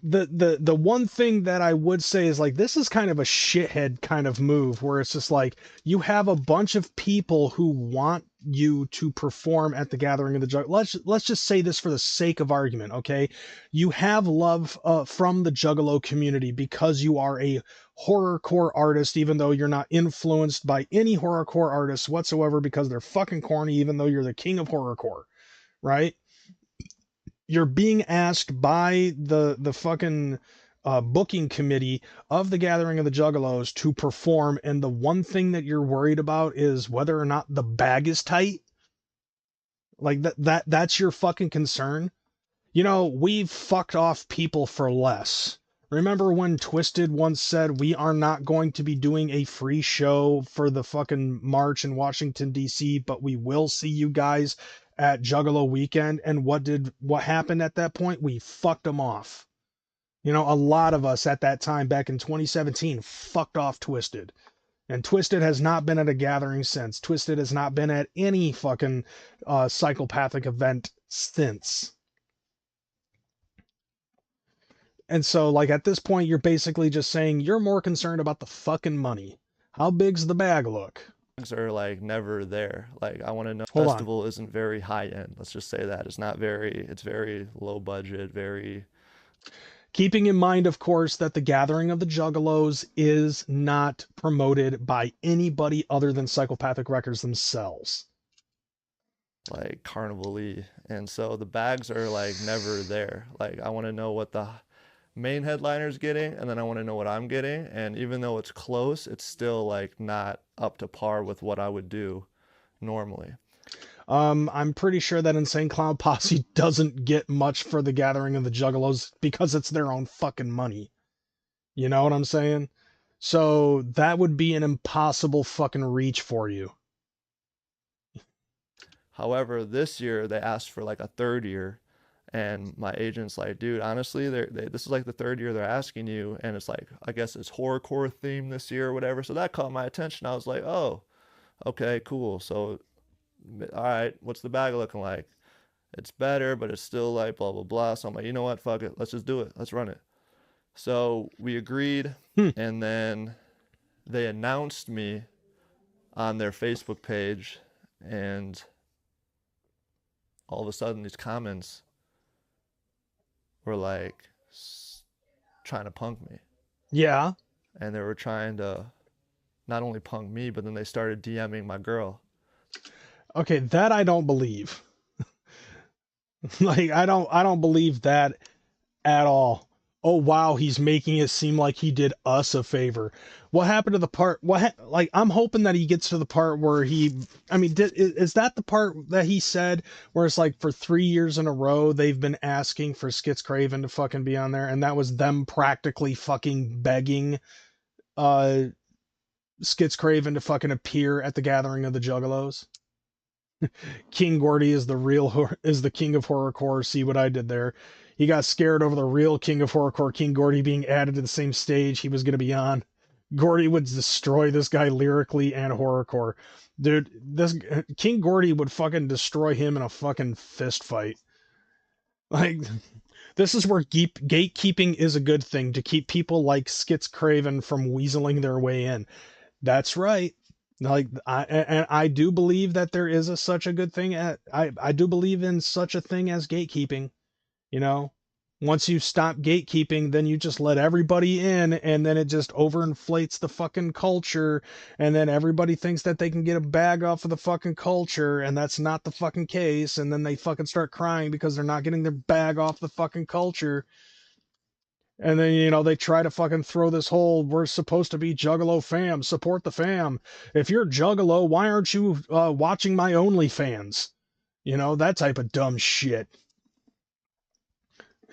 the one thing that I would say is, like, this is kind of a shithead kind of move where it's just like you have a bunch of people who want you to perform at the gathering of the let's just say this for the sake of argument, okay? You have love from the Juggalo community because you are a horrorcore artist, even though you're not influenced by any horrorcore artists whatsoever because they're fucking corny, even though you're the king of horrorcore, right? You're being asked by the fucking booking committee of the gathering of the Juggalos to perform, and the one thing that you're worried about is whether or not the bag is tight. Like that's your fucking concern. You know, we've fucked off people for less. Remember when Twisted once said, we are not going to be doing a free show for the fucking march in Washington, D.C., but we will see you guys at Juggalo weekend? And what happened at that point? We fucked them off. You know, a lot of us at that time back in 2017 fucked off Twisted. And Twisted has not been at a gathering since. Twisted has not been at any fucking psychopathic event since. And so, like, at this point, you're basically just saying you're more concerned about the fucking money. How big's the bag look? Are like never there. Like, I want to know. Hold festival on. Isn't very high end. Let's just say that. It's very low budget, very. Keeping in mind, of course, that the gathering of the Juggalos is not promoted by anybody other than Psychopathic Records themselves. Like carnival-y. And so the bags are like never there. Like, I want to know what the main headliner's getting, and then I want to know what I'm getting. And even though it's close, it's still like not up to par with what I would do normally. I'm pretty sure that Insane Clown Posse doesn't get much for the gathering of the Juggalos because it's their own fucking money. You know what I'm saying? So that would be an impossible fucking reach for you. However, this year they asked for like a third year, and my agent's like, dude, honestly, this is like the third year they're asking you, and it's like, I guess it's horrorcore theme this year or whatever. So that caught my attention. I was like, oh, okay, cool. So, all right, what's the bag looking like? It's better, but it's still like blah, blah, blah. So I'm like, you know what? Fuck it. Let's just do it. Let's run it. So we agreed, and then they announced me on their Facebook page, and all of a sudden these comments were like trying to punk me. Yeah. And they were trying to not only punk me, but then they started DMing my girl. Okay, that I don't believe. Like, I don't believe that at all. Oh wow, he's making it seem like he did us a favor. What happened to the part? Like, I'm hoping that he gets to the part where is that the part that he said where it's like for 3 years in a row they've been asking for Skitz Kraven to fucking be on there, and that was them practically fucking begging Skitz Kraven to fucking appear at the gathering of the Juggalos? King Gordy is is the king of horrorcore. See what I did there? He got scared over the real king of horrorcore, King Gordy, being added to the same stage he was going to be on. Gordy would destroy this guy lyrically and horrorcore. Dude, this King Gordy would fucking destroy him in a fucking fist fight. Like, this is where gatekeeping is a good thing, to keep people like Skitz Kraven from weaseling their way in. That's right. Like, I do believe that there is such a good thing I do believe in such a thing as gatekeeping. You know, once you stop gatekeeping, then you just let everybody in, and then it just overinflates the fucking culture, and then everybody thinks that they can get a bag off of the fucking culture, and that's not the fucking case, and then they fucking start crying because they're not getting their bag off the fucking culture. And then, they try to fucking throw this whole, we're supposed to be Juggalo fam, support the fam. If you're Juggalo, why aren't you watching my OnlyFans? That type of dumb shit.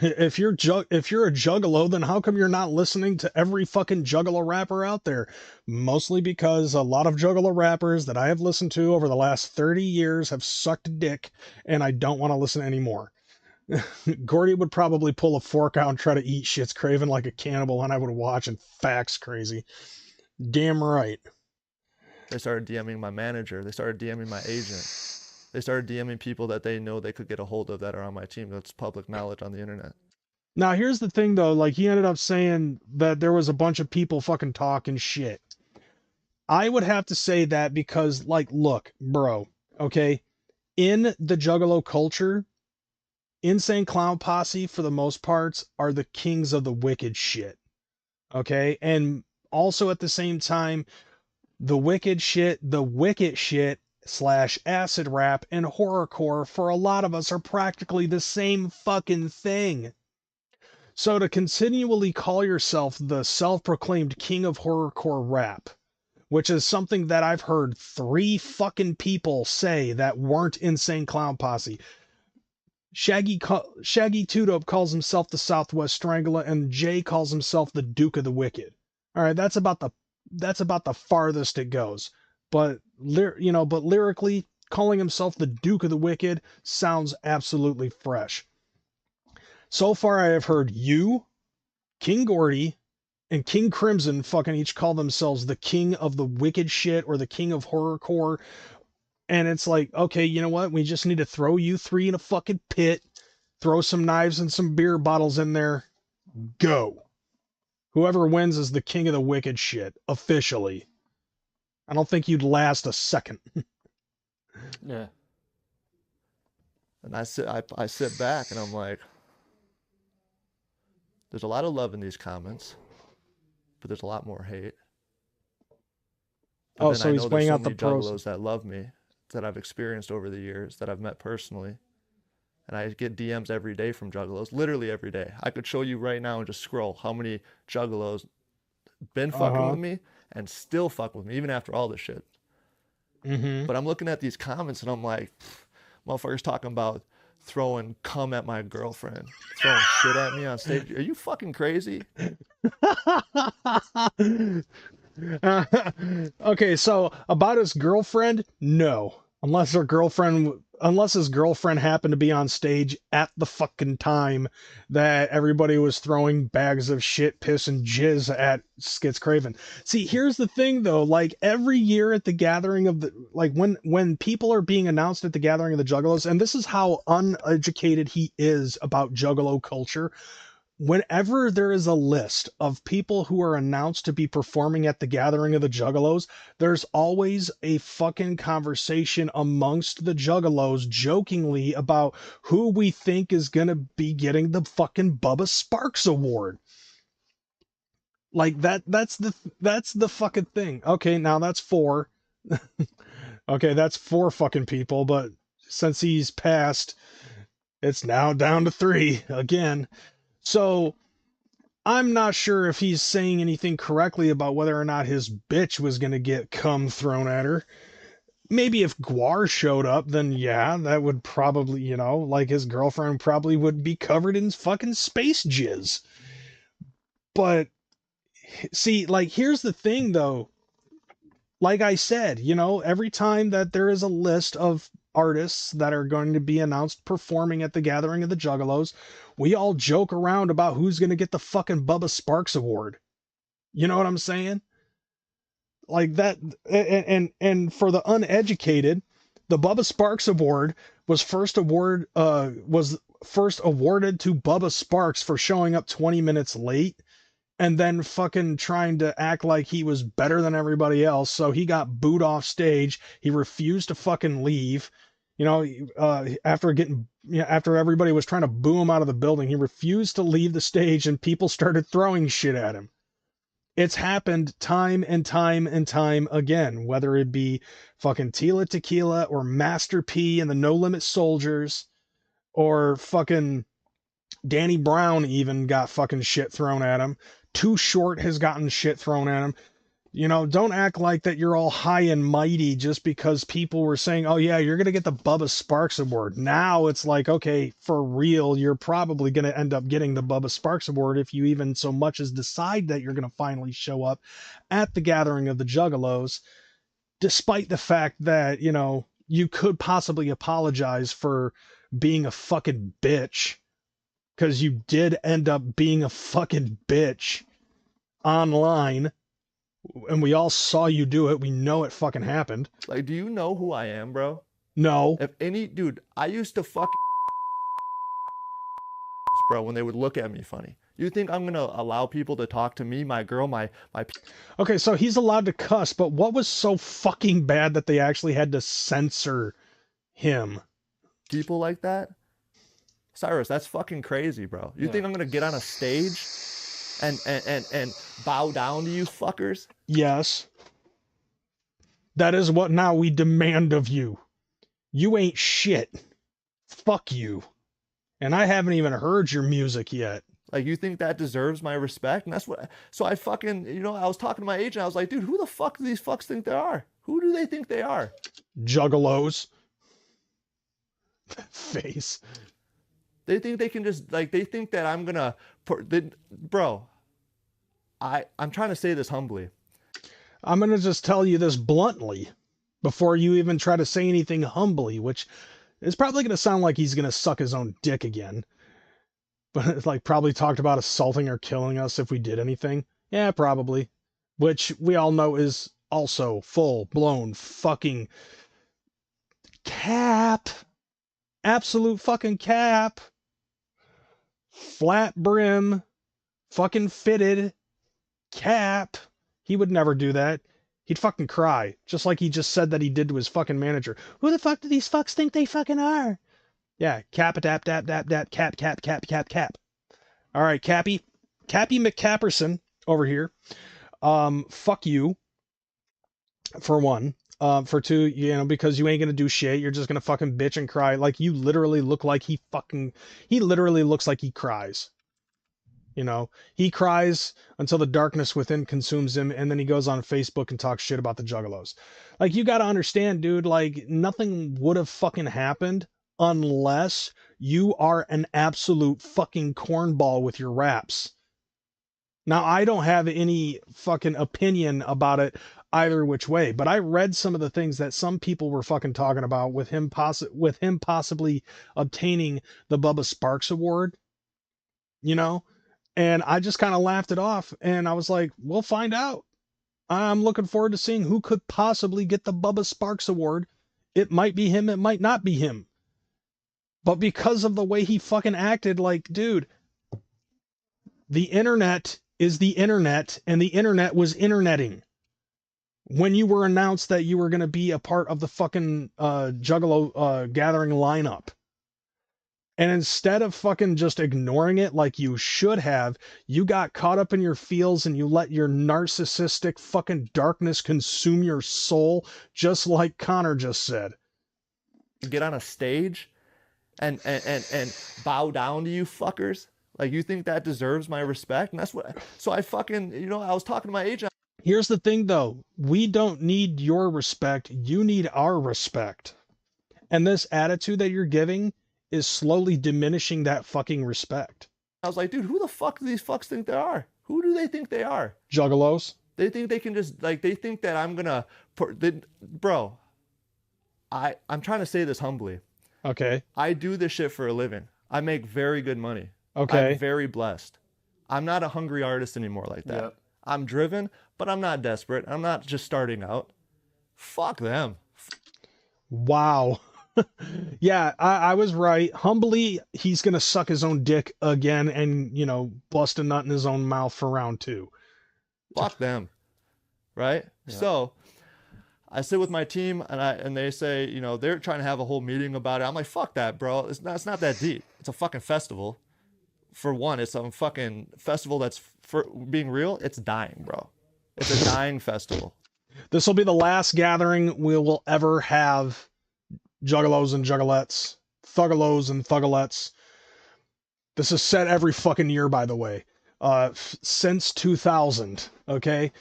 If you're a Juggalo, then how come you're not listening to every fucking Juggalo rapper out there? Mostly because a lot of Juggalo rappers that I have listened to over the last 30 years have sucked dick, and I don't want to listen anymore. Gordy would probably pull a fork out and try to eat Skitz Kraven like a cannibal, and I would watch and fax crazy. Damn right. They started DMing my manager. They started DMing my agent. They started DMing people that they know they could get a hold of that are on my team. That's public knowledge on the internet. Now, here's the thing, though. Like, he ended up saying that there was a bunch of people fucking talking shit. I would have to say that because, like, look, bro, okay? In the Juggalo culture, Insane Clown Posse, for the most parts, are the kings of the wicked shit. Okay? And also at the same time, the wicked shit / acid rap and horrorcore for a lot of us are practically the same fucking thing. So to continually call yourself the self-proclaimed king of horrorcore rap, which is something that I've heard 3 fucking people say that weren't Insane Clown Posse. Shaggy 2-Dope calls himself the Southwest Strangler, and Jay calls himself the Duke of the Wicked. All right, that's about the farthest it goes. But lyrically, calling himself the Duke of the Wicked sounds absolutely fresh. So far, I have heard you, King Gordy, and King Crimson fucking each call themselves the king of the wicked shit or the king of horrorcore. And it's like, okay, you know what? We just need to throw you 3 in a fucking pit, throw some knives and some beer bottles in there. Go. Whoever wins is the king of the wicked shit, officially. I don't think you'd last a second. Yeah. And I sit back and I'm like, there's a lot of love in these comments, but there's a lot more hate. But so he's weighing out the pros. Juggalos that love me, that I've experienced over the years, that I've met personally. And I get DMs every day from Juggalos, literally every day. I could show you right now and just scroll how many Juggalos been fucking with me and still fuck with me, even after all this shit. Mm-hmm. But I'm looking at these comments and I'm like, motherfuckers talking about throwing cum at my girlfriend, throwing shit at me on stage. Are you fucking crazy? Okay, so about his girlfriend, no. Unless his girlfriend happened to be on stage at the fucking time that everybody was throwing bags of shit, piss, and jizz at Skitz Kraven. See, here's the thing though, like every year at the gathering of when people are being announced at the gathering of the Juggalos, and this is how uneducated he is about Juggalo culture. Whenever there is a list of people who are announced to be performing at the gathering of the Juggalos, there's always a fucking conversation amongst the Juggalos jokingly about who we think is gonna be getting the fucking Bubba Sparks award. Like that's the fucking thing. Okay, now that's 4. Okay, that's 4 fucking people, but since he's passed, it's now down to 3 again. So, I'm not sure if he's saying anything correctly about whether or not his bitch was going to get cum thrown at her. Maybe if Guar showed up, then yeah, that would probably, like his girlfriend probably would be covered in fucking space jizz. But, see, like, here's the thing, though. Like I said, every time that there is a list of artists that are going to be announced performing at the gathering of the Juggalos, we all joke around about who's going to get the fucking Bubba Sparks Award. You know what I'm saying? Like that, and for the uneducated, the Bubba Sparks Award was first awarded to Bubba Sparks for showing up 20 minutes late and then fucking trying to act like he was better than everybody else. So he got booed off stage. He refused to fucking leave. You know, after everybody was trying to boo him out of the building, he refused to leave the stage and people started throwing shit at him. It's happened time and time and time again, whether it be fucking Tila Tequila or Master P and the No Limit Soldiers, or fucking Danny Brown even got fucking shit thrown at him. Too Short has gotten shit thrown at him. You know, don't act like that you're all high and mighty just because people were saying, oh yeah, you're going to get the Bubba Sparks Award. Now it's like, okay, for real, you're probably going to end up getting the Bubba Sparks Award if you even so much as decide that you're going to finally show up at the gathering of the Juggalos, despite the fact that, you know, you could possibly apologize for being a fucking bitch, because you did end up being a fucking bitch online. And we all saw you do it. We know it fucking happened. Like, do you know who I am, bro? No. If any dude, I used to fucking bro when they would look at me funny. You think I'm gonna allow people to talk to me, my girl, my Okay, so he's allowed to cuss, but what was so fucking bad that they actually had to censor him? People like that? Cyrus, that's fucking crazy, bro. You think I'm gonna get on a stage and bow down to you fuckers? Yes. That is what now we demand of you. You ain't shit. Fuck you. And I haven't even heard your music yet. Like, you think that deserves my respect? And that's what, so I fucking, you know, I was talking to my agent, I was like, dude, who the fuck do these fucks think they are? Who do they think they are? Juggalos. Face. They think they can just, like, they think that I'm gonna, bro, I'm trying to say this humbly. I'm gonna just tell you this bluntly before you even try to say anything humbly, which is probably gonna sound like he's gonna suck his own dick again. But it's like probably talked about assaulting or killing us if we did anything. Yeah, probably. Which we all know is also full-blown fucking cap. Absolute fucking cap. Flat brim. Fucking fitted. Cap. He would never do that. He'd fucking cry. Just like he just said that he did to his fucking manager. Who the fuck do these fucks think they fucking are? Yeah, cap-a-dap, dap, dap, dap, cap, cap, cap, cap, cap. All right, Cappy McCapperson over here. Fuck you, for one. For two, you know, because you ain't gonna do shit. You're just gonna fucking bitch and cry. Like, you literally look like he literally looks like he cries. You know, he cries until the darkness within consumes him, and then he goes on Facebook and talks shit about the Juggalos. Like, you gotta understand, dude, like, nothing would have fucking happened unless you are an absolute fucking cornball with your raps. Now, I don't have any fucking opinion about it either which way, but I read some of the things that some people were fucking talking about with him possibly obtaining the Bubba Sparks Award, you know? And I just kind of laughed it off, and I was like, we'll find out. I'm looking forward to seeing who could possibly get the Bubba Sparks Award. It might be him, it might not be him. But because of the way he fucking acted, like, dude, the internet is the internet, and the internet was interneting when you were announced that you were going to be a part of the fucking Juggalo gathering lineup. And instead of fucking just ignoring it like you should have, you got caught up in your feels and you let your narcissistic fucking darkness consume your soul, just like Connor just said. Get on a stage and bow down to you fuckers? Like, you think that deserves my respect? And that's what, so I fucking, you know, I was talking to my agent. Here's the thing though, we don't need your respect, you need our respect. And this attitude that you're giving is slowly diminishing that fucking respect. I was like, dude, who the fuck do these fucks think they are? Who do they think they are? Juggalos. They think they can just, like, they think that I'm gonna, bro, I'm trying to say this humbly. Okay. I do this shit for a living. I make very good money. Okay. I'm very blessed. I'm not a hungry artist anymore like that. Yep. I'm driven, but I'm not desperate. I'm not just starting out. Fuck them. Wow. Yeah, I was right. Humbly, he's gonna suck his own dick again and, you know, bust a nut in his own mouth for round 2. Fuck them. Right? Yeah. So I sit with my team and they say, you know, they're trying to have a whole meeting about it. I'm like, fuck that, bro. It's not that deep. It's a fucking festival. For one, it's a fucking festival that's, for being real, it's dying, bro. It's a dying festival. This will be the last gathering we will ever have Juggalos and Juggalettes, Thuggalos and Thuggalettes. This is set every fucking year, by the way. Since 2000, okay?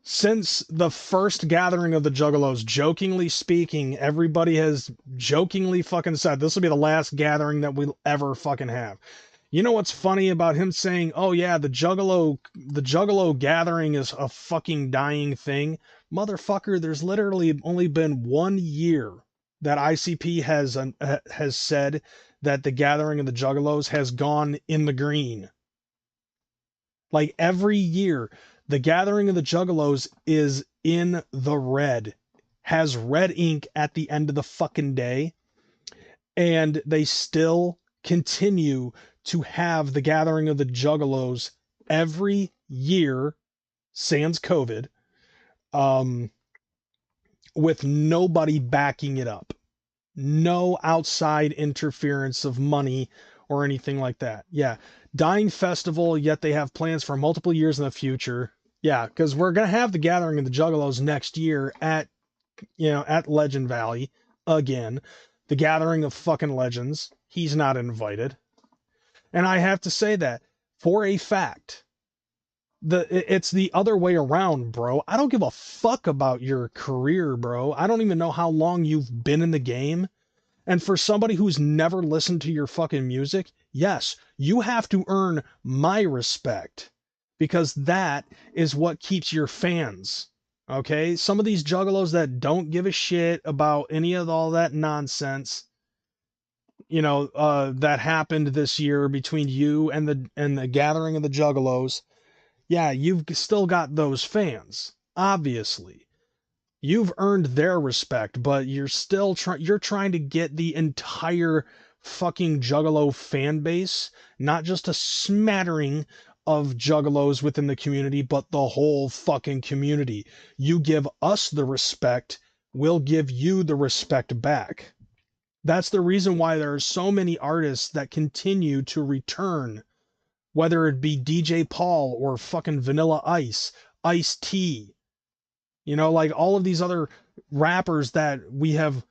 Since the first gathering of the Juggalos, jokingly speaking, everybody has jokingly fucking said this will be the last gathering that we'll ever fucking have. You know what's funny about him saying, oh yeah, the Juggalo gathering is a fucking dying thing? Motherfucker, there's literally only been 1 year that ICP has said that the gathering of the Juggalos has gone in the green. Like every year, the gathering of the Juggalos is in the red, has red ink at the end of the fucking day, and they still continue to have the gathering of the Juggalos every year, sans COVID, with nobody backing it up. No outside interference of money or anything like that. Yeah, dying festival, yet they have plans for multiple years in the future. Yeah, because we're going to have the gathering of the Juggalos next year at Legend Valley again. The gathering of fucking legends. He's not invited. And I have to say that for a fact. It's the other way around, bro. I don't give a fuck about your career, bro. I don't even know how long you've been in the game. And for somebody who's never listened to your fucking music, yes, you have to earn my respect. Because that is what keeps your fans. Okay? Some of these juggalos that don't give a shit about any of all that nonsense, that happened this year between you and the gathering of the juggalos. Yeah, you've still got those fans, obviously. You've earned their respect, but you're still trying to get the entire fucking Juggalo fan base, not just a smattering of Juggalos within the community, but the whole fucking community. You give us the respect, we'll give you the respect back. That's the reason why there are so many artists that continue to return, whether it be DJ Paul or fucking Vanilla Ice, Ice-T, like all of these other rappers that we have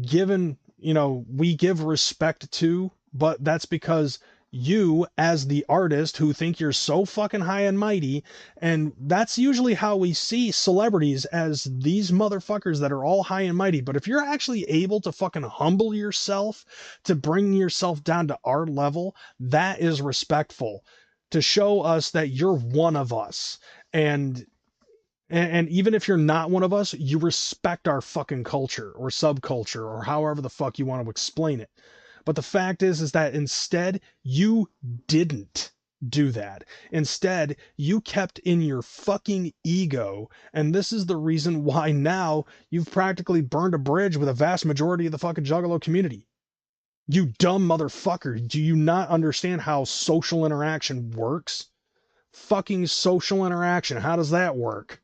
given, we give respect to, but that's because you, as the artist who think you're so fucking high and mighty, and that's usually how we see celebrities, as these motherfuckers that are all high and mighty. But if you're actually able to fucking humble yourself, to bring yourself down to our level, that is respectful, to show us that you're one of us. And even if you're not one of us, you respect our fucking culture or subculture or however the fuck you want to explain it. But the fact is that instead, you didn't do that. Instead, you kept in your fucking ego, and this is the reason why now you've practically burned a bridge with a vast majority of the fucking Juggalo community. You dumb motherfucker. Do you not understand how social interaction works? Fucking social interaction. How does that work?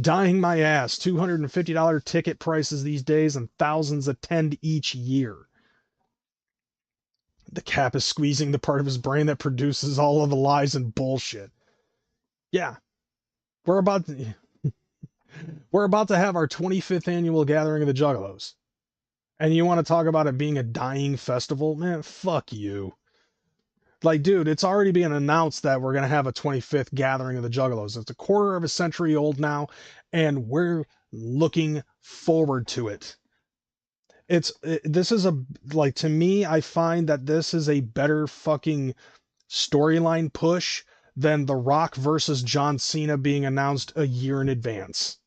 Dying my ass. $250 ticket prices these days, and thousands attend each year. The cap is squeezing the part of his brain that produces all of the lies and bullshit. Yeah. We're about to have our 25th annual gathering of the Juggalos. And you want to talk about it being a dying festival? Man, fuck you. Like, dude, it's already being announced that we're going to have a 25th gathering of the Juggalos. It's a quarter of a century old now, and we're looking forward to it. To me, I find that this is a better fucking storyline push than The Rock versus John Cena being announced a year in advance.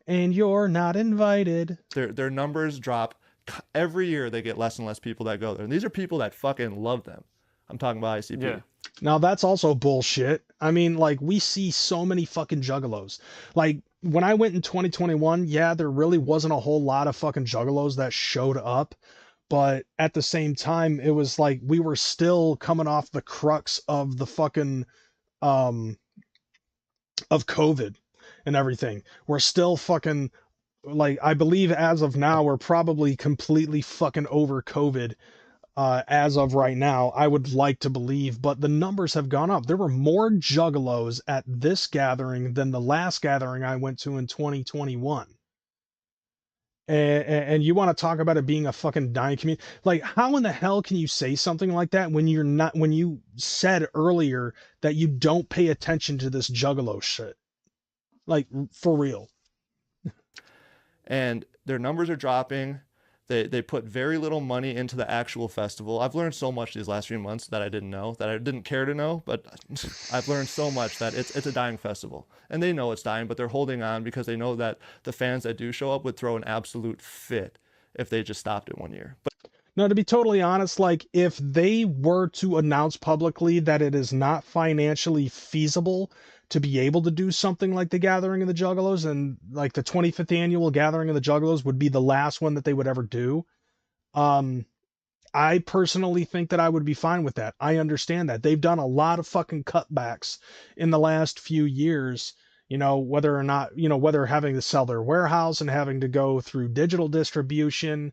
and you're not invited. Their numbers drop every year. They get less and less people that go there, and these are people that fucking love them. I'm talking about ICP. Yeah. Now that's also bullshit. I mean, like, we see so many fucking juggalos. Like, when I went in 2021, yeah, there really wasn't a whole lot of fucking juggalos that showed up. But at the same time, it was like we were still coming off the crux of the fucking of COVID and everything. We're still fucking, like, I believe as of now, we're probably completely fucking over COVID. As of right now, I would like to believe, but the numbers have gone up. There were more juggalos at this gathering than the last gathering I went to in 2021. And you want to talk about it being a fucking dying community? Like, how in the hell can you say something like that when you're not, when you said earlier that you don't pay attention to this juggalo shit? Like, for real. And their numbers are dropping. They put very little money into the actual festival. I've learned so much these last few months that I didn't know, that I didn't care to know, but I've learned so much that it's a dying festival. And they know it's dying, but they're holding on because they know that the fans that do show up would throw an absolute fit if they just stopped it one year. But no, to be totally honest, like, if they were to announce publicly that it is not financially feasible to be able to do something like the Gathering of the Juggalos, and like the 25th annual Gathering of the Juggalos would be the last one that they would ever do, I personally think that I would be fine with that. I understand that. They've done a lot of fucking cutbacks in the last few years, you know, whether or not, you know, whether having to sell their warehouse and having to go through digital distribution,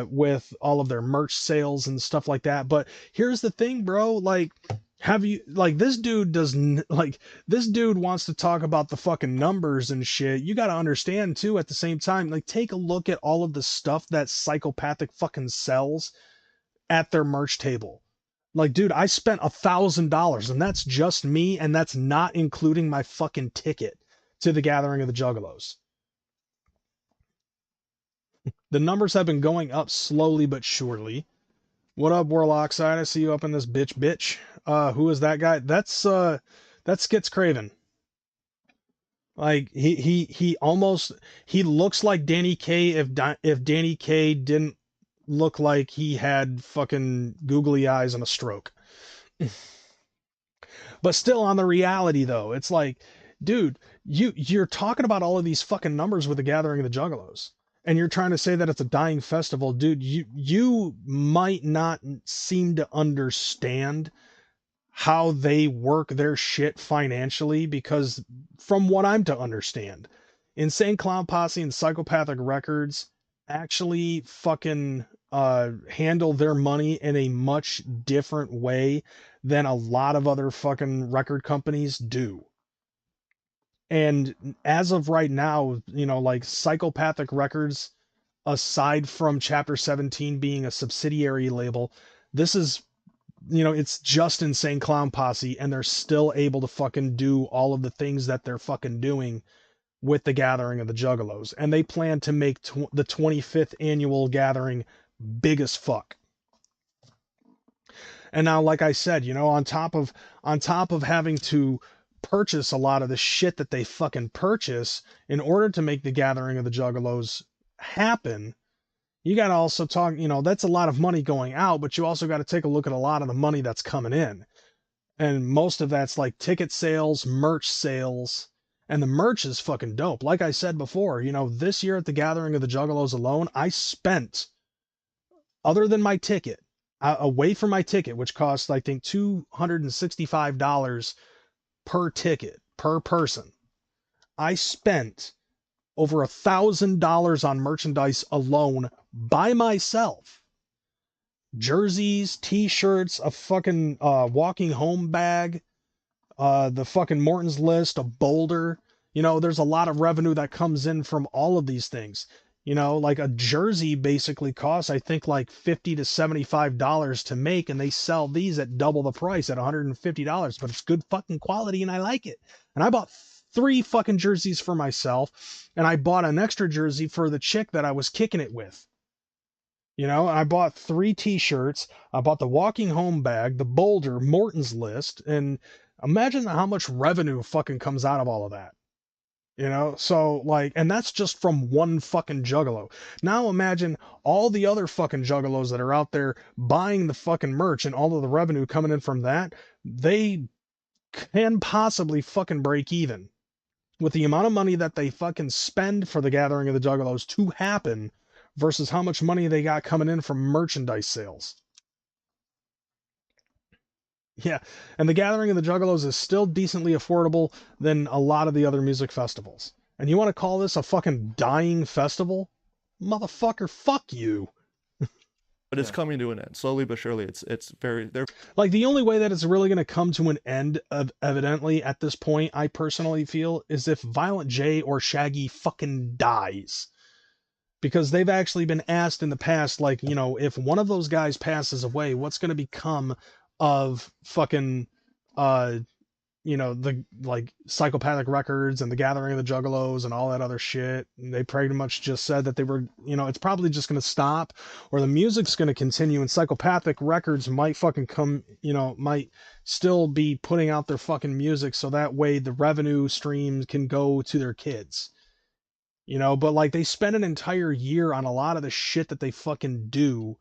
with all of their merch sales and stuff like that. But here's the thing, bro, like, have you, like, this dude wants to talk about the fucking numbers and shit. You got to understand too, at the same time, like, take a look at all of the stuff that Psychopathic fucking sells at their merch table. Like, dude, I spent $1,000 and that's just me. And that's not including my fucking ticket to the Gathering of the Juggalos. The numbers have been going up slowly but surely. What up, Warlockside? I see you up in this bitch. Who is that guy? That's Skitz Kraven. Like, he looks like Danny K if Danny K didn't look like he had fucking googly eyes and a stroke. But still, on the reality though, it's like, dude, you're talking about all of these fucking numbers with the Gathering of the Juggalos, and you're trying to say that it's a dying festival. Dude, you might not seem to understand how they work their shit financially, because from what I'm to understand, Insane Clown Posse and Psychopathic Records actually fucking handle their money in a much different way than a lot of other fucking record companies do. And as of right now, you know, like, Psychopathic Records, aside from Chapter 17 being a subsidiary label, this is, you know, it's just Insane Clown Posse, and they're still able to fucking do all of the things that they're fucking doing with the Gathering of the Juggalos. And they plan to make the 25th annual gathering big as fuck. And now, like I said, you know, on top of having to purchase a lot of the shit that they fucking purchase in order to make the Gathering of the Juggalos happen, you got to also talk, you know, that's a lot of money going out, but you also got to take a look at a lot of the money that's coming in. And most of that's like ticket sales, merch sales, and the merch is fucking dope. Like I said before, you know, this year at the Gathering of the Juggalos alone, I spent, other than my ticket, away from my ticket, which cost, I think, $265 per ticket, per person, I spent over $1,000 on merchandise alone by myself. Jerseys, t-shirts, a fucking walking home bag, the fucking Morton's List, a boulder. You know, there's a lot of revenue that comes in from all of these things. You know, like a jersey basically costs, I think, like $50 to $75 to make, and they sell these at double the price at $150, but it's good fucking quality and I like it. And I bought 3 fucking jerseys for myself, and I bought an extra jersey for the chick that I was kicking it with. You know, I bought 3 t-shirts, I bought the walking home bag, the boulder, Morton's List, and imagine how much revenue fucking comes out of all of that. You know, so like, and that's just from one fucking juggalo. Now imagine all the other fucking juggalos that are out there buying the fucking merch and all of the revenue coming in from that. They can possibly fucking break even with the amount of money that they fucking spend for the gathering of the juggalos to happen versus how much money they got coming in from merchandise sales. Yeah, and the Gathering of the Juggalos is still decently affordable than a lot of the other music festivals. And you want to call this a fucking dying festival? Motherfucker, fuck you. But it's coming to an end, slowly but surely. It's very they're Like, the only way that it's really going to come to an end, evidently, at this point, I personally feel, is if Violent J or Shaggy fucking dies. Because they've actually been asked in the past, like, you know, if one of those guys passes away, what's going to become of fucking, you know, the, like, Psychopathic Records and the Gathering of the Juggalos and all that other shit. And they pretty much just said that they were, you know, it's probably just going to stop, or the music's going to continue, and Psychopathic Records might fucking come, you know, might still be putting out their fucking music so that way the revenue streams can go to their kids. You know, but like, they spend an entire year on a lot of the shit that they fucking do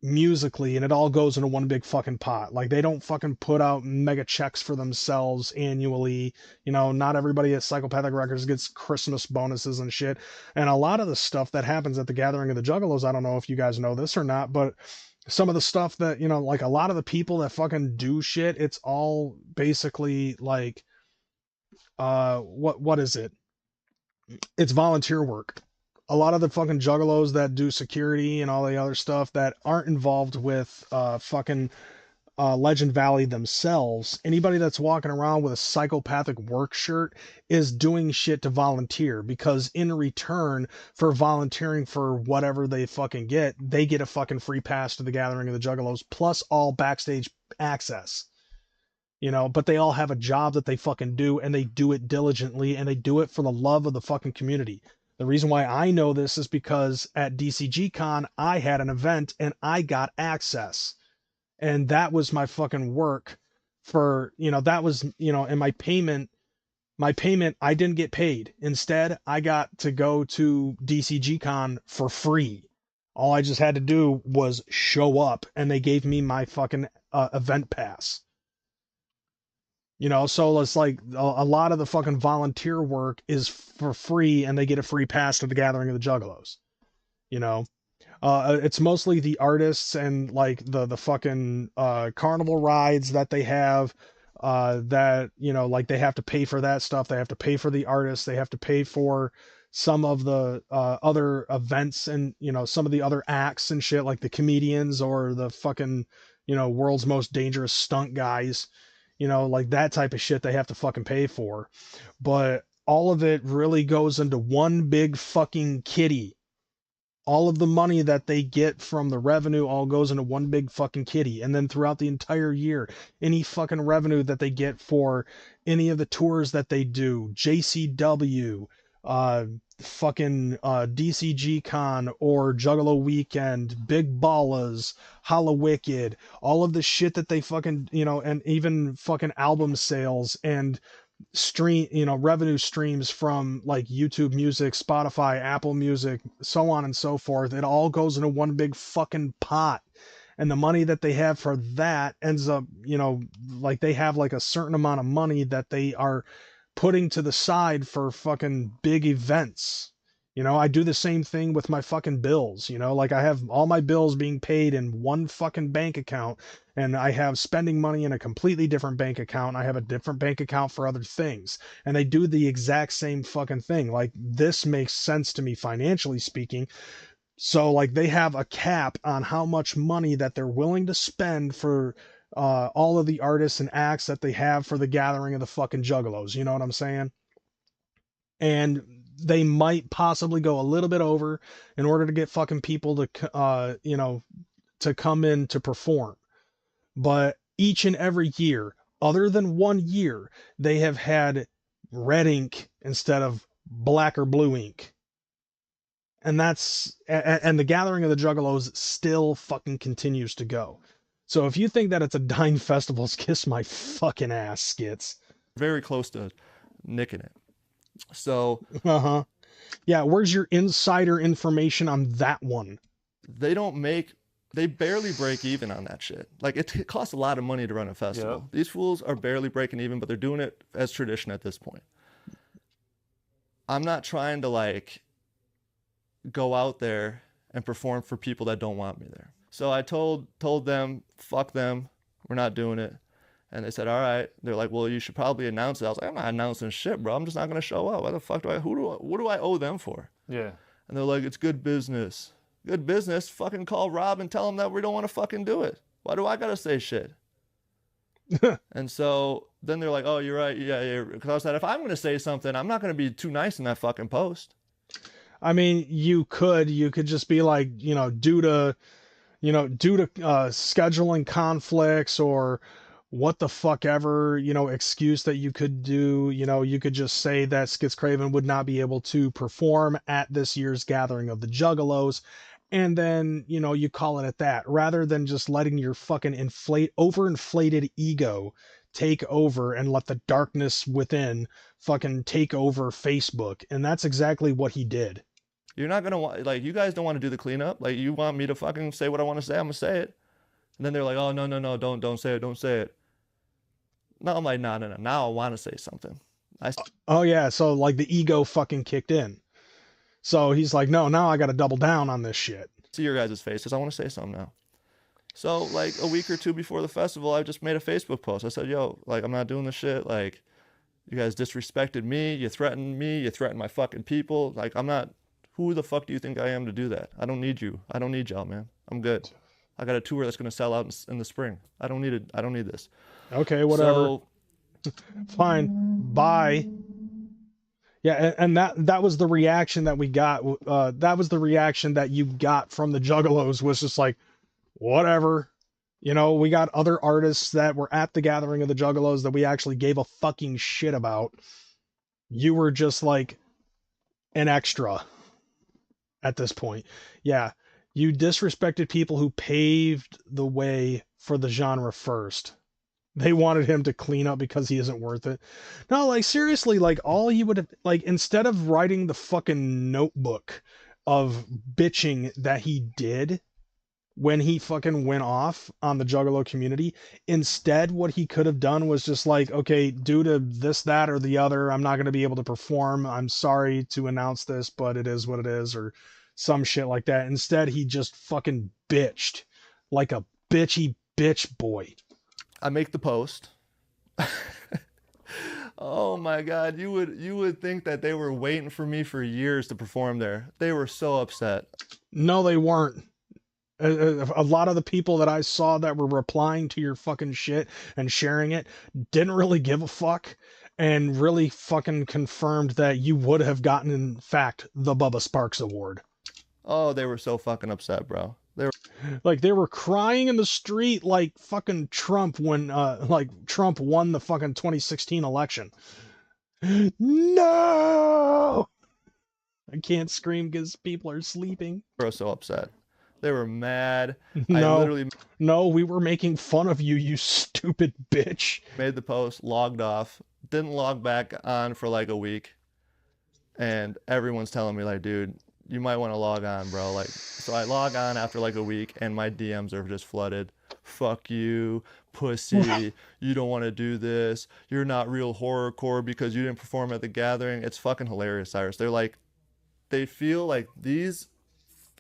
musically, and it all goes into one big fucking pot. Like, they don't fucking put out mega checks for themselves annually. You know, not everybody at Psychopathic Records gets Christmas bonuses and shit. And a lot of the stuff that happens at the Gathering of the Juggalos, I don't know if you guys know this or not, but some of the stuff that, you know, like, a lot of the people that fucking do shit, it's all basically like, what is it? It's volunteer work. A lot of the fucking juggalos that do security and all the other stuff that aren't involved with fucking Legend Valley themselves, anybody that's walking around with a Psychopathic work shirt is doing shit to volunteer, because in return for volunteering for whatever they fucking get, they get a fucking free pass to the Gathering of the Juggalos plus all backstage access. You know, but they all have a job that they fucking do, and they do it diligently, and they do it for the love of the fucking community. The reason why I know this is because at DCG Con, I had an event and I got access. And that was my fucking work for, you know, that was, you know, and my payment, I didn't get paid. Instead, I got to go to DCG Con for free. All I just had to do was show up, and they gave me my fucking event pass. You know, so it's like a lot of the fucking volunteer work is for free, and they get a free pass to the Gathering of the Juggalos. You know, it's mostly the artists and like the fucking carnival rides that they have, that, you know, like, they have to pay for that stuff. They have to pay for the artists. They have to pay for some of the other events, and, you know, some of the other acts and shit, like the comedians or the fucking, you know, world's most dangerous stunt guys. You know, like, that type of shit they have to fucking pay for. But all of it really goes into one big fucking kitty. All of the money that they get from the revenue all goes into one big fucking kitty. And then throughout the entire year, any fucking revenue that they get for any of the tours that they do, JCW, fucking DCG Con or Juggalo Weekend, Big Ballas, Hallowicked, all of the shit that they fucking, you know, and even fucking album sales and stream, you know, revenue streams from like YouTube Music, Spotify, Apple Music, so on and so forth. It all goes into one big fucking pot. And the money that they have for that ends up, you know, like, they have like a certain amount of money that they are putting to the side for fucking big events. You know, I do the same thing with my fucking bills, you know, like, I have all my bills being paid in one fucking bank account, and I have spending money in a completely different bank account. I have a different bank account for other things, and they do the exact same fucking thing. Like, this makes sense to me financially speaking. So, like, they have a cap on how much money that they're willing to spend for all of the artists and acts that they have for the Gathering of the fucking Juggalos. You know what I'm saying? And they might possibly go a little bit over in order to get fucking people to, you know, to come in to perform. But each and every year, other than one year, they have had red ink instead of black or blue ink. And the Gathering of the Juggalos still fucking continues to go. So if you think that it's a dying festival, kiss my fucking ass, Skitz. very close to nicking it. So yeah, where's your insider information on that one? They barely break even on that shit. Like, it costs a lot of money to run a festival. Yep. These fools are barely breaking even, but they're doing it as tradition at this point. I'm not trying to like go out there and perform for people that don't want me there. So I told them, fuck them, we're not doing it. And they said, all right. They're like, well, you should probably announce it. I was like, I'm not announcing shit, bro. I'm just not gonna show up. Why the fuck what do I owe them for? Yeah. And they're like, it's good business. Good business? Fucking call Rob and tell him that we don't want to fucking do it. Why do I gotta say shit? And so then they're like, oh, you're right. Yeah. Because I said, if I'm gonna say something, I'm not gonna be too nice in that fucking post. I mean, you could just be like, due to scheduling conflicts or what the fuck ever, excuse that you could do, you could just say that Skitz Kraven would not be able to perform at this year's gathering of the Juggalos, and then, you call it at that, rather than just letting your fucking overinflated ego take over and let the darkness within fucking take over Facebook. And that's exactly what he did. You're not gonna want, like, you guys don't want to do the cleanup. Like, you want me to fucking say what I want to say, I'm gonna say it. And then they're like, oh, no, don't say it. No, I'm like, no. Now I want to say something. Oh yeah, so like the ego fucking kicked in. So he's like, no, now I got to double down on this shit. See your guys' faces. I want to say something now. So like a week or two before the festival, I just made a Facebook post. I said, yo, like, I'm not doing this shit. Like, you guys disrespected me. You threatened me. You threatened my fucking people. Like, I'm not. Who the fuck do you think I am to do that? I don't need you. I don't need y'all, man. I'm good. I got a tour that's gonna sell out in the spring. I don't need it. I don't need this. Okay, whatever. So, fine. Bye. Yeah, and that was the reaction that we got. That was the reaction that you got from the Juggalos, was just like, whatever. We got other artists that were at the gathering of the Juggalos that we actually gave a fucking shit about. You were just like an extra at this point. Yeah, you disrespected people who paved the way for the genre first. They wanted him to clean up because he isn't worth it. No, like, seriously, like, all he would have, like, instead of writing the fucking notebook of bitching that he did when he fucking went off on the Juggalo community, instead what he could have done was just like, okay, due to this, that, or the other, I'm not going to be able to perform. I'm sorry to announce this, but it is what it is, or some shit like that. Instead, he just fucking bitched like a bitchy bitch boy. I make the post. Oh my God, you would think that they were waiting for me for years to perform there. They were so upset. No, they weren't. A lot of the people that I saw that were replying to your fucking shit and sharing it didn't really give a fuck, and really fucking confirmed that you would have gotten, in fact, the Bubba Sparks Award. Oh, they were so fucking upset, bro. They were crying in the street like fucking Trump when like Trump won the fucking 2016 election. No! I can't scream because people are sleeping. They were so upset. They were mad. No, we were making fun of you, you stupid bitch. Made the post, logged off, didn't log back on for like a week. And everyone's telling me, like, dude, you might want to log on, bro. Like, so I log on after like a week and my DMs are just flooded. Fuck you, pussy. You don't want to do this. You're not real horrorcore because you didn't perform at the gathering. It's fucking hilarious, Cyrus. They're like, they feel like these,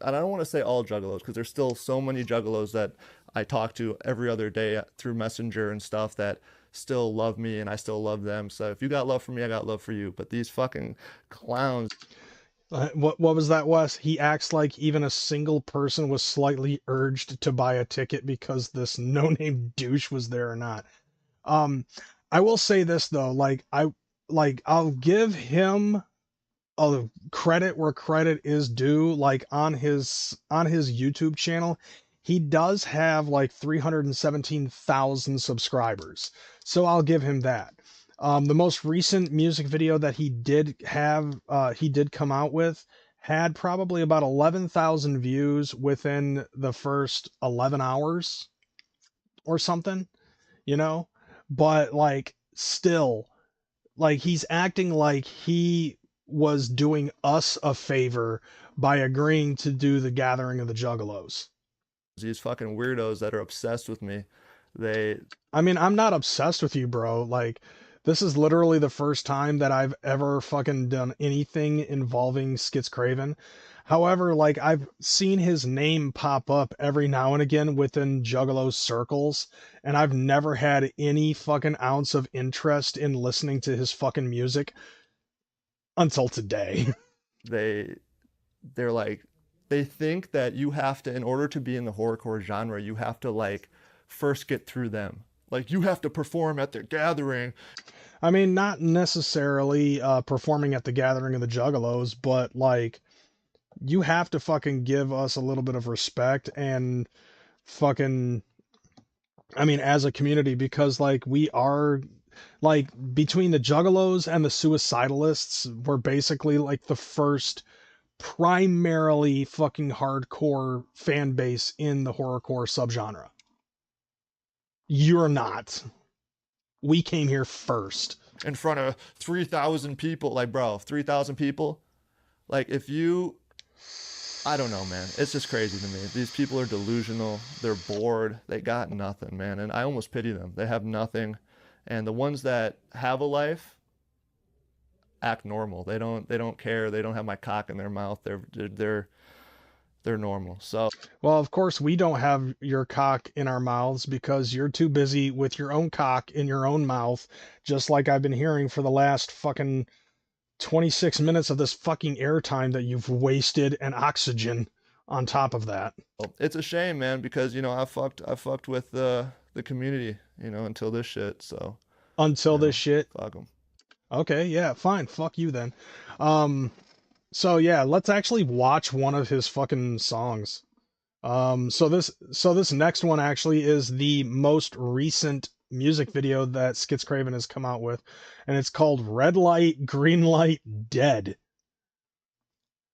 and I don't want to say all Juggalos because there's still so many Juggalos that I talk to every other day through Messenger and stuff that still love me and I still love them. So if you got love for me, I got love for you. But these fucking clowns. What was that, Wes? He acts like even a single person was slightly urged to buy a ticket because this no-name douche was there or not. I will say this though, I'll give him a credit where credit is due. Like, on his YouTube channel, he does have like 317,000 subscribers. So I'll give him that. The most recent music video that he did come out with had probably about 11,000 views within the first 11 hours or something, but like, still, like he's acting like he was doing us a favor by agreeing to do the gathering of the Juggalos. These fucking weirdos that are obsessed with me, they I mean, I'm not obsessed with you, bro. Like, this is literally the first time that I've ever fucking done anything involving Skitz Kraven. However, like, I've seen his name pop up every now and again within Juggalo circles, and I've never had any fucking ounce of interest in listening to his fucking music until today. they're like, they think that you have to, in order to be in the horrorcore genre, you have to like first get through them. Like you have to perform at the gathering. I mean, not necessarily performing at the gathering of the Juggalos, but like you have to fucking give us a little bit of respect and fucking, I mean, as a community, because like we are like between the Juggalos and the Suicidalists, we're basically like the first primarily fucking hardcore fan base in the horrorcore subgenre. You're not. We came here first. In front of 3,000 people. Like, bro, 3,000 people? Like, if you... I don't know, man. It's just crazy to me. These people are delusional. They're bored. They got nothing, man. And I almost pity them. They have nothing. And the ones that have a life act normal. They don't care. They don't have my cock in their mouth. They're normal. So, well, of course we don't have your cock in our mouths because you're too busy with your own cock in your own mouth, just like I've been hearing for the last fucking 26 minutes of this fucking airtime that you've wasted, and oxygen on top of that. It's a shame, man, because you know I fucked with the community, you know, until this shit. So until this shit, fuck them. Okay, yeah, fine. Fuck you then. So yeah, let's actually watch one of his fucking songs. So this next one actually is the most recent music video that Skitz Kraven has come out with, and it's called Red Light, Green Light, Dead.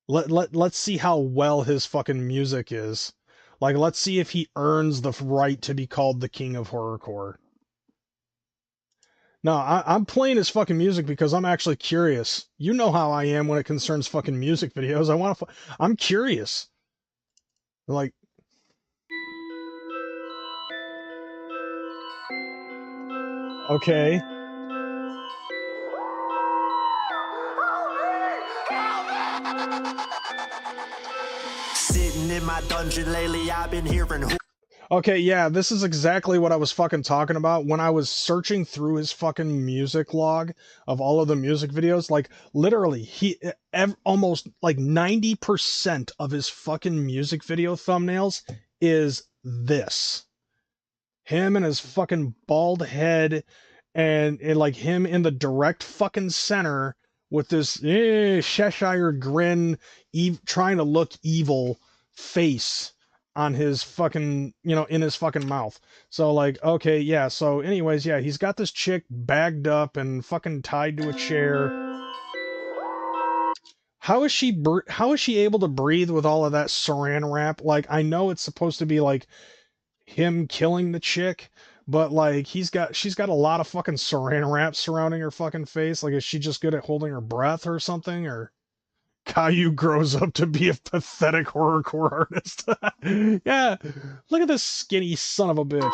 Let's see how well his fucking music is. Like, let's see if he earns the right to be called the king of horrorcore. No, I'm playing his fucking music because I'm actually curious. You know how I am when it concerns fucking music videos. I'm curious. Like, okay. Sitting in my dungeon lately, I've been hearing. Okay, yeah, this is exactly what I was fucking talking about when I was searching through his fucking music log of all of the music videos. Like, literally, almost like 90% of his fucking music video thumbnails is this. Him and his fucking bald head and like him in the direct fucking center with this Cheshire grin, trying to look evil face on his fucking, you know, in his fucking mouth. So like, okay, yeah, so anyways, yeah, he's got this chick bagged up and fucking tied to a chair. How is she able to breathe with all of that saran wrap? Like, I know it's supposed to be like him killing the chick, but like she's got a lot of fucking saran wrap surrounding her fucking face. Like, is she just good at holding her breath or something? Or Caillou grows up to be a pathetic horrorcore artist. Yeah, look at this skinny son of a bitch.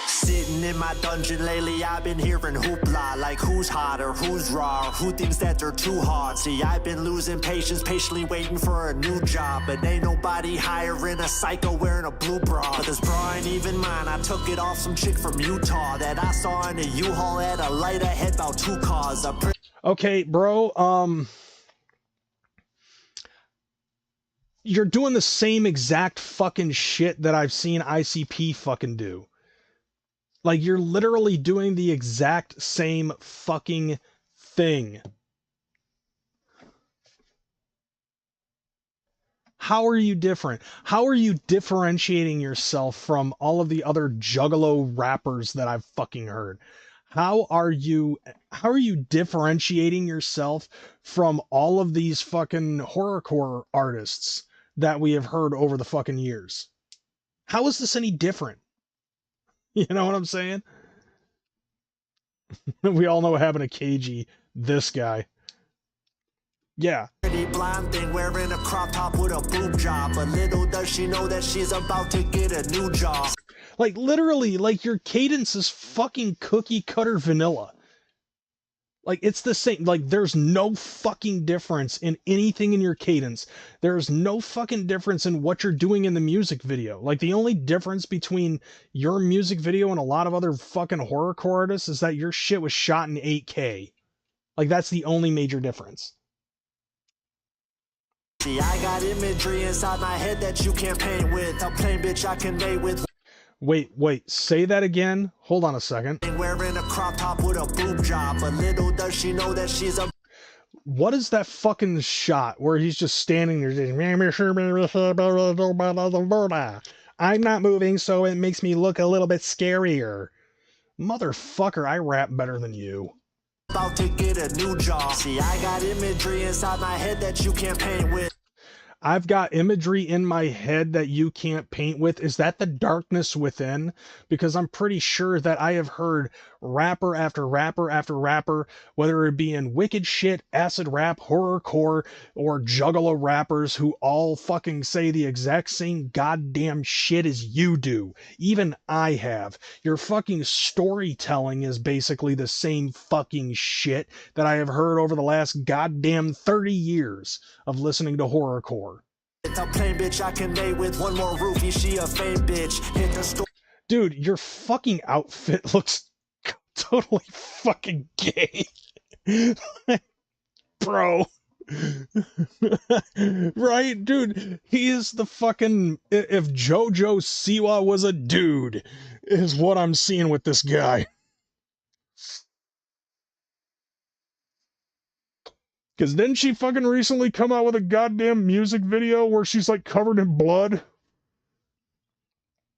Sitting in my dungeon lately, I've been hearing hoopla, like who's hotter, who's raw, who thinks that they're too hard. See, I've been losing patience, patiently waiting for a new job, but ain't nobody hiring a psycho wearing a blue bra. But this bra ain't even mine, I took it off some chick from Utah that I saw in a U-Haul at a light ahead about 2 cars. Okay, bro, you're doing the same exact fucking shit that I've seen ICP fucking do. Like, you're literally doing the exact same fucking thing. How are you different? How are you differentiating yourself from all of the other Juggalo rappers that I've fucking heard? How are you differentiating yourself from all of these fucking horrorcore artists that we have heard over the fucking years? How is this any different? You know what I'm saying? We all know what happened to KG, this guy. Yeah. Pretty blonde thing wearing a crop top with a boob job, but little does she know that she's about to get a new job. Like, literally, like, your cadence is fucking cookie cutter vanilla. Like, it's the same. Like, there's no fucking difference in anything in your cadence. There's no fucking difference in what you're doing in the music video. Like, the only difference between your music video and a lot of other fucking horrorcore artists is that your shit was shot in 8K. Like, that's the only major difference. See, I got imagery inside my head that you can't paint with. A plain bitch I can lay with. Wait, say that again? Hold on a second. Wearing a crop top with a boob job, but little does she know that she's a... What is that fucking shot where he's just standing there saying, I'm not moving, so it makes me look a little bit scarier. Motherfucker, I rap better than you. About to get a new job. See, I got imagery inside my head that you can't paint with. I've got imagery in my head that you can't paint with. Is that the darkness within? Because I'm pretty sure that I have heard rapper after rapper after rapper, whether it be in wicked shit, acid rap, horrorcore, or juggalo rappers who all fucking say the exact same goddamn shit as you do. Even I have. Your fucking storytelling is basically the same fucking shit that I have heard over the last goddamn 30 years of listening to horrorcore. It's a plain bitch I can lay with. One more roofie, she a fame bitch. Hit the store. Dude, your fucking outfit looks totally fucking gay. Bro. Right, dude? He is the fucking... If Jojo Siwa was a dude, is what I'm seeing with this guy. Because didn't she fucking recently come out with a goddamn music video where she's like covered in blood?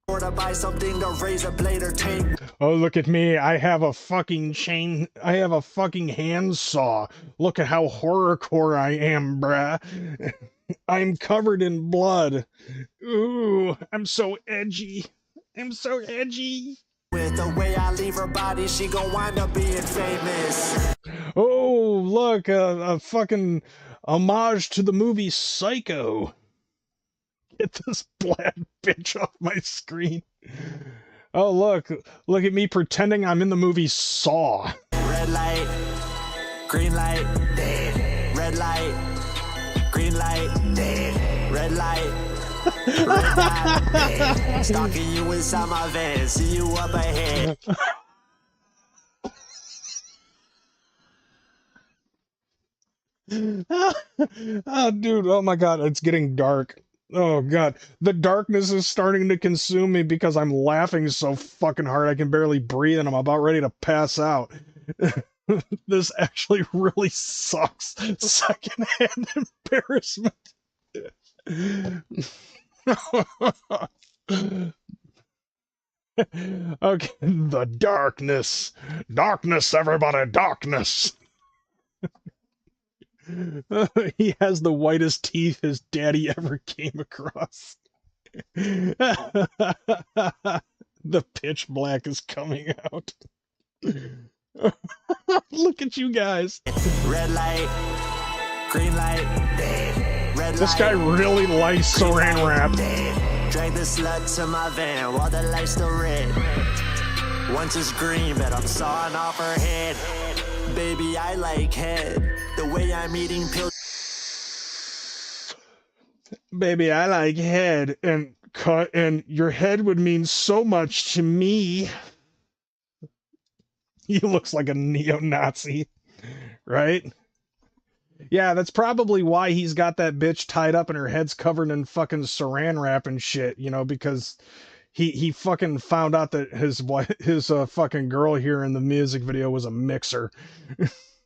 Or to buy something to raise a blade or take. Oh, look at me. I have a fucking chain. I have a fucking handsaw. Look at how horrorcore I am, bruh. I'm covered in blood. Ooh, I'm so edgy. I'm so edgy. With the way I leave her body, she gon' wind up being famous. Oh, look, a fucking homage to the movie Psycho. Get this black bitch off my screen. Oh, look at me pretending I'm in the movie Saw. Red light, green light, dead. Red light, green light, dead. Red light. Red light, dead. Stalking you inside my van, see you up ahead. Oh, dude, oh my god, it's getting dark. Oh god, the darkness is starting to consume me because I'm laughing so fucking hard I can barely breathe and I'm about ready to pass out. This actually really sucks. Secondhand embarrassment. Okay, the darkness. Darkness, everybody, darkness. He has the whitest teeth his daddy ever came across. The pitch black is coming out. Look at you guys. Red light, green light, dead. Red this guy really likes saran wrap. Drag the slut to my van while the light's still red. Once it's green, but I'm sawing off her head. Baby, I like head. The way I'm eating pills. Baby, I like head and cut, and your head would mean so much to me. He looks like a neo-Nazi, right? Yeah, that's probably why he's got that bitch tied up and her head's covered in fucking saran wrap and shit, you know, because he fucking found out that his fucking girl here in the music video was a mixer.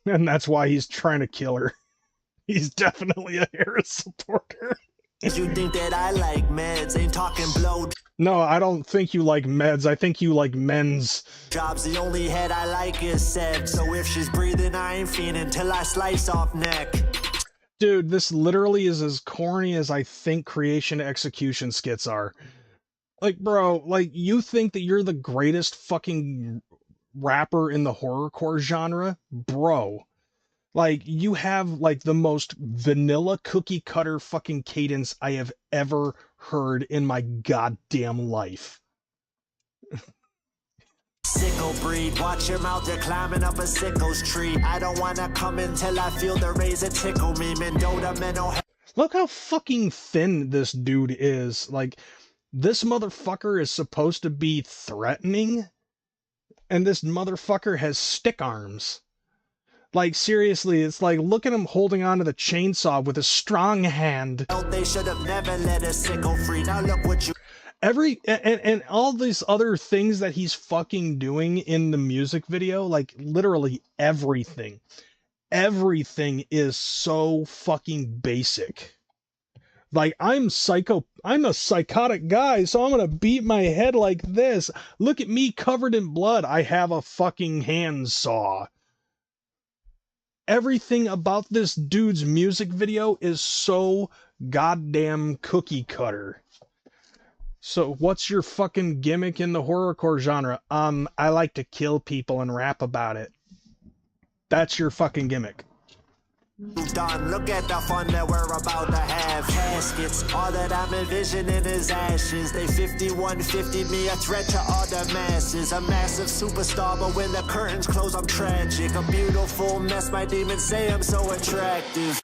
And that's why he's trying to kill her. He's definitely a Harris supporter. You think that I like meds, ain't talking blow. No, I don't think you like meds. I think you like men's. Jobs, the only head I like is sex. So if she's breathing, I ain't fiending till I slice off neck. Dude, this literally is as corny as I think creation execution skits are. Like, bro, like, you think that you're the greatest fucking rapper in the horrorcore genre? Bro. Like, you have, like, the most vanilla cookie cutter fucking cadence I have ever heard in my goddamn life. Sickle breed, watch your mouth, you're climbing up a sickle's tree. I don't wanna come until I feel the razor tickle me. Mendota, mental. Look how fucking thin this dude is. Like, this motherfucker is supposed to be threatening, and this motherfucker has stick arms. Like, seriously, it's like, look at him holding onto the chainsaw with a strong hand. They should have never let a sickle free. Now look what you. And all these other things that he's fucking doing in the music video, like, literally everything is so fucking basic. Like, I'm a psychotic guy, so I'm gonna beat my head like this. Look at me covered in blood. I have a fucking handsaw. Everything about this dude's music video is so goddamn cookie cutter. So what's your fucking gimmick in the horrorcore genre? I like to kill people and rap about it. That's your fucking gimmick. Done. Look at the fun that we're about to have. Caskets, all that I'm envisioning is ashes. They 5150 me, a threat to all the masses. A massive superstar, but when the curtains close, I'm tragic. A beautiful mess, my demons say I'm so attractive.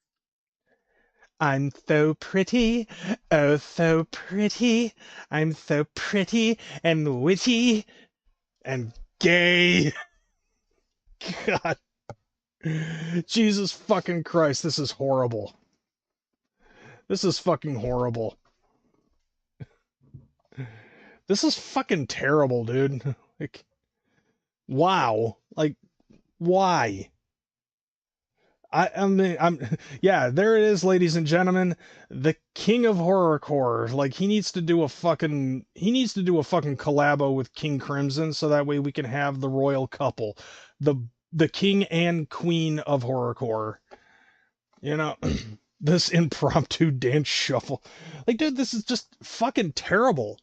I'm so pretty, oh so pretty. I'm so pretty and witty and gay. God. Jesus fucking Christ, this is horrible. This is fucking horrible. This is fucking terrible, dude. Like, wow. Like, why? I mean, yeah, there it is, ladies and gentlemen. The king of horrorcore. Like, he needs to do a fucking collabo with King Crimson, so that way we can have the royal couple. The king and queen of horrorcore. You know, this impromptu dance shuffle. Like, dude, this is just fucking terrible.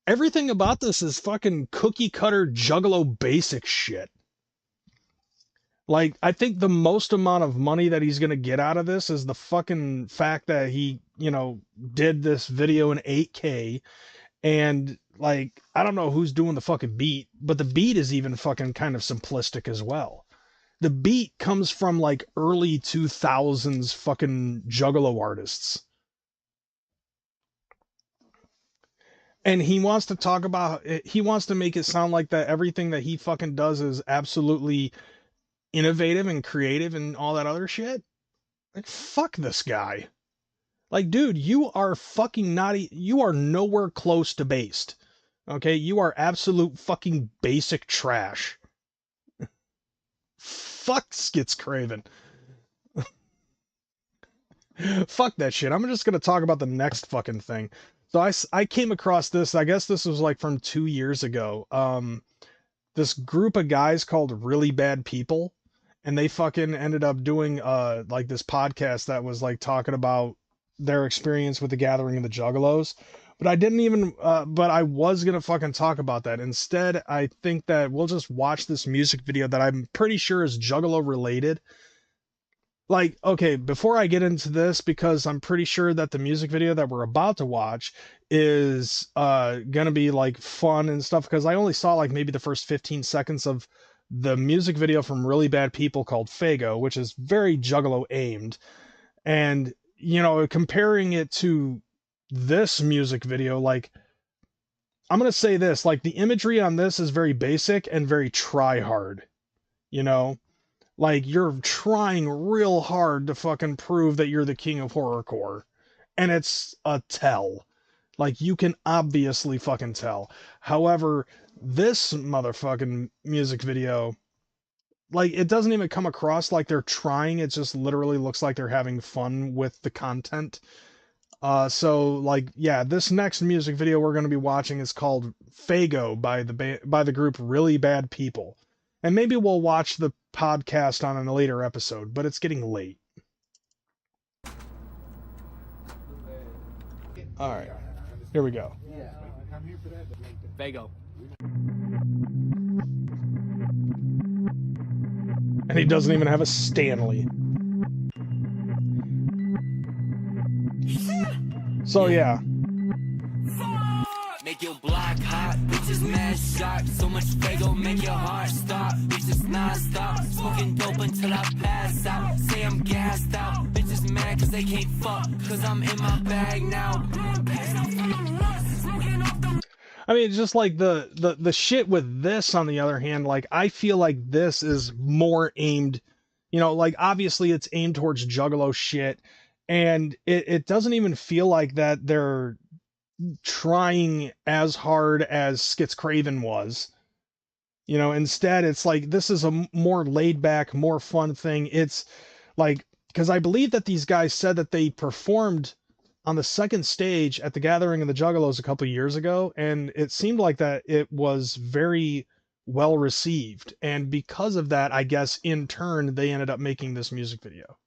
Everything about this is fucking cookie cutter Juggalo basic shit. Like, I think the most amount of money that he's gonna get out of this is the fucking fact that he, you know, did this video in 8K, and, like, I don't know who's doing the fucking beat, but the beat is even fucking kind of simplistic as well. The beat comes from, like, early 2000s fucking Juggalo artists. And he wants to talk about it, he wants to make it sound like that everything that he fucking does is absolutely innovative and creative and all that other shit. Like, fuck this guy. Like, dude, you are fucking you are nowhere close to based. Okay? You are absolute fucking basic trash. Fuck Skitz Kraven. Fuck that shit. I'm just gonna talk about the next fucking thing. So I came across this, I guess this was like from 2 years ago. This group of guys called Really Bad People, and they fucking ended up doing like this podcast that was like talking about their experience with the gathering of the Juggalos. But I didn't even but I was gonna fucking talk about that. Instead, I think that we'll just watch this music video that I'm pretty sure is Juggalo related. Like, okay, before I get into this, because I'm pretty sure that the music video that we're about to watch is gonna be like fun and stuff, because I only saw like maybe the first 15 seconds of the music video from Really Bad People called Faygo, which is very Juggalo aimed. And, you know, comparing it to this music video, like, I'm gonna say this, like, the imagery on this is very basic and very try hard, you know? Like, you're trying real hard to fucking prove that you're the king of horrorcore. And it's a tell. Like, you can obviously fucking tell. However, this motherfucking music video, like, it doesn't even come across like they're trying. It just literally looks like they're having fun with the content. So, like, yeah, this next music video we're going to be watching is called Faygo by the group Really Bad People. And maybe we'll watch the podcast on a later episode, but it's getting late. Alright, here we go. Faygo. And he doesn't even have a Stanley. So yeah. Make your block hot, bitches mad shocked. So much Faygo, make your heart stop. Bitches non-stop, smoking dope until I pass out. Say I'm gassed out, bitches mad cause they can't fuck. Cause I'm in my bag now. I mean, just like the shit with this, on the other hand, like, I feel like this is more aimed, you know, like, obviously it's aimed towards Juggalo shit, and it doesn't even feel like that they're trying as hard as Skitz Kraven was. You know, instead, it's like, this is a more laid back, more fun thing. It's like, because I believe that these guys said that they performed on the second stage at the Gathering of the Juggalos a couple of years ago, and it seemed like that it was very well received, and because of that, I guess in turn they ended up making this music video.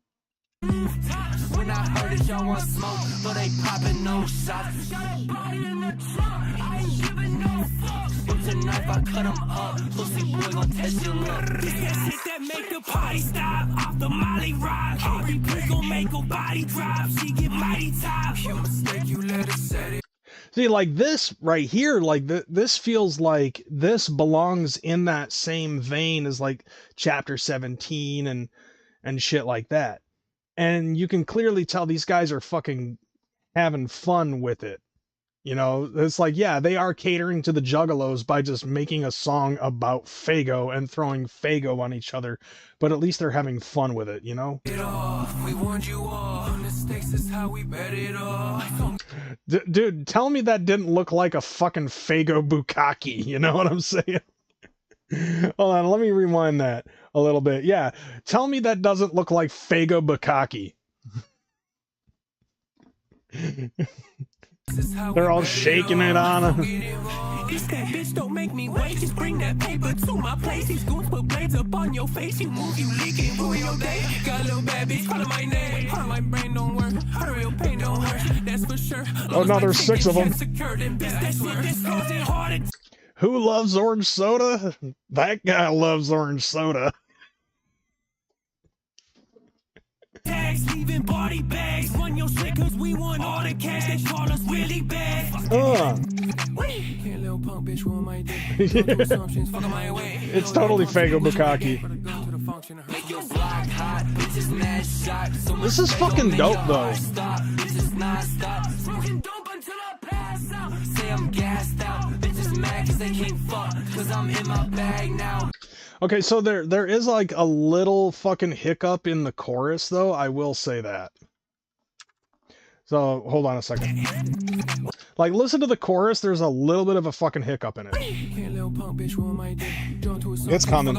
When I heard it, y'all want smoke, but they popping no shots. Got a body in the trunk, I ain't giving no fucks. With a knife, I cut him up. Pussy boy gon' test your luck. This that shit that make the party stop. Off the Molly rock. Hurry, please gon' make her body drop. She get mighty top. You mistake, you let her set it. See, like this right here, like this feels like this belongs in that same vein as like Chapter 17 and shit like that. And you can clearly tell these guys are fucking having fun with it. You know, it's like, yeah, they are catering to the Juggalos by just making a song about Faygo and throwing Faygo on each other, but at least they're having fun with it, you know? We warned you all. Mistakes is how we bet it off. Dude, tell me that didn't look like a fucking Faygo bukkake, you know what I'm saying? Hold on, let me rewind that a little bit. Yeah, tell me that doesn't look like Faygo bukkake. They're all shaking it on him. It's that bitch, don't make me wait. Just bring that paper to my place. These goons put blades up on your face. You move, you leaking, ruin your day. Got a little bad bitch calling my name. Part of my brain don't work. Heart of real pain don't hurt. That's for sure. Oh, no, there's 6 of them. Who loves orange soda? That guy loves orange soda. Tags, leaving body bags. Run your shit cause we want all the cash. They call us really bad. Can't little punk bitch ruin my day. It's totally Faygo bukkake. This is fucking dope though. Say I'm gassed out. Bitches mad cause they can't fuck. Cause I'm in my bag now. Okay, so there is like a little fucking hiccup in the chorus though, I will say that. So, hold on a second. Like, listen to the chorus, there's a little bit of a fucking hiccup in it. It's coming.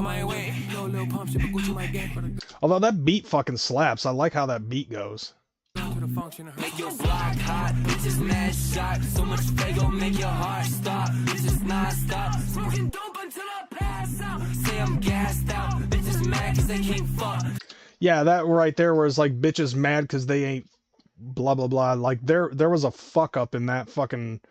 Although that beat fucking slaps, I like how that beat goes. Make your block hot, bitches mad shocked. So much Faygo, make your heart stop. Bitches non-stop, smoking dope until I pass out. Say I'm gassed out, bitches mad cause they can't fuck. Yeah, that right there was like bitches mad cause they ain't blah blah blah. Like there was a fuck up in that fucking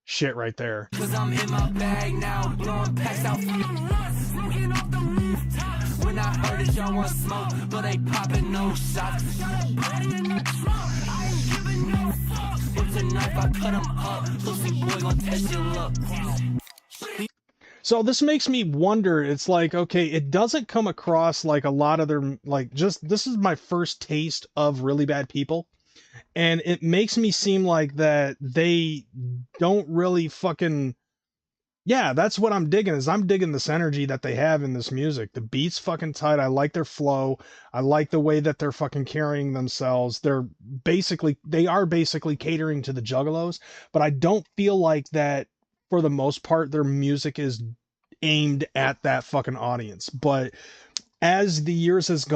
shit right there. Cause I'm in my bag now, blowing packs out from the rust, smoking off the rooftop. When I heard it, y'all want smoke, but they popping no shots. Got a body in the trunk, I ain't giving no fucks. With a knife, I cut him up. Pussy boy gon' test your luck. So this makes me wonder, it's like, okay, it doesn't come across like a lot of their, like, just, this is my first taste of Really Bad People. And it makes me seem like that they don't really fucking, yeah, that's what I'm digging, is I'm digging this energy that they have in this music. The beat's fucking tight. I like their flow. I like the way that they're fucking carrying themselves. They are basically catering to the Juggalos, but I don't feel like that, for the most part, their music is aimed at that fucking audience. But as the years have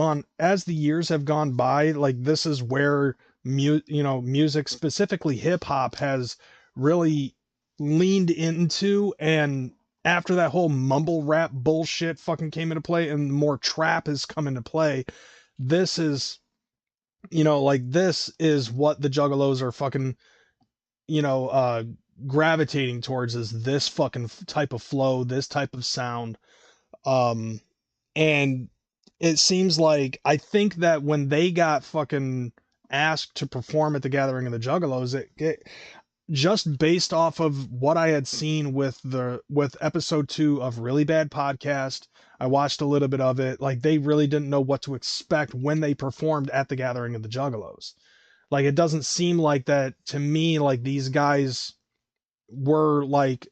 gone by, like, this is where music, specifically hip hop, has really leaned into, and after that whole mumble rap bullshit fucking came into play and more trap has come into play, this is, this is what the Juggalos are fucking, gravitating towards is this fucking type of flow, this type of sound. And it seems like, I think that when they got fucking asked to perform at the Gathering of the Juggalos, it just based off of what I had seen with episode 2 of Really Bad Podcast, I watched a little bit of it. Like, they really didn't know what to expect when they performed at the Gathering of the Juggalos. Like, it doesn't seem like that to me. Like, these guys were like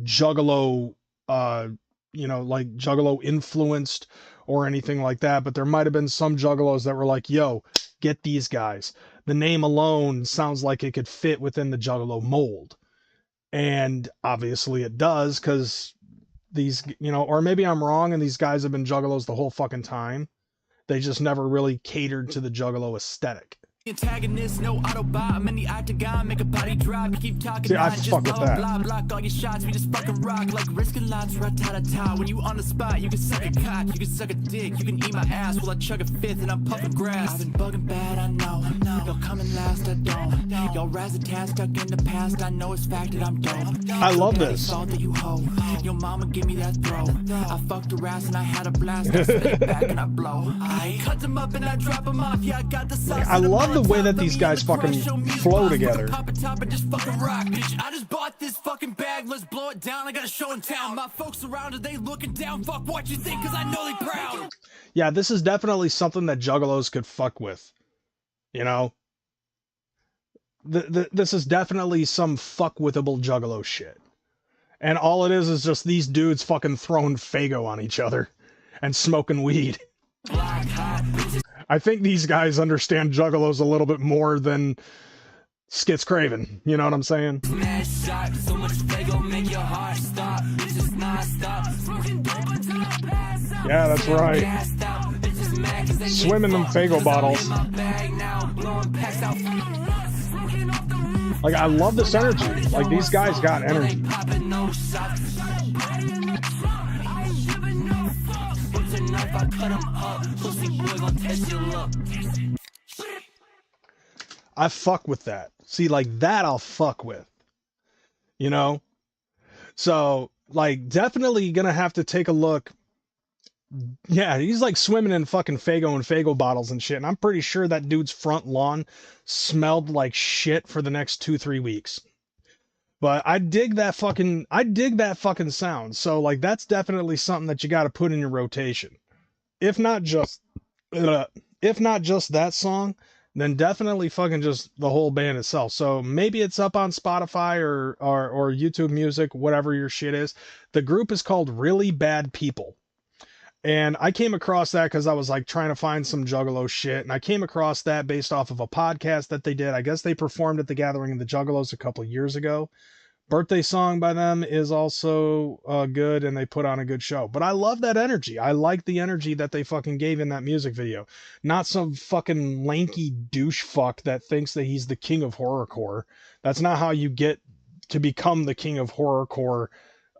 Juggalo, like Juggalo influenced or anything like that. But there might have been some Juggalos that were like, yo, get these guys. The name alone sounds like it could fit within the Juggalo mold. And obviously it does, because these, or maybe I'm wrong and these guys have been Juggalos the whole fucking time. They just never really catered to the Juggalo aesthetic. Antagonist, no Autobot, I'm in the octagon, make a body drop, you keep talking. See, I fuck with that. Blah, block all your shots, we just fucking rock, like risking lots, rat-ta-ta-ta. When you on the spot, you can suck a cock, you can suck a dick, you can eat my ass while I chug a fifth and I'm puffing grass. I've been bugging bad, I know, y'all coming last, I don't. Y'all razzle-taz stuck in the past, I know it's fact that I'm dope. I love this. That you hoe. Your mama give me that throw. I fucked her ass and I had a blast, I spit it back and I blow. I cut them up and I drop them off, yeah, I got the sauce. I love the way that these guys fucking flow together. Pop a top and just fucking rock, bitch. I just bought this fucking bag, let's blow it down. I got a show in town. My folks around it, they looking down. Fuck what you think, cause I know they proud. Yeah, this is definitely something that Juggalos could fuck with. This is definitely some fuck-withable Juggalo shit. And all it is just these dudes fucking throwing Faygo on each other and smoking weed. I think these guys understand Juggalos a little bit more than Skitz Kraven. You know what I'm saying? Yeah, that's right. Swimming in Faygo bottles. Like, I love this energy. Like, these guys got energy. I fuck with that. See, like, that I'll fuck with. So, like, definitely gonna have to take a look. Yeah, he's like swimming in fucking Faygo and Faygo bottles and shit. And I'm pretty sure that dude's front lawn smelled like shit for the next 2-3 weeks. But I dig that fucking sound. So, like, that's definitely something that you got to put in your rotation. If not just that song, then definitely fucking just the whole band itself. So maybe it's up on Spotify or YouTube Music, whatever your shit is. The group is called Really Bad People. And I came across that because I was like trying to find some Juggalo shit. And I came across that based off of a podcast that they did. I guess they performed at the Gathering of the Juggalos a couple years ago. Birthday Song by them is also good, and they put on a good show. But I love that energy. I like the energy that they fucking gave in that music video. Not some fucking lanky douche fuck that thinks that he's the king of horrorcore. That's not how you get to become the king of horrorcore.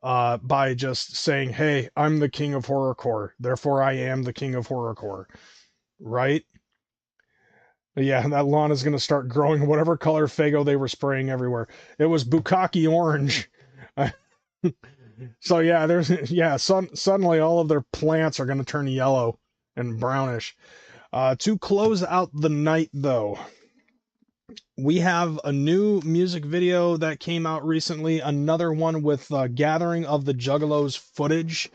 By just saying, hey, I'm the king of horrorcore, therefore I am the king of horrorcore, right? But yeah, that lawn is going to start growing whatever color Faygo they were spraying everywhere. It was bukkake orange. So yeah, suddenly all of their plants are going to turn yellow and brownish. To close out the night, though, we have a new music video that came out recently, another one with Gathering of the Juggalos footage,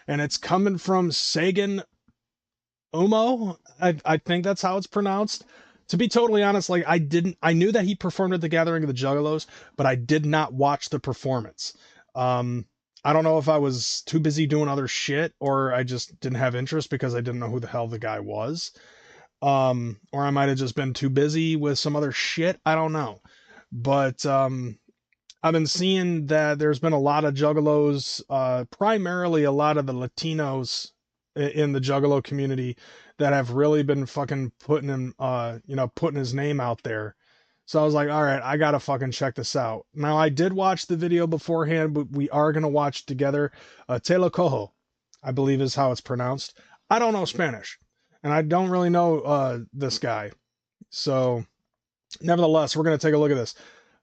and it's coming from Sagan Umo. I think that's how it's pronounced. To be totally honest, like, I knew that he performed at the Gathering of the Juggalos, but I did not watch the performance. I don't know if I was too busy doing other shit or I just didn't have interest because I didn't know who the hell the guy was. Or I might have just been too busy with some other shit. I don't know. But I've been seeing that there's been a lot of Juggalos, primarily a lot of the Latinos in the Juggalo community that have really been fucking putting him, putting his name out there. So I was like, all right, I gotta fucking check this out. Now, I did watch the video beforehand, but we are gonna watch together. Te lo cojo, I believe is how it's pronounced. I don't know Spanish, and I don't really know this guy. So, nevertheless, we're gonna take a look at this.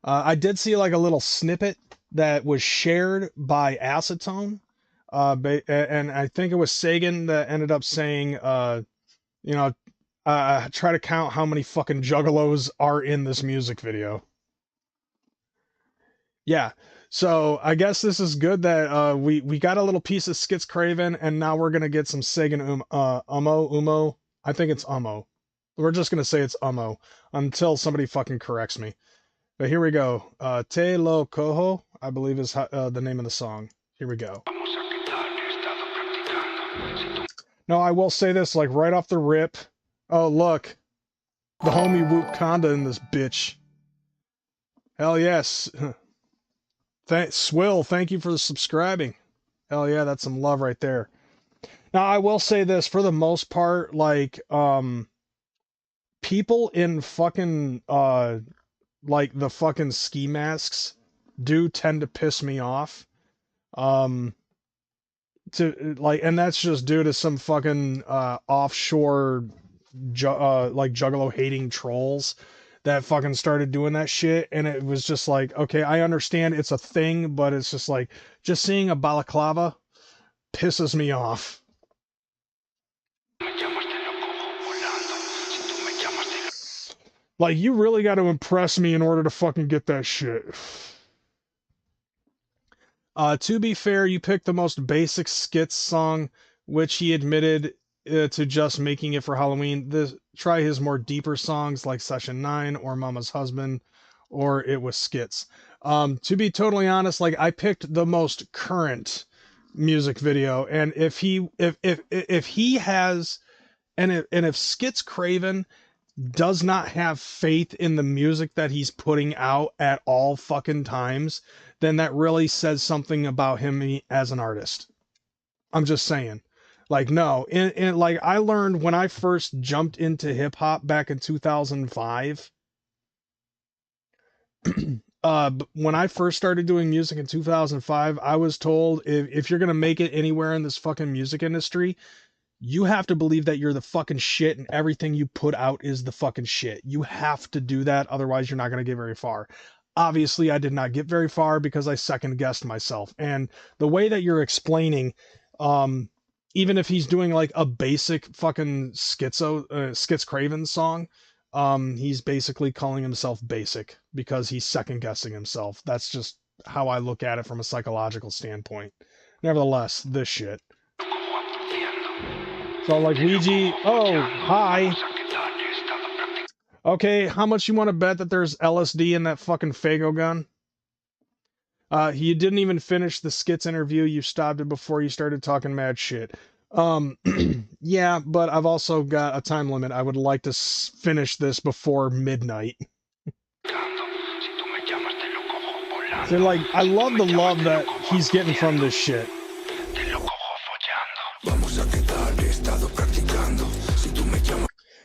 I did see like a little snippet that was shared by Acetone, and I think it was Sagan that ended up saying, you know, try to count how many fucking juggalos are in this music video. Yeah, so I guess this is good that we got a little piece of Skitz Kraven, and now we're gonna get some Sagan Ummo. I think it's Ummo. We're just gonna say it's Ummo until somebody fucking corrects me. But here we go. Te lo cojo, I believe is the name of the song. Here we go. No, I will say this, like, right off the rip. Oh, look. The homie Wakanda in this bitch. Hell yes. Swill, thank you for subscribing. Hell yeah, that's some love right there. Now, I will say this, for the most part, like, people in fucking, like, the fucking ski masks do tend to piss me off. And that's just due to some fucking, offshore, like, Juggalo hating trolls that fucking started doing that shit, and it was just like, okay, I understand it's a thing, but it's just like, just seeing a balaclava pisses me off. Like, you really got to impress me in order to fucking get that shit. To be fair, you picked the most basic Skitz song, which he admitted to just making it for Halloween. Try his more deeper songs like Session 9 or Mama's Husband, or It Was Skitz. To be totally honest, like, I picked the most current music video, and if Skitz Kraven does not have faith in the music that he's putting out at all fucking times, then that really says something about him as an artist. I'm just saying. Like, no, and like, I learned when I first jumped into hip hop back in 2005. When I first started doing music in 2005, I was told if you're gonna make it anywhere in this fucking music industry, you have to believe that you're the fucking shit and everything you put out is the fucking shit. You have to do that, otherwise you're not gonna get very far. Obviously, I did not get very far because I second guessed myself. And the way that you're explaining, even if he's doing like a basic fucking Skitz Kraven song, he's basically calling himself basic because he's second guessing himself. That's just how I look at it from a psychological standpoint. Nevertheless, this shit. So like Ouija, oh, hi. Okay, how much you want to bet that there's LSD in that fucking Faygo gun? You didn't even finish the Skitz interview. You stopped it before you started talking mad shit. Yeah, but I've also got a time limit. I would like to finish this before midnight. So, like, I love the love that he's getting from this shit.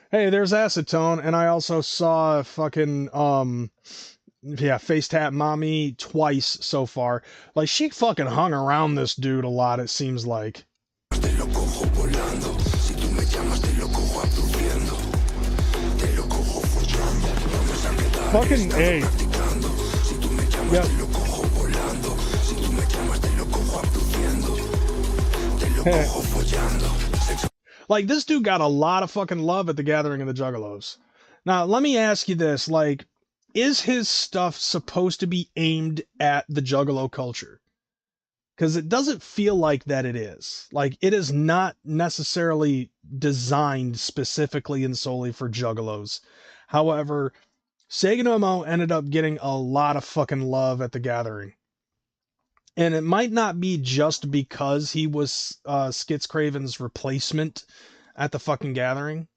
Hey, there's Acetone, and I also saw fucking, yeah, Face Tap Mommy twice so far. Like, she fucking hung around this dude a lot, it seems like. Fucking A. Yep. Like, this dude got a lot of fucking love at the Gathering of the Juggalos. Now, let me ask you this, like, is his stuff supposed to be aimed at the Juggalo culture? Because it doesn't feel like that it is. Like, it is not necessarily designed specifically and solely for Juggalos. However, Sagan UMMOWOW ended up getting a lot of fucking love at the Gathering. And it might not be just because he was Skitz Kraven's replacement at the fucking Gathering.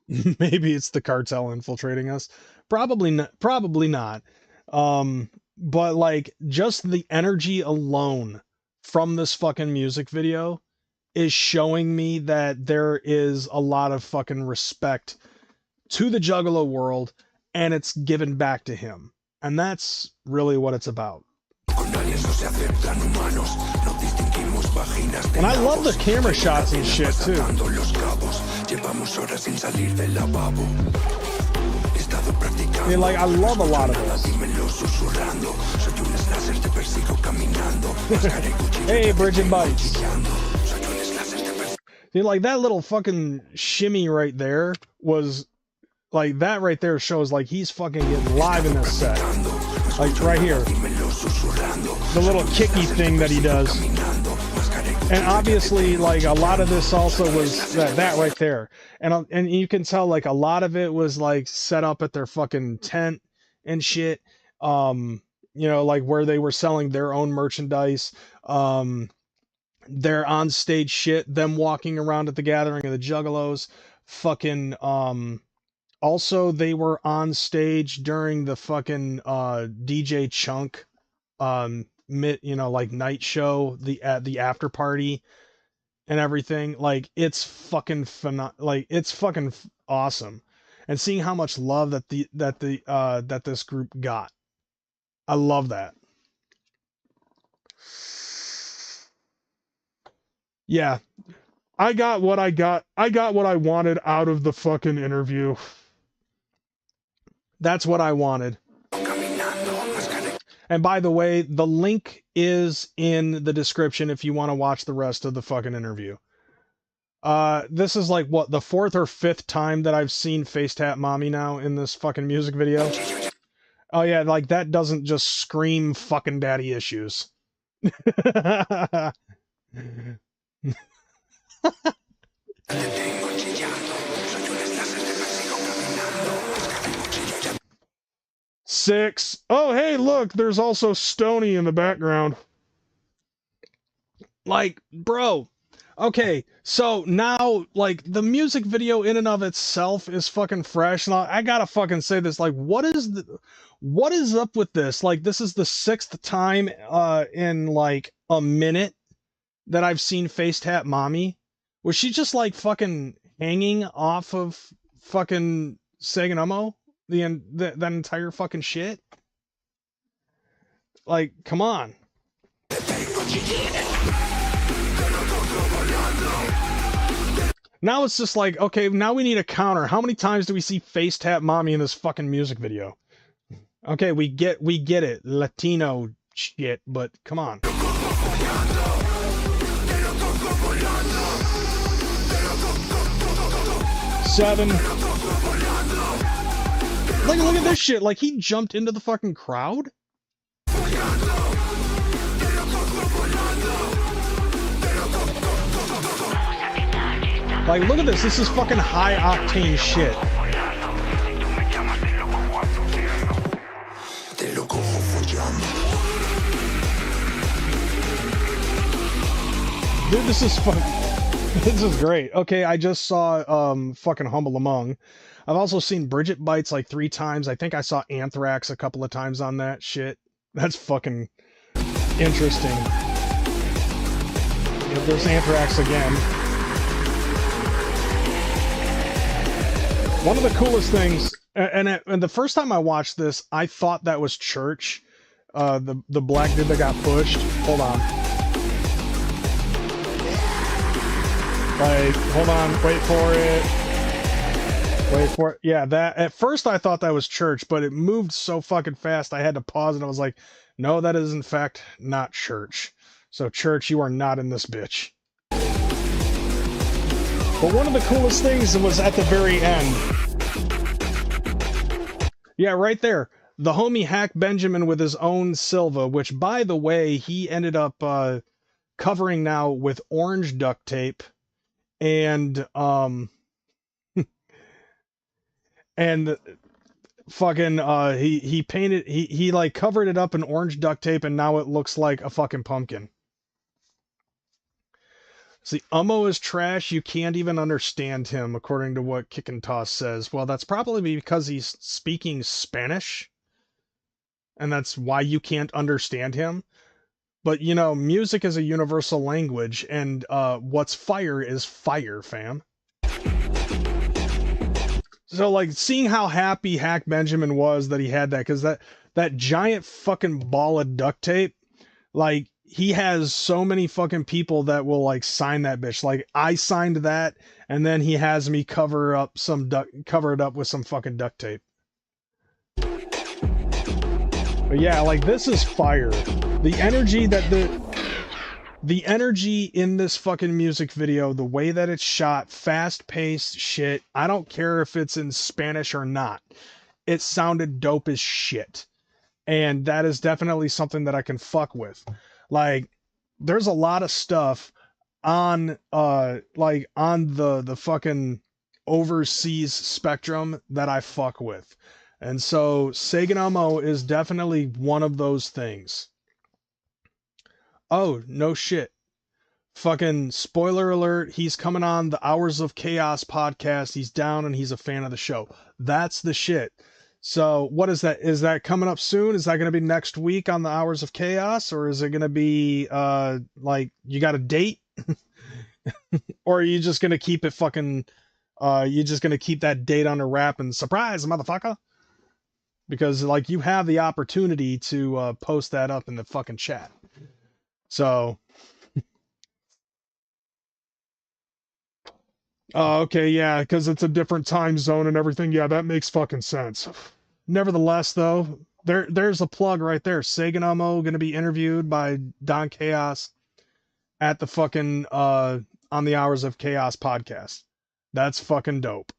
Maybe it's the cartel infiltrating us. Probably not. Probably not. But like, just the energy alone from this fucking music video is showing me that there is a lot of fucking respect to the Juggalo world, and it's given back to him. And that's really what it's about. And I love the camera shots and shit too. I mean, like, I love a lot of this. Hey, Bridget Bites. See, like, that little fucking shimmy right there was, like, that right there shows, like, he's fucking getting live in this set. Like, right here. The little kicky thing that he does. And obviously, like, a lot of this also was that right there. And you can tell, like, a lot of it was, like, set up at their fucking tent and shit. You know, like, where they were selling their own merchandise. Their on-stage shit. Them walking around at the gathering of the Juggalos. Fucking, also, they were on stage during the fucking, DJ Chunk, you know, like, night show, at the after party and everything. Like, it's fucking it's fucking awesome. And seeing how much love that this group got. I love that. Yeah. I got what I wanted out of the fucking interview. That's what I wanted. And by the way, the link is in the description if you want to watch the rest of the fucking interview. This is like, what, the 4th or 5th time that I've seen Face Tap Mommy now in this fucking music video. Oh yeah, like, that doesn't just scream fucking daddy issues. 6. Oh, hey, look, there's also Stony in the background. Like, bro. Okay, so now, like, the music video in and of itself is fucking fresh. Now, I gotta fucking say this, like, what is up with this? Like, this is the 6th time, in, like, a minute that I've seen Face Tap Mommy. Was she just, like, fucking hanging off of fucking Saganomo? That entire fucking shit? Like, come on. Now it's just like, okay, now we need a counter. How many times do we see Face Tap Mommy in this fucking music video? Okay, we get it. Latino shit, but come on. 7. Like, look at this shit. Like, he jumped into the fucking crowd? Like, look at this. This is fucking high-octane shit. Dude, this is fun. This is great. Okay, I just saw fucking Humble Among. I've also seen Bridget Bites like 3 times. I think I saw Anthrax a couple of times on that shit. That's fucking interesting. Yeah, there's Anthrax again. One of the coolest things, and the first time I watched this, I thought that was Church. The black dude that got pushed. Hold on. Like, hold on, wait for it. Wait for it. Yeah, that, at first I thought that was Church, but it moved so fucking fast I had to pause and I was like, no, that is in fact not Church. So Church, you are not in this bitch. But one of the coolest things was at the very end. Yeah, right there. The homie Hack Benjamin with his own Silva, which, by the way, he ended up covering now with orange duct tape. And and fucking he painted, he like covered it up in orange duct tape, and now it looks like a fucking pumpkin. See, Ummo is trash. You can't even understand him, according to what Kick and Toss says. Well, that's probably because he's speaking Spanish, and that's why you can't understand him. But, you know, music is a universal language, and what's fire is fire, fam. So, like, seeing how happy Hack Benjamin was that he had that, because that giant fucking ball of duct tape, like, he has so many fucking people that will, like, sign that bitch. Like, I signed that, and then he has me cover it up with some fucking duct tape. But yeah, like, this is fire. The energy that the energy in this fucking music video, the way that it's shot, fast-paced shit, I don't care if it's in Spanish or not. It sounded dope as shit. And that is definitely something that I can fuck with. Like, there's a lot of stuff on like on the fucking overseas spectrum that I fuck with. And so Saganomo is definitely one of those things. Oh, no shit. Fucking spoiler alert, he's coming on the Hours of Chaos podcast. He's down and he's a fan of the show. That's the shit. So what is that? Is that coming up soon? Is that going to be next week on the Hours of Chaos? Or is it going to be like you got a date? Or are you just going to keep it fucking you just going to keep that date under wrap and surprise, motherfucker? Because like you have the opportunity to post that up in the fucking chat. So okay, yeah, because it's a different time zone and everything. Yeah, that makes fucking sense. Nevertheless, though, there's a plug right there. Saganomo going to be interviewed by Don Chaos at the fucking on the Hours of Chaos podcast. That's fucking dope.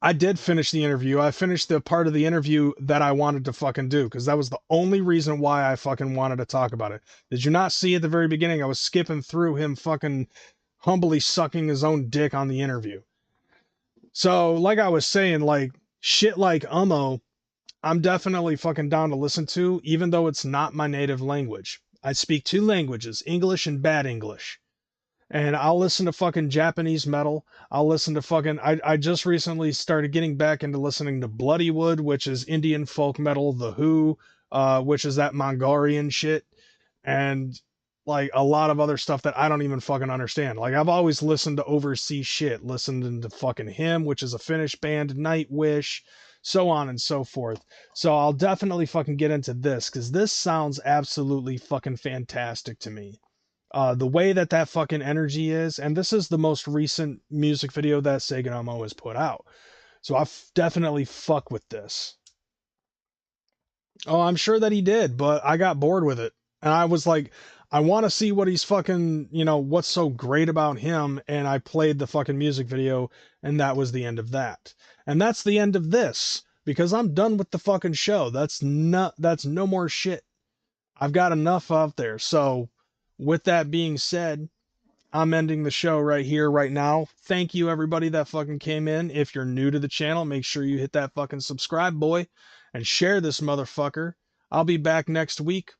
I did finish the interview. I finished the part of the interview that I wanted to fucking do, because that was the only reason why I fucking wanted to talk about it. Did you not see at the very beginning? I was skipping through him fucking humbly sucking his own dick on the interview. So, like I was saying, like, shit like I'm definitely fucking down to listen to, even though it's not my native language. I speak 2 languages, English and bad English. And I'll listen to fucking Japanese metal. I'll listen to fucking... I just recently started getting back into listening to Bloodywood, which is Indian folk metal, The Who, which is that Mongolian shit, and like a lot of other stuff that I don't even fucking understand. Like, I've always listened to overseas shit, listened to fucking Him, which is a Finnish band, Nightwish, so on and so forth. So I'll definitely fucking get into this, because this sounds absolutely fucking fantastic to me. The way that fucking energy is, and this is the most recent music video that Saganomo has put out. So I definitely fuck with this. Oh, I'm sure that he did, but I got bored with it. And I was like, I want to see what he's fucking, you know, what's so great about him. And I played the fucking music video, and that was the end of that. And that's the end of this, because I'm done with the fucking show. That's no more shit. I've got enough out there. So with that being said, I'm ending the show right here, right now. Thank you, everybody that fucking came in. If you're new to the channel, make sure you hit that fucking subscribe, boy, and share this motherfucker. I'll be back next week.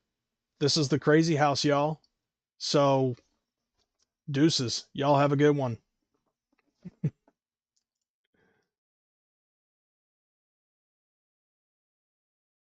This is the Crazy House, y'all. So, deuces. Y'all have a good one.